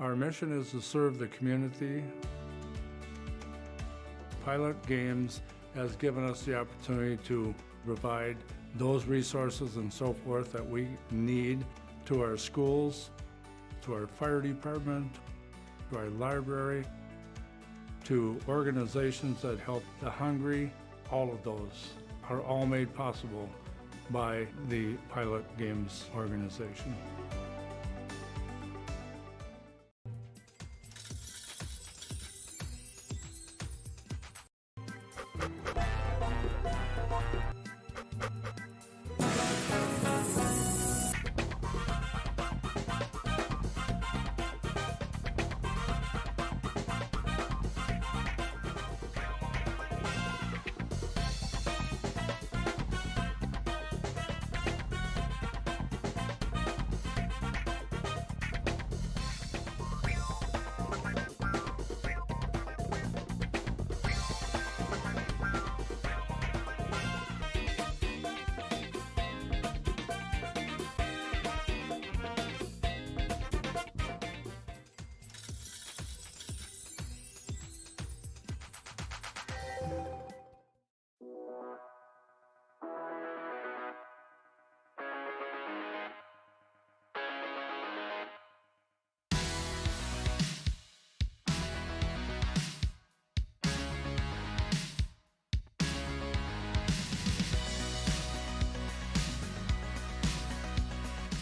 Our mission is to serve the community. Pilot Games has given us the opportunity to provide those resources and so forth that we need to our schools, to our fire department, to our library, to organizations that help the hungry. All of those are all made possible by the Pilot Games organization.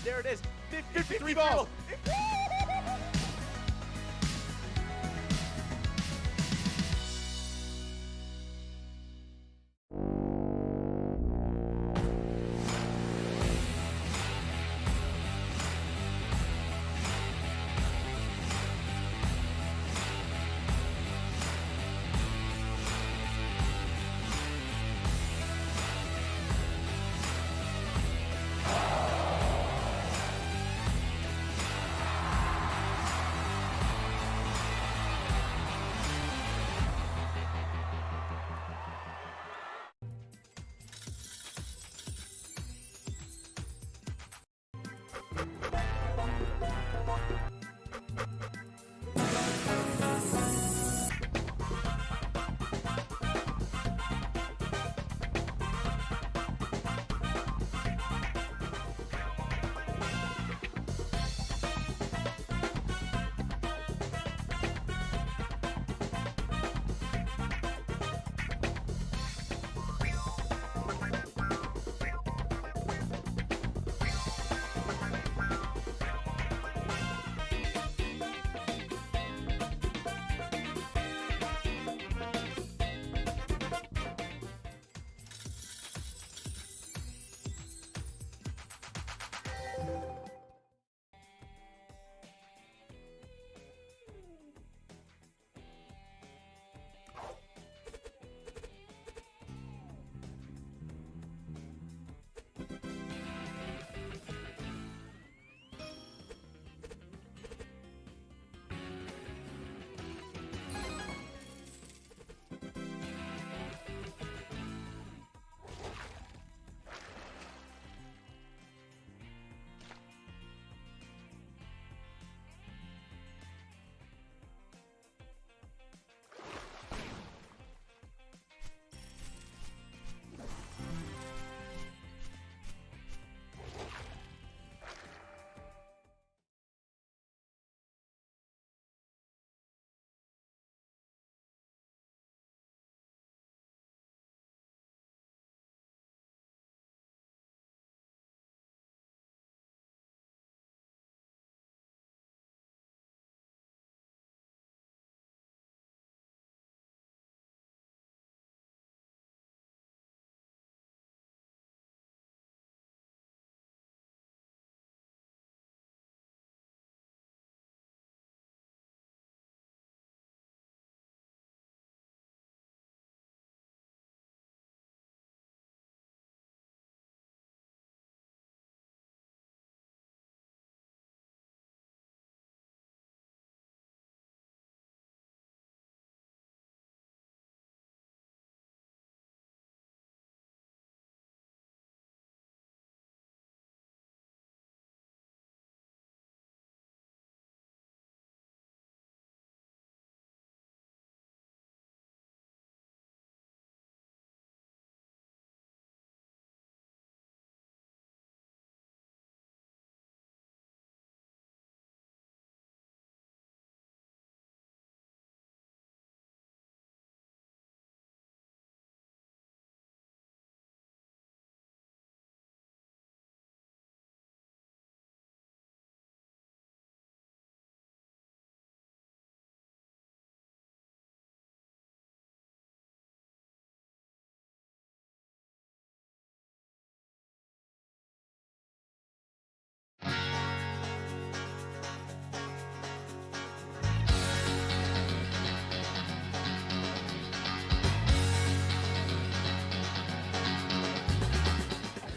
There it is. 53 balls.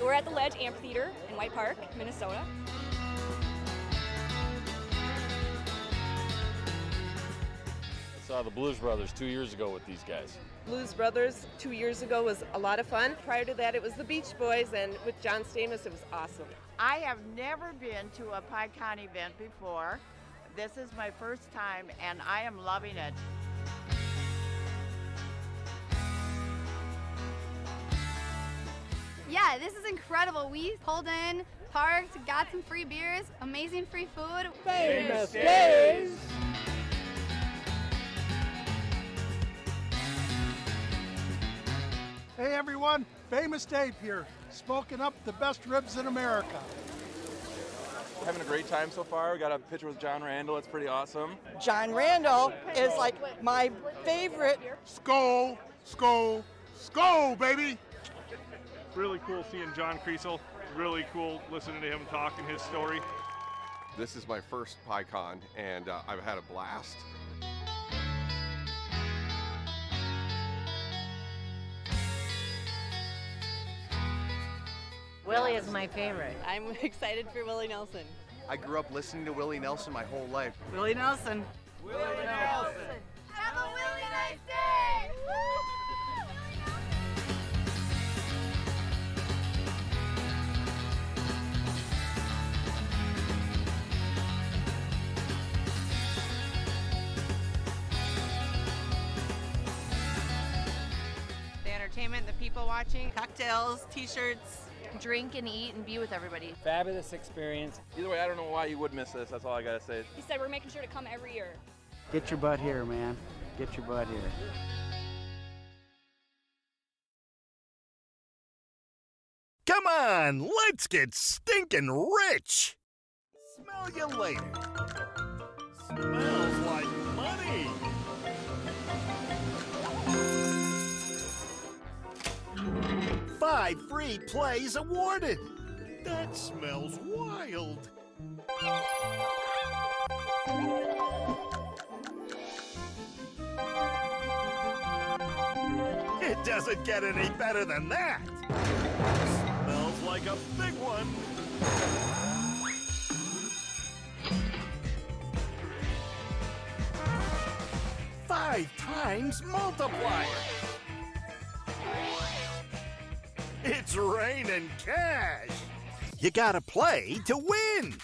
We're at the Ledge Amphitheater in White Park, Minnesota. I saw the Blues Brothers 2 years ago with these guys. Blues Brothers 2 years ago was a lot of fun. Prior to that, it was the Beach Boys, and with John Stamos, it was awesome. I have never been to a PyCon event before. This is my first time, and I am loving it. Yeah, this is incredible. We pulled in, parked, got some free beers, amazing free food. Famous days! Hey everyone, Famous Dave here, smoking up the best ribs in America. Having a great time so far. We got a picture with John Randall. It's pretty awesome. John Randall is like my favorite. Skull, skull, skull, baby! Really cool seeing John Creasel. Really cool listening to him talk and his story. This is my first PyCon, and I've had a blast. Willie is my favorite. I'm excited for Willie Nelson. I grew up listening to Willie Nelson my whole life. Willie Nelson. Willie Nelson. Have a really nice day! The entertainment, the people watching, cocktails, t-shirts, drink and eat and be with everybody. Fabulous experience. Either way, I don't know why you would miss this. That's all I gotta say. He said we're making sure to come every year. Get your butt here, man. Get your butt here. Come on, let's get stinking rich! Smell you later. Smells like money! Five free plays awarded! That smells wild! It doesn't get any better than that! Smells like a big one! Five times multiplier! It's raining cash! You gotta play to win!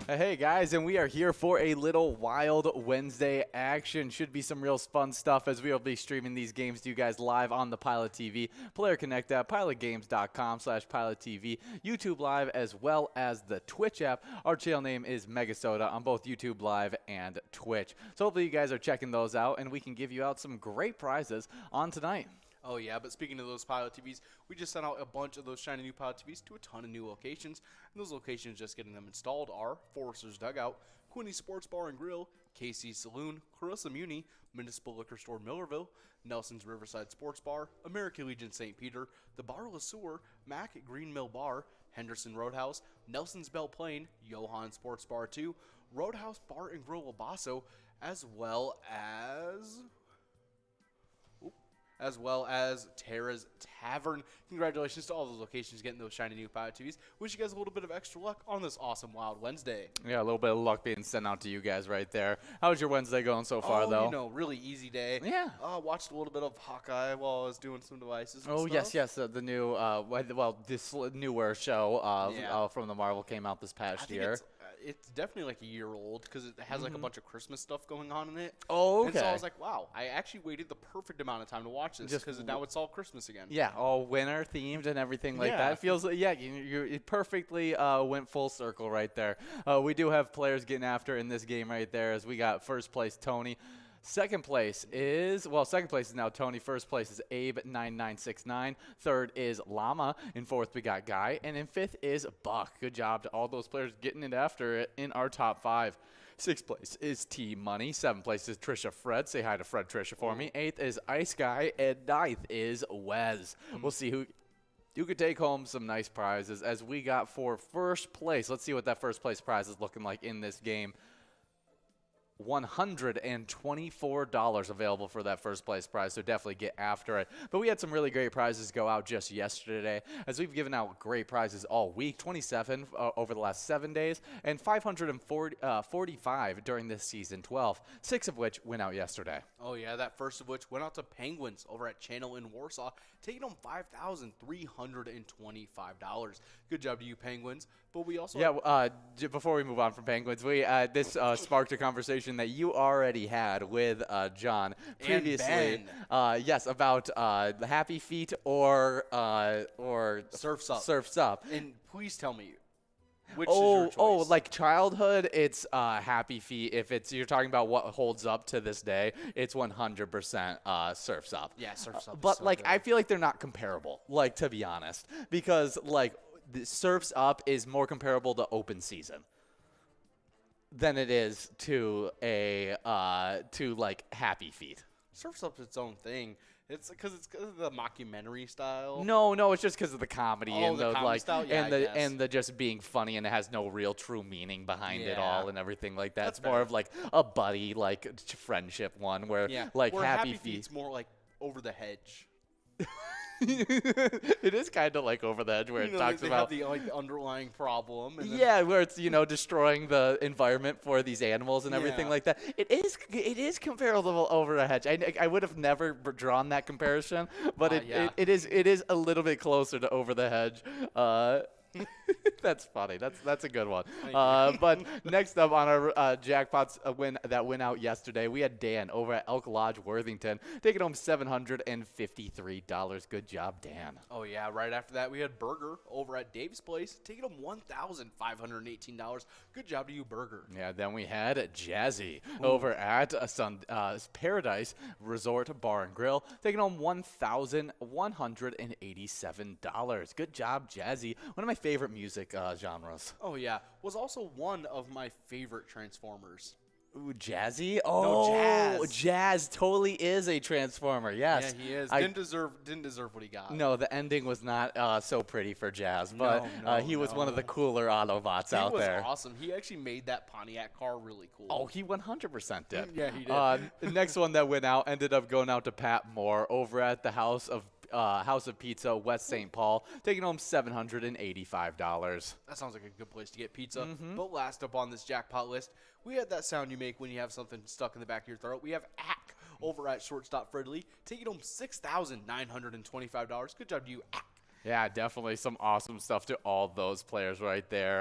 Hey guys, and we are here for a little Wild Wednesday action. Should be some real fun stuff as we will be streaming these games to you guys live on the Pilot TV, Player Connect app, pilotgames.com/PilotTV, YouTube Live, as well as the Twitch app. Our channel name is MegaSota on both YouTube Live and Twitch. So hopefully you guys are checking those out, and we can give you out some great prizes on tonight. Oh, yeah, but speaking of those Pilot TVs, we just sent out a bunch of those shiny new Pilot TVs to a ton of new locations. And those locations just getting them installed are Forester's Dugout, Quinny Sports Bar and Grill, KC's Saloon, Clarissa Muni, Municipal Liquor Store Millerville, Nelson's Riverside Sports Bar, American Legion St. Peter, the Bar La Sewer, Mac Green Mill Bar, Henderson Roadhouse, Nelson's Belle Plaine, Johann Sports Bar 2, Roadhouse Bar and Grill Labasso, as well as Tara's Tavern. Congratulations to all those locations getting those shiny new Pilot TVs. Wish you guys a little bit of extra luck on this awesome Wild Wednesday. Yeah, a little bit of luck being sent out to you guys right there. How's your Wednesday going so far, though? You know, really easy day. Yeah. Watched a little bit of Hawkeye while I was doing some devices and Oh, stuff. yes, the new, this newer show from the Marvel came out this past year. It's definitely like a year old because it has like a bunch of Christmas stuff going on in it. Oh, okay. And so I was like, wow, I actually waited the perfect amount of time to watch this because now it's all Christmas again. Yeah, all winter themed and everything like that. It feels like, it perfectly went full circle right there. We do have players getting after in this game right there as we got first place Tony. Second place is now Tony. First place is Abe9969. Third is Llama. In fourth, we got Guy. And in fifth is Buck. Good job to all those players getting it after it in our top five. Sixth place is T-Money. Seventh place is Trisha Fred. Say hi to Fred Trisha for me. Eighth is Ice Guy. And ninth is Wes. We'll see who could take home some nice prizes as we got for first place. Let's see what that first place prize is looking like in this game. $124 available for that first place prize, so definitely get after it. But we had some really great prizes go out just yesterday, as we've given out great prizes all week, 27 over the last 7 days, and 545 during this season 12, 6 of which went out yesterday. Oh yeah, that first of which went out to Penguins over at Channel in Warsaw, taking home $5,325. Good job to you, Penguins. But we also before we move on from Penguins, this sparked a conversation that you already had with John previously. Yes, about the Happy Feet or Surf's Up. Surf's Up. And please tell me, which is your choice? Like childhood, it's Happy Feet. If you're talking about what holds up to this day, it's 100% Surf's Up. Yeah, Surf's Up. But so like, good. I feel like they're not comparable. Like, to be honest, because like the Surf's Up is more comparable to Open Season than it is to like Happy Feet. Surf's Up's its own thing. It's because of the mockumentary style. No, it's just because of the comedy and the comedy style? Yeah, and the just being funny, and it has no real true meaning behind it all and everything like that. That's it's more of like a buddy like friendship one where where Happy Feet's more like over the hedge. It is kind of like Over the Edge where it talks about the underlying problem. And where it's destroying the environment for these animals and everything like that. It is comparable to Over the Hedge. I would have never drawn that comparison, but it is a little bit closer to Over the Hedge. That's funny. That's a good one. But next up on our jackpots that went out yesterday, we had Dan over at Elk Lodge, Worthington, taking home $753. Good job, Dan. Oh yeah. Right after that, we had Burger over at Dave's Place, taking home $1,518. Good job to you, Burger. Yeah. Then we had Jazzy over at Paradise Resort Bar and Grill, taking home $1,187. Good job, Jazzy. One of my favorite music genres. Oh yeah, was also one of my favorite Transformers. Ooh, Jazzy? Oh, no, Jazz totally is a Transformer. Yes, yeah, he is. Didn't deserve what he got. No, the ending was not so pretty for Jazz, but he was one of the cooler Autobots out there. He was awesome. He actually made that Pontiac car really cool. Oh, he 100% did. Yeah, he did. The next one that went out ended up going out to Pat Moore over at the House of Pizza, West St. Paul, taking home $785. That sounds like a good place to get pizza. But last up on this jackpot list, we had that sound you make when you have something stuck in the back of your throat. We have Ack over at Shortstop Fridley, taking home $6,925. Good job to you, Ack. Yeah, definitely some awesome stuff to all those players right there.